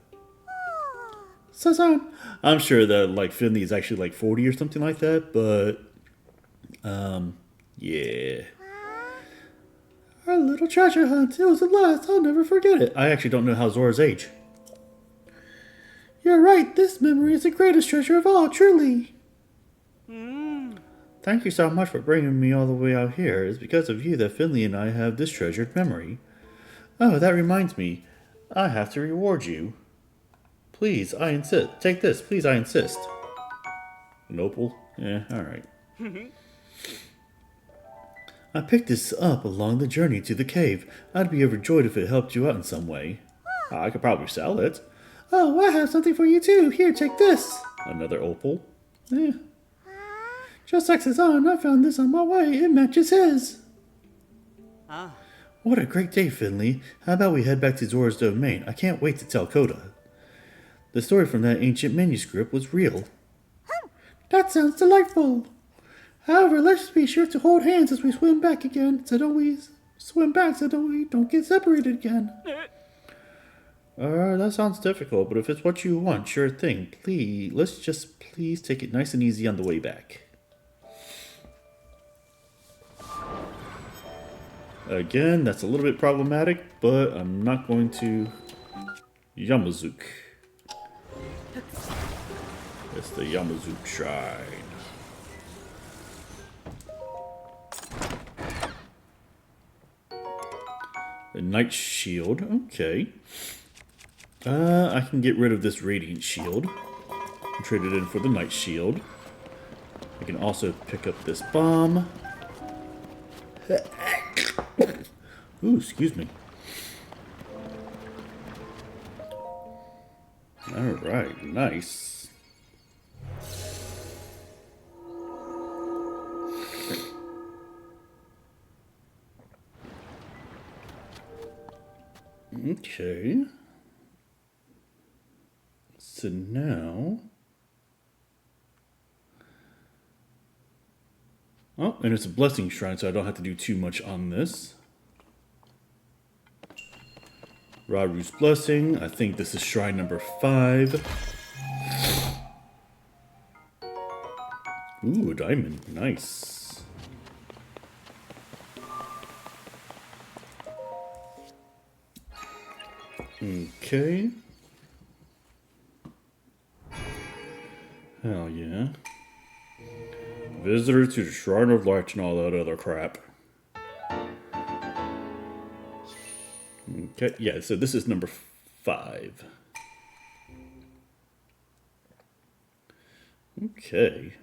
Sazan, I'm sure that, like, Finley is actually, like, 40 or something like that, but, yeah. our little treasure hunt. It was a blast. I'll never forget it. I actually don't know how Zora's age. You're right. This memory is the greatest treasure of all, truly. Thank you so much for bringing me all the way out here. It's because of you that Finley and I have this treasured memory. Oh, that reminds me. I have to reward you. Please, I insist. Take this, please, I insist. An opal? Yeah, alright. I picked this up along the journey to the cave. I'd be overjoyed if it helped you out in some way. I could probably sell it. Oh, I have something for you too. Here, take this. Another opal? Just like Sazan, I found this on my way. It matches his. What a great day, Finley. How about we head back to Zora's domain? I can't wait to tell Coda. The story from that ancient manuscript was real. That sounds delightful. However, let's be sure to hold hands as we swim back again, so don't we don't get separated again. That sounds difficult, but if it's what you want, sure thing. Let's just please take it nice and easy on the way back. Again, that's a little bit problematic, but I'm not going to... Yamazuke. It's the Yamazuke Shrine. The Knight Shield, okay. I can get rid of this Radiant Shield. And trade it in for the Knight Shield. I can also pick up this bomb. Ooh, excuse me. Alright, nice. Okay. So now... Oh, and it's a blessing shrine, so I don't have to do too much on this. Raru's Blessing. I think this is shrine number 5. Ooh, a diamond. Nice. Okay. Hell yeah. Visitors to the Shrine of Light and all that other crap. Okay, yeah, so this is number 5. Okay.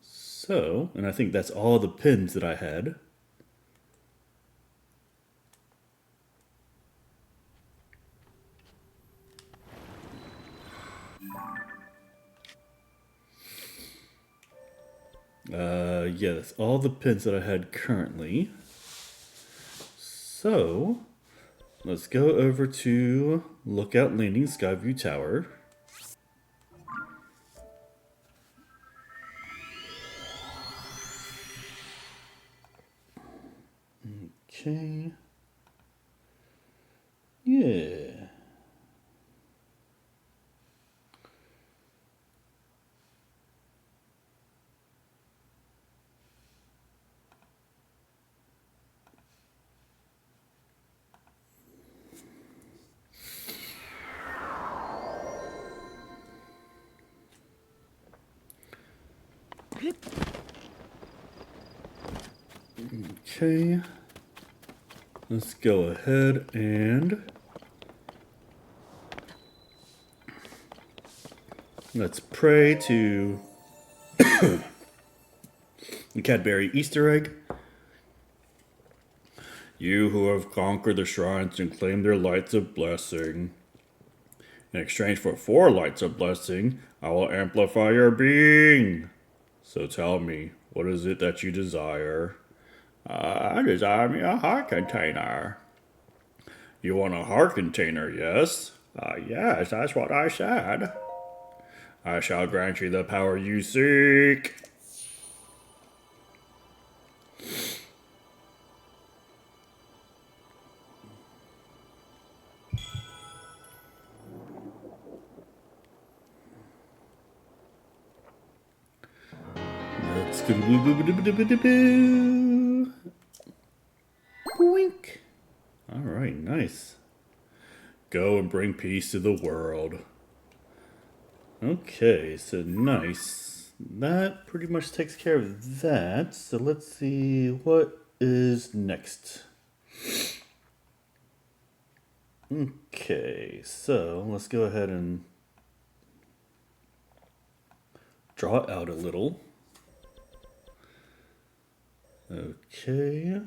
So, and I think that's all the pins that I had. Yeah, that's all the pins that I had currently. So, let's go over to Lookout Landing Skyview Tower. Okay. Yeah. Okay. Let's go ahead and let's pray to the Cadbury Easter egg. You who have conquered the shrines and claimed their lights of blessing. In exchange for 4 lights of blessing, I will amplify your being. So tell me, what is it that you desire? I desire me a heart container. You want a heart container, yes? Yes, that's what I said. I shall grant you the power you seek. Let's go. Boink. All right, nice. Go and bring peace to the world. Okay, so nice. That pretty much takes care of that. So let's see what is next. Okay, so let's go ahead and draw it out a little. Okay.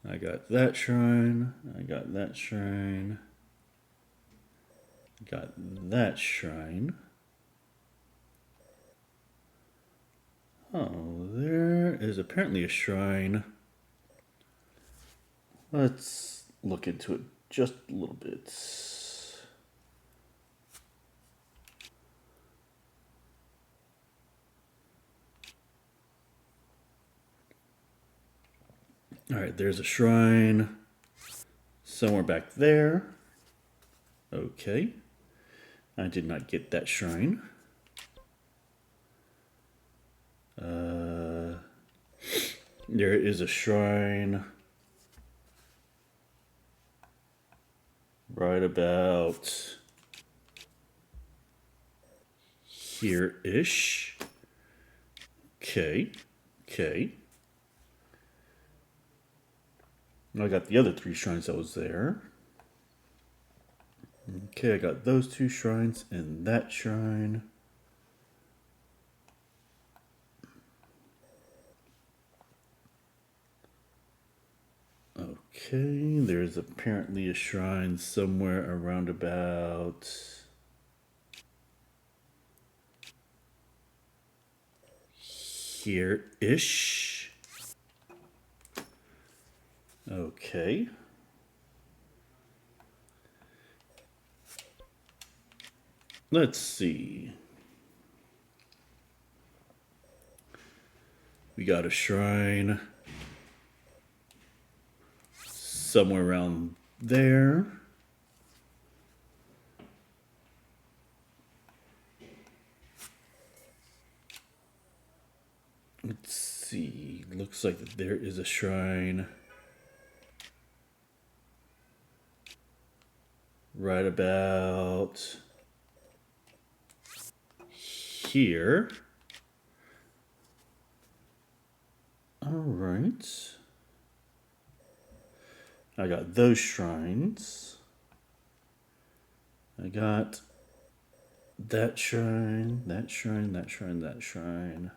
I got that shrine. I got that shrine. Got that shrine. Oh, there is apparently a shrine. Let's look into it just a little bit. All right, there's a shrine somewhere back there. Okay. I did not get that shrine. There is a shrine right about here-ish. Okay. Okay. I got the other 3 shrines that was there. Okay, I got those 2 shrines and that shrine. Okay, there's apparently a shrine somewhere around about here-ish. Okay. Let's see. We got a shrine somewhere around there. Let's see. Looks like there is a shrine right about here. All right. I got those shrines. I got that shrine, that shrine, that shrine, that shrine.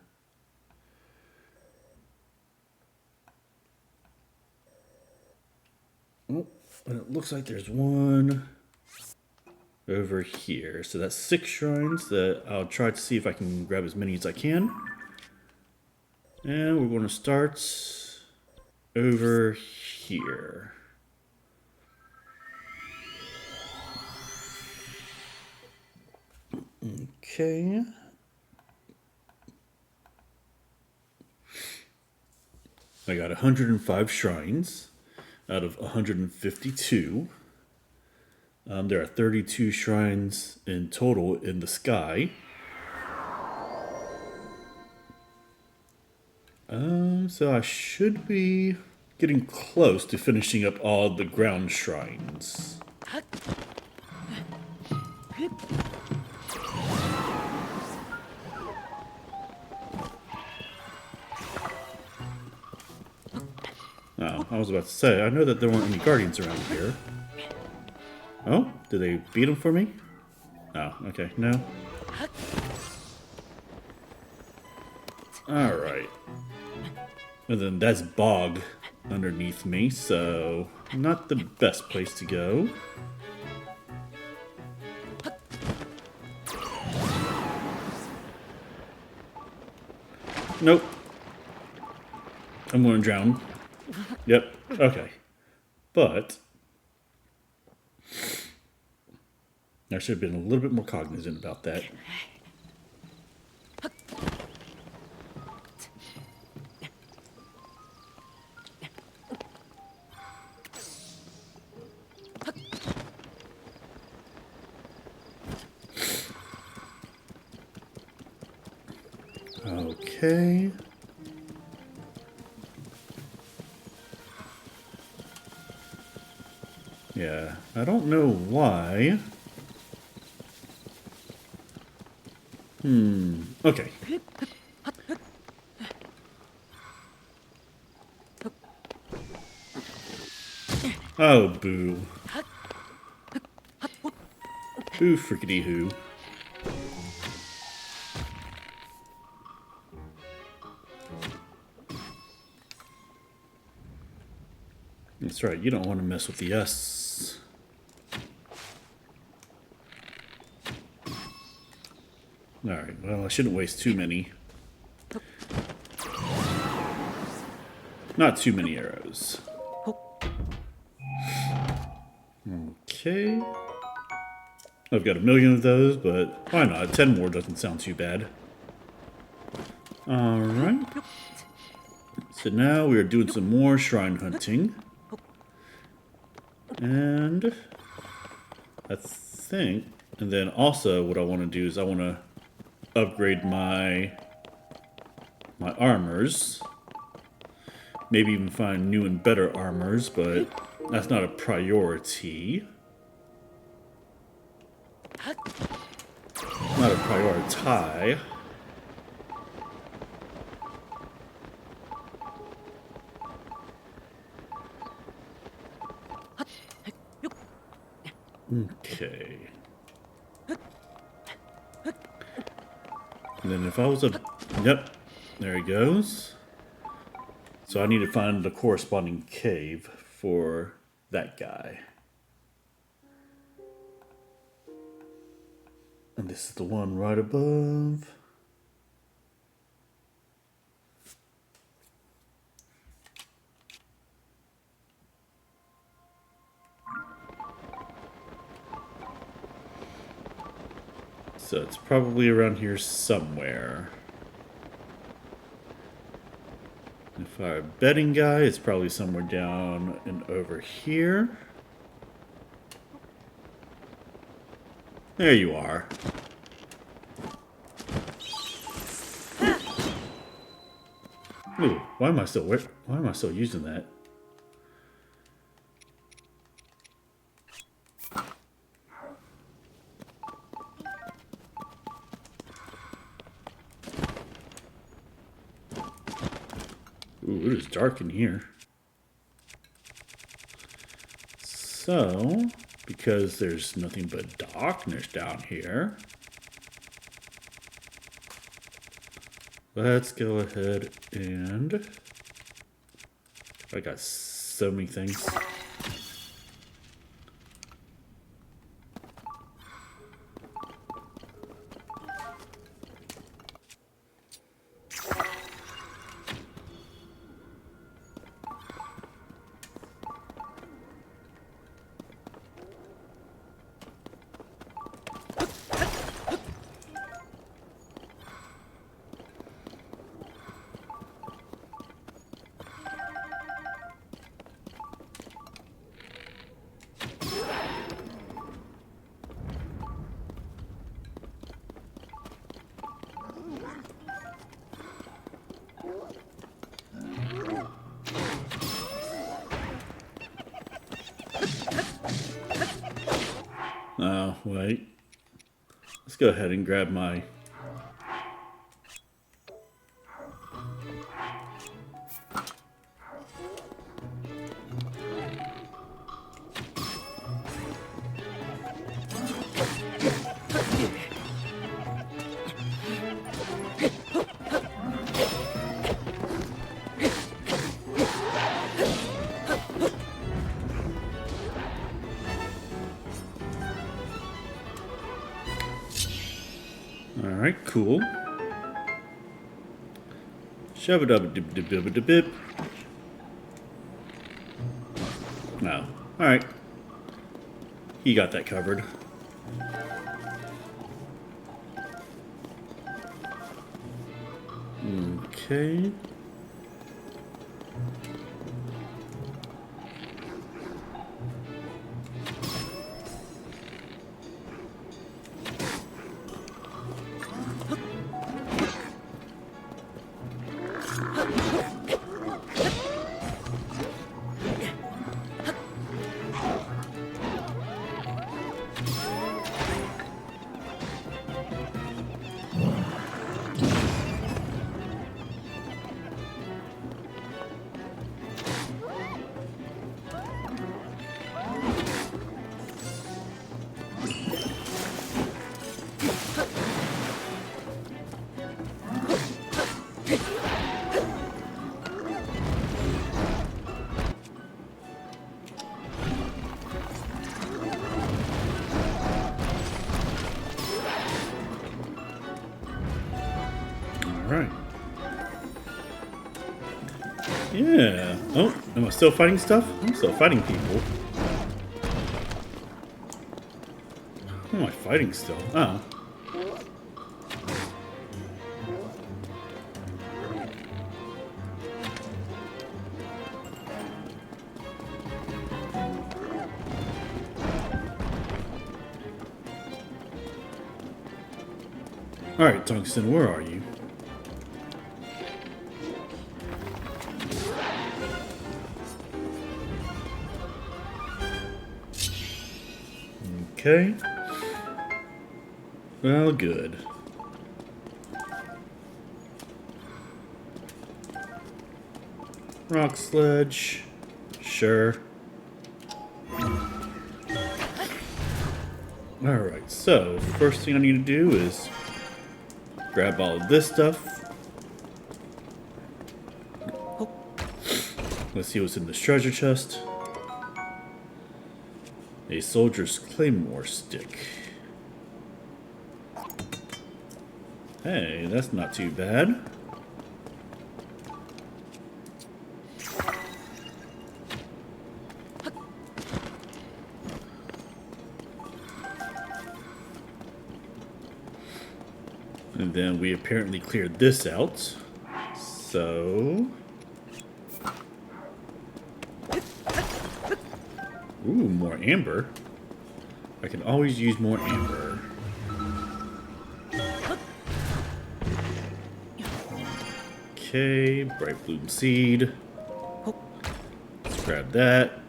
Oh, and it looks like there's one over here. So that's 6 shrines that I'll try to see if I can grab as many as I can. And we're going to start over here. Okay. I got 105 shrines out of 152. There are 32 shrines in total in the sky. So I should be getting close to finishing up all the ground shrines. Oh, I was about to say, I know that there weren't any guardians around here. Oh, did they beat them for me? Oh, okay, no. Alright. And then that's bog underneath me, so not the best place to go. Nope. I'm going to drown. Yep, okay. But I should have been a little bit more cognizant about that. Okay. Yeah, I don't know why. Okay. Oh, boo. Boo frickety hoo. That's right, you don't want to mess with the S. Alright, well, I shouldn't waste too many. Not too many arrows. Okay. I've got 1,000,000 of those, but why not? 10 more doesn't sound too bad. Alright. So now we are doing some more shrine hunting. And I think, and then also what I want to do is I want to upgrade my armors. Maybe even find new and better armors, but that's not a priority. Not a priority. Okay. And then if I was a... Yep. There he goes. So I need to find the corresponding cave for that guy. And this is the one right above. So it's probably around here somewhere. If our betting guy, it's probably somewhere down and over here. There you are. Ooh, why am I still using that? Ooh, it is dark in here. So, because there's nothing but darkness down here, let's go ahead and... I got so many things. Oh, wait. Let's go ahead and grab my... Alright, cool. Shove it up, dip, dip, dip, dip, dip. No. Alright. He got that covered. Okay. Alright. Yeah. Oh, am I still fighting stuff? I'm still fighting people. Who am I fighting still? Oh. Alright, Tungsten, where are you? Okay. Well, good. Rock sledge. Sure. Alright, so first thing I need to do is grab all of this stuff. Let's see what's in this treasure chest. A soldier's claymore stick. Hey, that's not too bad. And then we apparently cleared this out. So... Ooh, more amber. I can always use more amber. Okay, bright bloom seed. Let's grab that.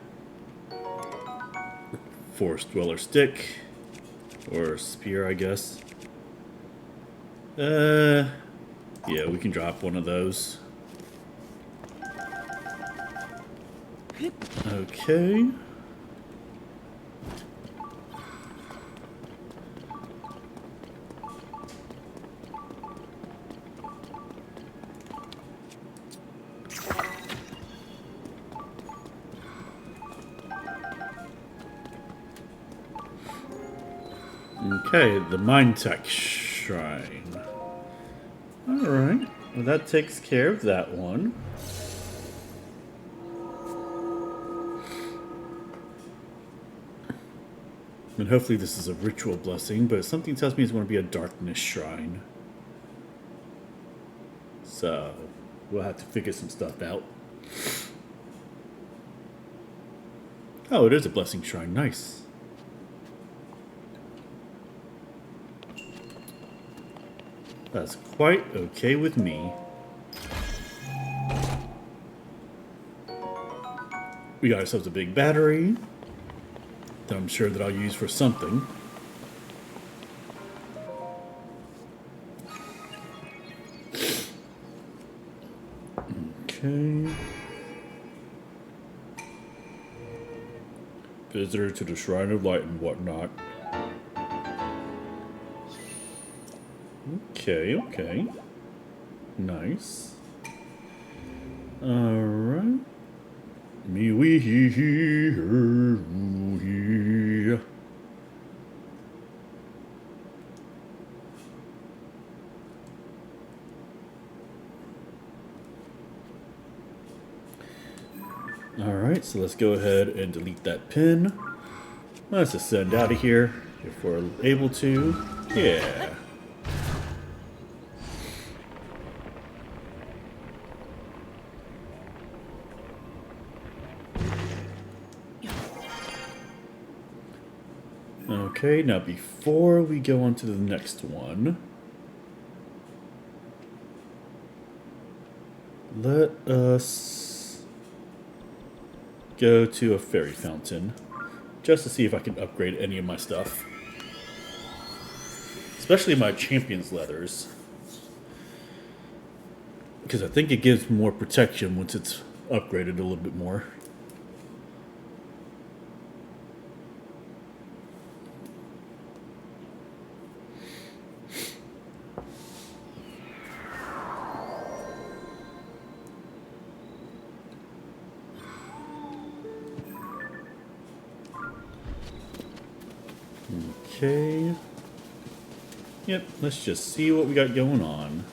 Forest dweller stick. Or spear, I guess. Yeah, we can drop one of those. Okay. Okay, the Mind Tech Shrine. Alright, well that takes care of that one. And hopefully this is a ritual blessing, but something tells me it's going to be a darkness shrine. So, we'll have to figure some stuff out. Oh, it is a blessing shrine. Nice. That's quite okay with me. We got ourselves a big battery that I'm sure that I'll use for something. Okay. Visitor to the Shrine of Light and whatnot. Okay, okay. Nice. Alright. Me wee hee hee her woo hee. Alright, so let's go ahead and delete that pin. Let's ascend out of here if we're able to. Yeah. Okay, now before we go on to the next one, let us go to a fairy fountain just to see if I can upgrade any of my stuff. Especially my champion's leathers. Because I think it gives more protection once it's upgraded a little bit more. Okay. Yep, let's just see what we got going on.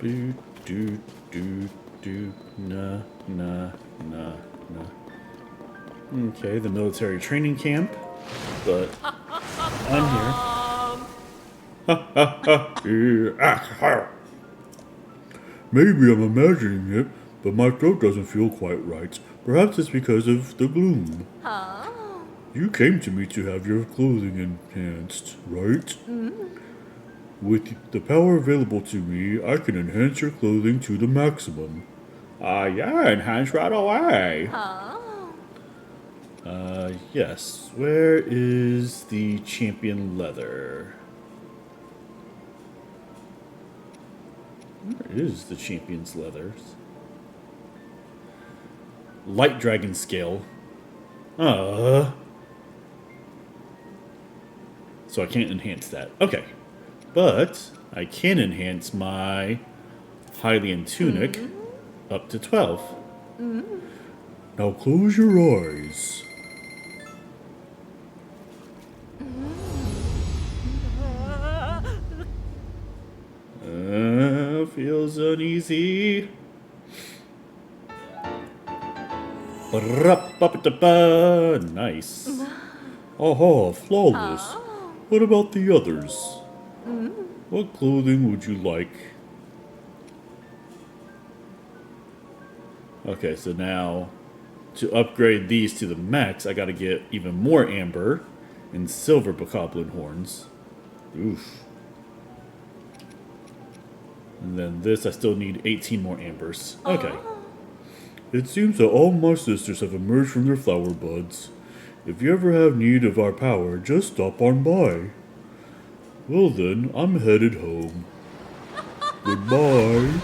Do do do do na na na na. Okay, the military training camp, but I'm here. Maybe I'm imagining it, but my throat doesn't feel quite right. Perhaps it's because of the gloom. You came to me to have your clothing enhanced, right? With the power available to me, I can enhance your clothing to the maximum. Yeah, enhance right away. Yes. Where is the champion leather? Where is the champion's leathers? Light dragon scale. So I can't enhance that. Okay. But I can enhance my Hylian tunic up to 12. Now close your eyes. Feels uneasy. Nice. Aha, flawless. What about the others? What clothing would you like Okay, so now to upgrade these to the max, I gotta get even more amber and silver bokoblin horns. Oof. And then this, I still need 18 more ambers. Okay. It seems that all my sisters have emerged from their flower buds. If you ever have need of our power, just stop on by. Well then, I'm headed home. Goodbye.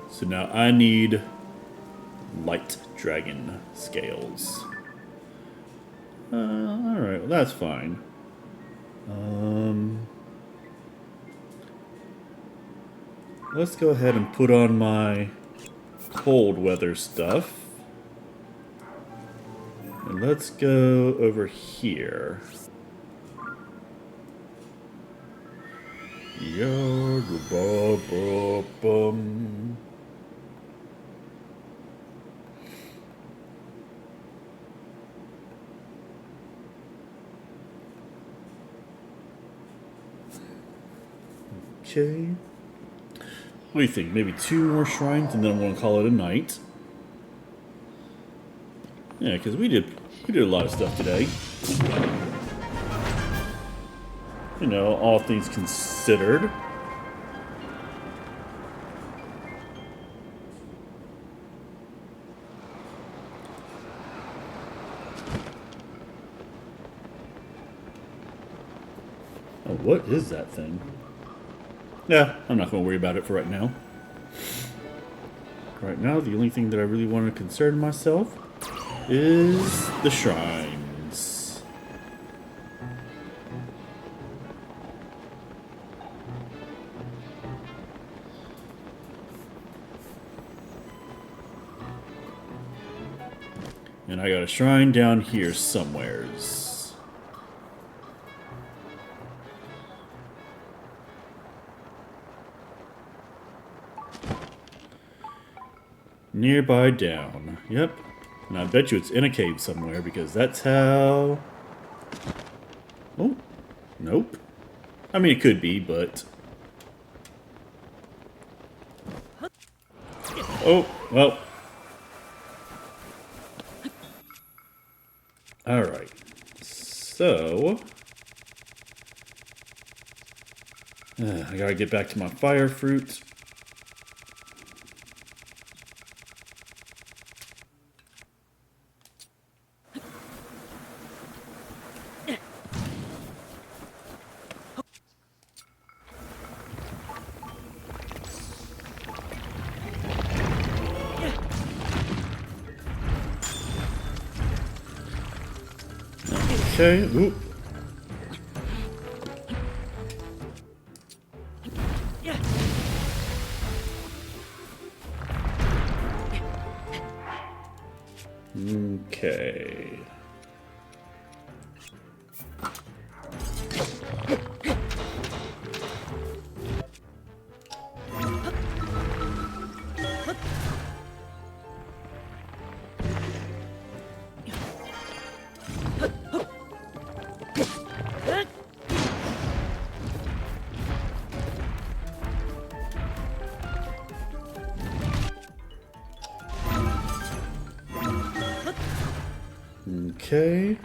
So now I need light dragon scales. Alright, well that's fine. Let's go ahead and put on my cold weather stuff. And let's go over here. Bum. Okay. What do you think? Maybe 2 more shrines and then I'm going to call it a night. Yeah, because we did a lot of stuff today. You know, all things considered. Oh, what is that thing? Yeah, I'm not going to worry about it for right now. Right now, the only thing that I really want to concern myself is the shrines. And I got a shrine down here somewheres. Nearby down. Yep. And I bet you it's in a cave somewhere because that's how... Oh. Nope. I mean, it could be, but... Oh, well. Alright. So... I gotta get back to my fire fruit. Okay, ooh. Okay. Okay.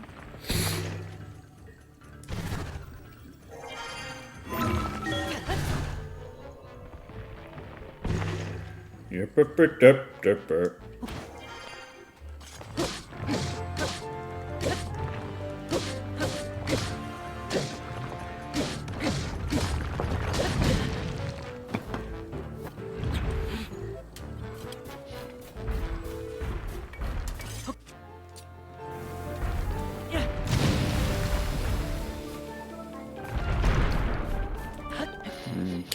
Yep.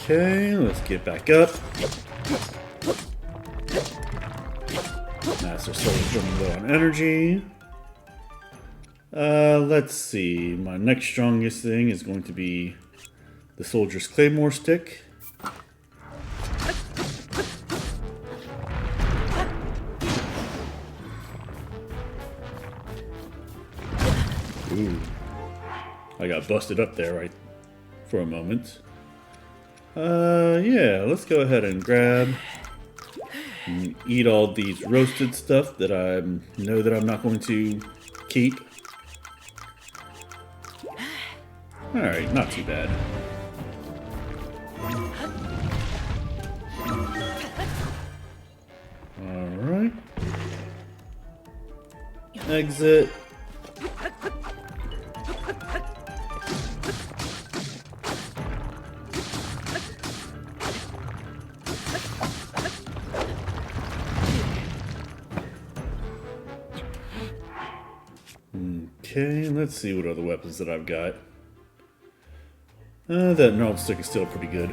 Okay, let's get back up. Master Soul's running low on energy. Let's see. My next strongest thing is going to be the Soldier's Claymore Stick. Ooh. I got busted up there right for a moment. Yeah, let's go ahead and grab and eat all these roasted stuff that I know that I'm not going to keep. Alright, not too bad. Alright. Exit. Okay, let's see what other weapons that I've got. That gnarled stick is still pretty good.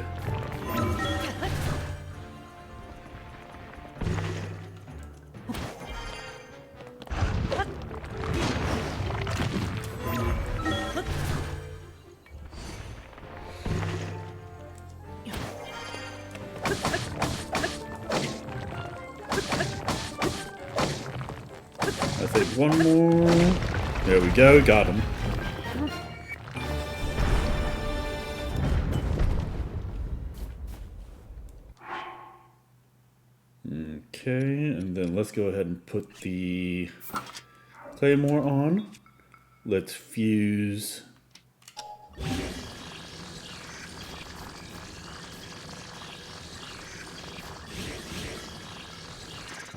I think one more. There we go, got him. Okay, and then let's go ahead and put the claymore on. Let's fuse.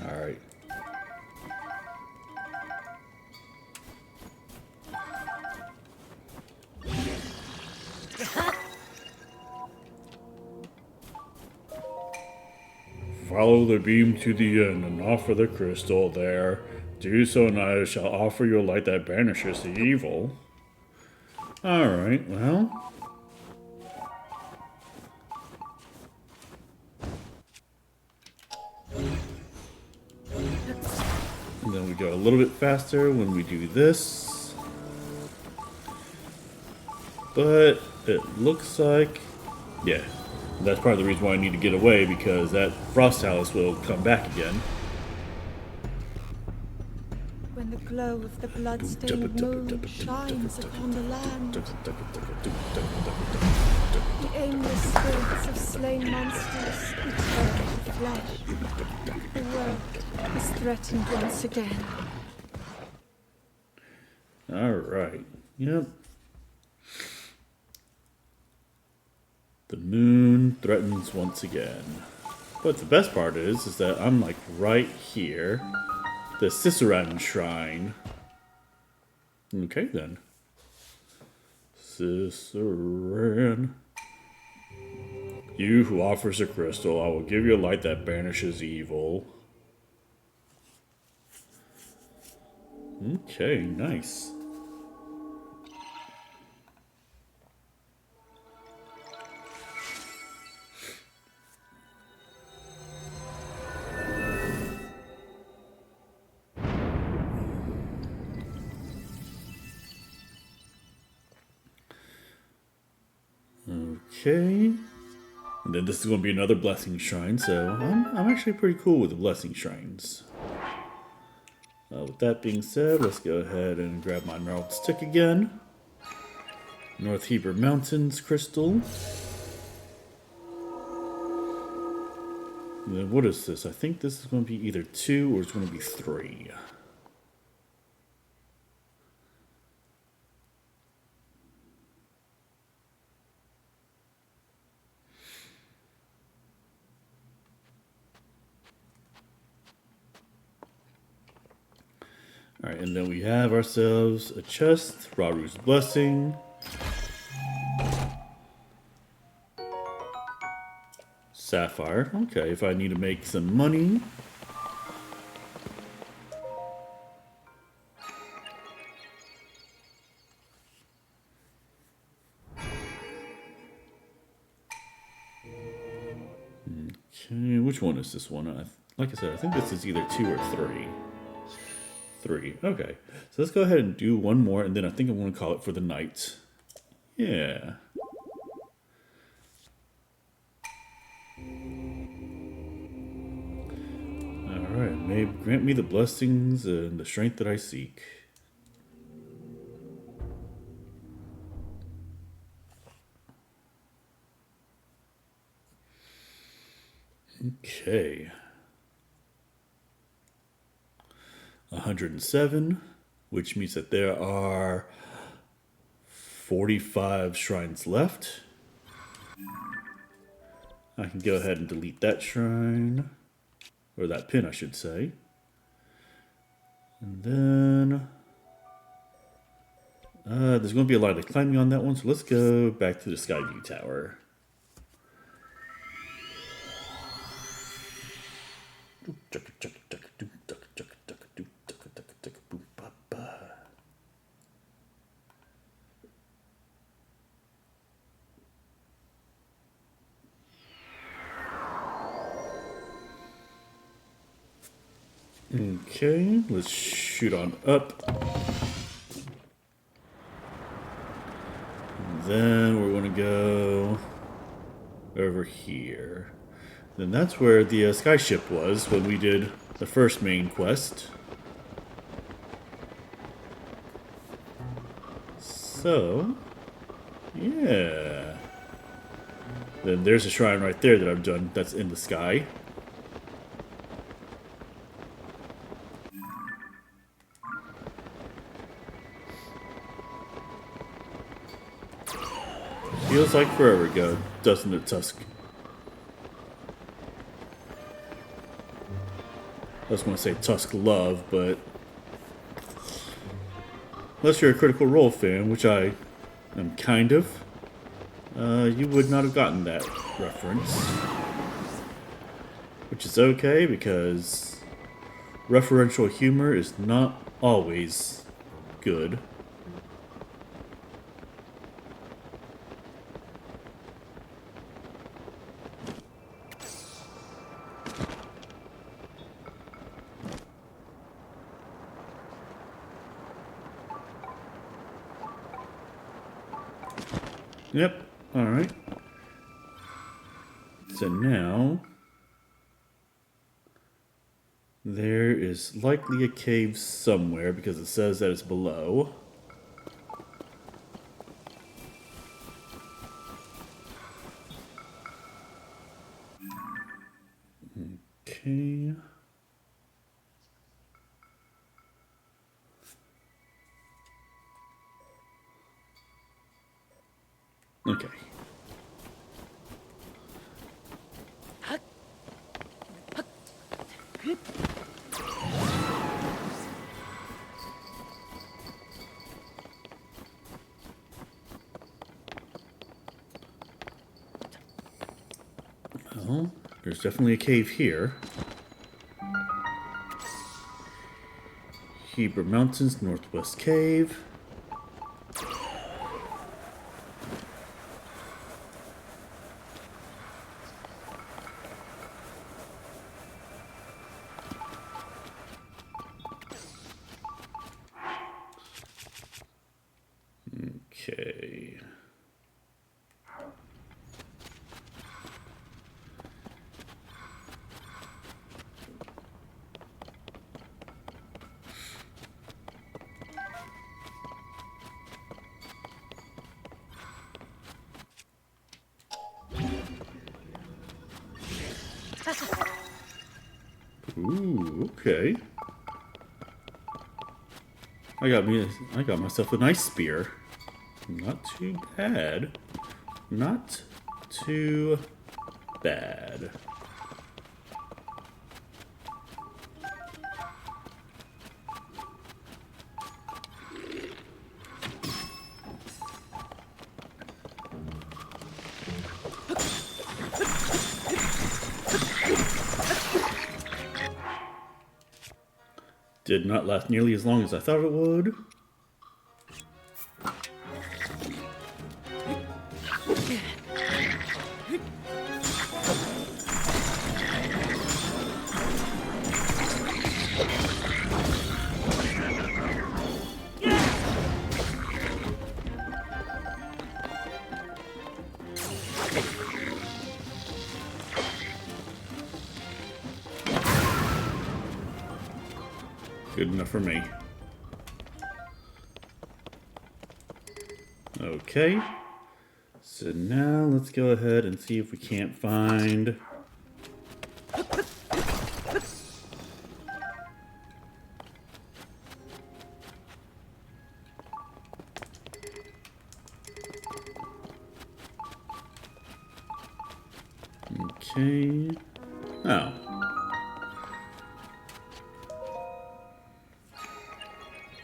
Alright. Follow the beam to the end and offer the crystal there. Do so and I shall offer you a light that banishes the evil. Alright, well. And then we go a little bit faster when we do this. But it looks like, yeah. That's part of the reason why I need to get away, because that Frost Talus will come back again. When the glow of the blood-stained moon shines upon the land, the aimless spirits of slain monsters return to flesh. The world is threatened once again. Alright. Yep. The moon threatens once again. But the best part is that I'm like right here. The Ciceran Shrine. Okay then. Ciceran. You who offers a crystal, I will give you a light that banishes evil. Okay, nice. Okay, and then this is going to be another blessing shrine, so I'm actually pretty cool with the blessing shrines. With that being said, let's go ahead and grab my gnarled stick again. North Heber Mountains crystal. And then what is this? I think this is going to be either 2 or it's going to be 3. Alright, and then we have ourselves a chest, Raru's Blessing. Sapphire. Okay, if I need to make some money. Okay, which one is this one? Like I said, I think this is either 2 or 3. 3. Okay. So let's go ahead and do one more, and then I think I'm going to call it for the night. Yeah. Alright, may grant me the blessings and the strength that I seek. Okay. 107, which means that there are 45 shrines left. I can go ahead and delete that shrine, or that pin, I should say. And then there's going to be a lot of climbing on that one, so let's go back to the Skyview Tower. Okay, let's shoot on up. And then we're going to go over here. Then that's where the skyship was when we did the first main quest. So, yeah. Then there's a shrine right there that I've done that's in the sky. Feels like forever ago, doesn't it, Tusk? I was going to say Tusk Love, but unless you're a Critical Role fan, which I am kind of, you would not have gotten that reference. Which is okay, because referential humor is not always good. Yep, alright. So now, there is likely a cave somewhere because it says that it's below. Okay. Okay. Well, there's definitely a cave here. Heber Mountains, Northwest Cave. Okay. Ooh, okay. I got myself a nice spear. Not too bad. Not too bad. Did not last nearly as long as I thought it would. Good enough for me. Okay. So now let's go ahead and see if we can't find Okay. Oh.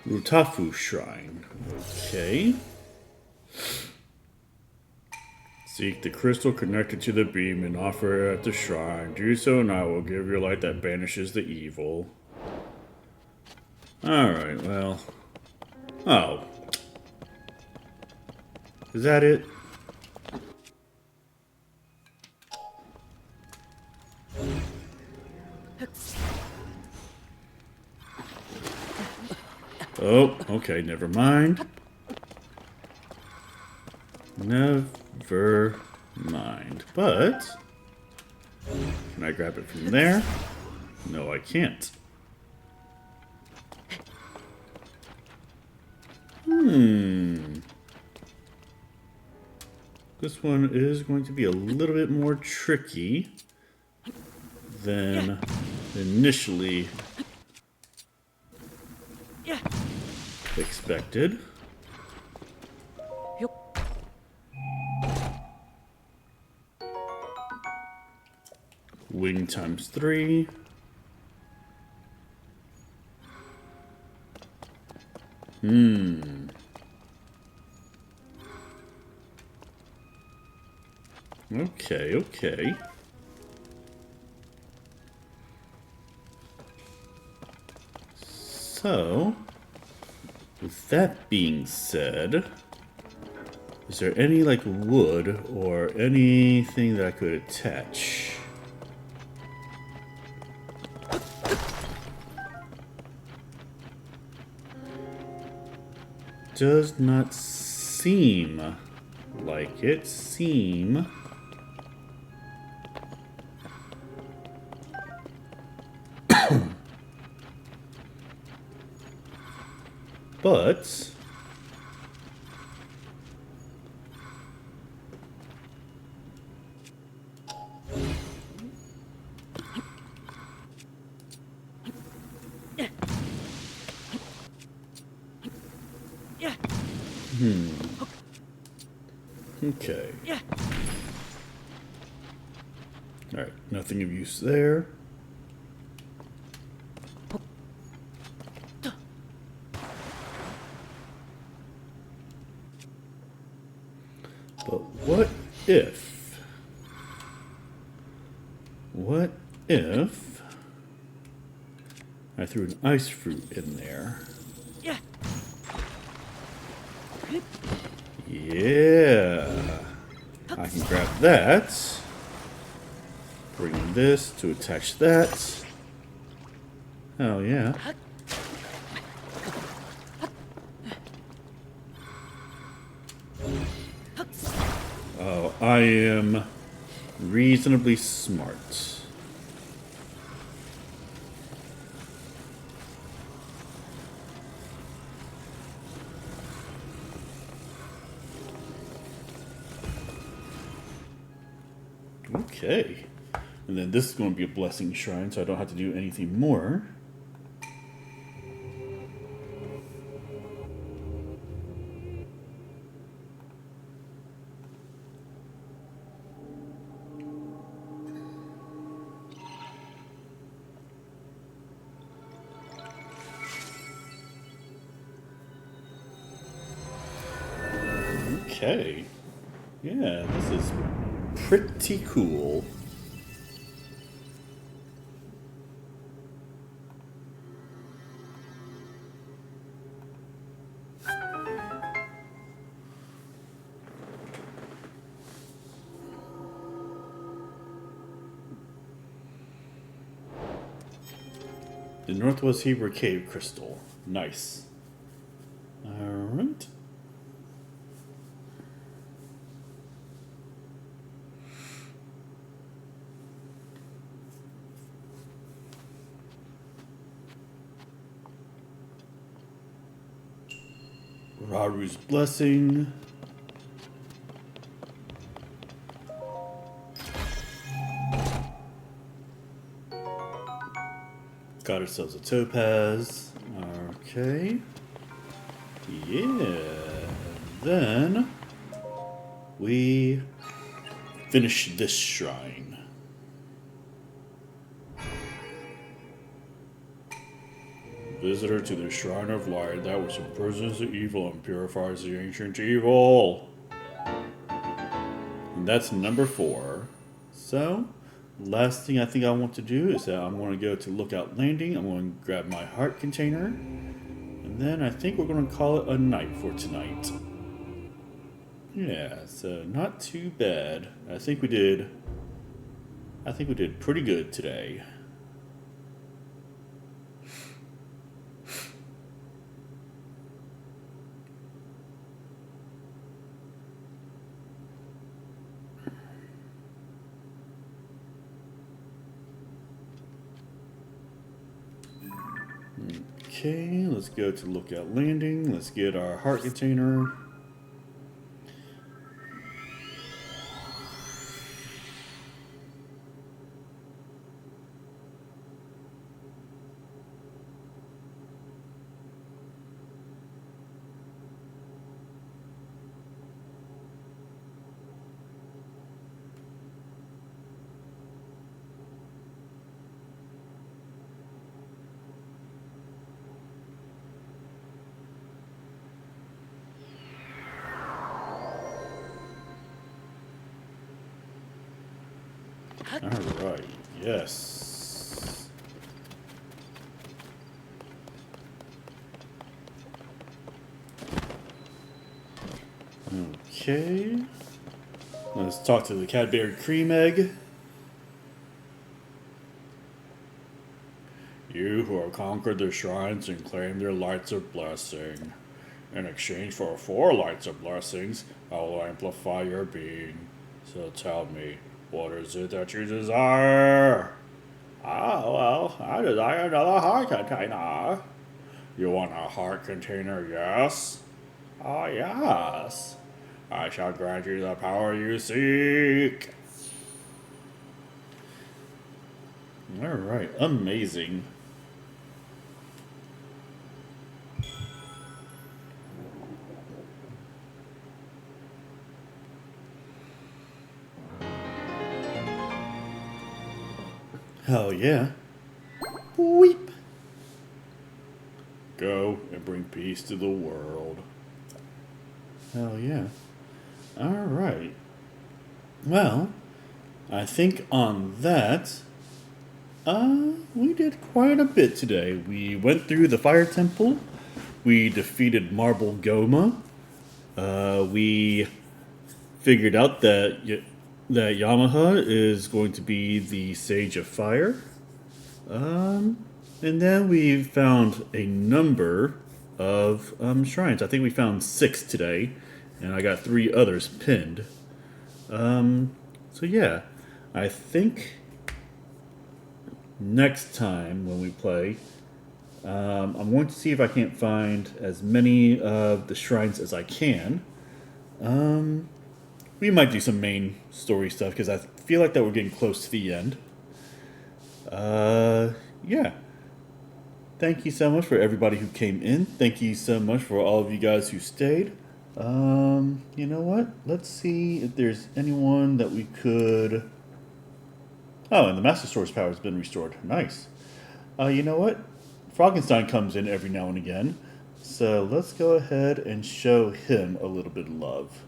Rutafu Shrine. Okay. Seek the crystal connected to the beam and offer it at the shrine. Do so and I will give you light that banishes the evil. Alright, well. Oh. Is that it? Oh, okay, never mind. Never mind. But, can I grab it from there? No, I can't. This one is going to be a little bit more tricky than initially expected. Wing times 3. Okay, okay. So, with that being said, is there any, like, wood or anything that I could attach? Does not seem like it. But okay. All right, nothing of use there. But what if I threw an ice fruit in there? Yeah. I can grab that. Bring in this to attach that. Hell yeah. Oh, I am reasonably smart. Okay. And then this is going to be a blessing shrine, so I don't have to do anything more. Okay. Yeah, this is pretty cool. The Northwest Hebrew Cave Crystal. Nice. Alright. Raru's Blessing. Got ourselves a topaz. Okay. Yeah. Then we finish this shrine. Visitor to the Shrine of Light that which imprisons the evil and purifies the ancient evil. And that's number 4. So, last thing I think I want to do is that I'm going to go to Lookout Landing. I'm going to grab my heart container. And then I think we're going to call it a night for tonight. Yeah, so not too bad. I think we did pretty good today. Okay, let's go to Lookout Landing. Let's get our heart container. Alright, yes. Okay. Let's talk to the Cadbury Cream Egg. You who have conquered the shrines and claimed their lights of blessing. In exchange for 4 lights of blessings, I will amplify your being. So tell me, what is it that you desire? Oh, well, I desire another heart container. You want a heart container, yes? Oh, yes. I shall grant you the power you seek. Alright, amazing. Hell yeah. Weep. Go and bring peace to the world. Hell yeah. Alright. Well, I think on that, we did quite a bit today. We went through the Fire Temple. We defeated Marbled Gohma. We figured out that Yamaha is going to be the Sage of Fire. And then we found a number of shrines. I think we found 6 today, and I got 3 others pinned. So yeah, I think next time when we play, I'm going to see if I can't find as many of the shrines as I can. We might do some main story stuff because I feel like that we're getting close to the end. Yeah. Thank you so much for everybody who came in. Thank you so much for all of you guys who stayed. You know what? Let's see if there's anyone that we could... Oh, and the Master Sword's power has been restored. Nice. You know what? Froggenstein comes in every now and again. So let's go ahead and show him a little bit of love.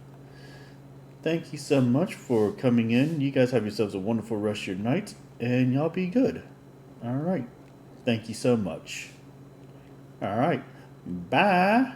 Thank you so much for coming in. You guys have yourselves a wonderful rest of your night, and y'all be good. Alright. Thank you so much. Alright. Bye.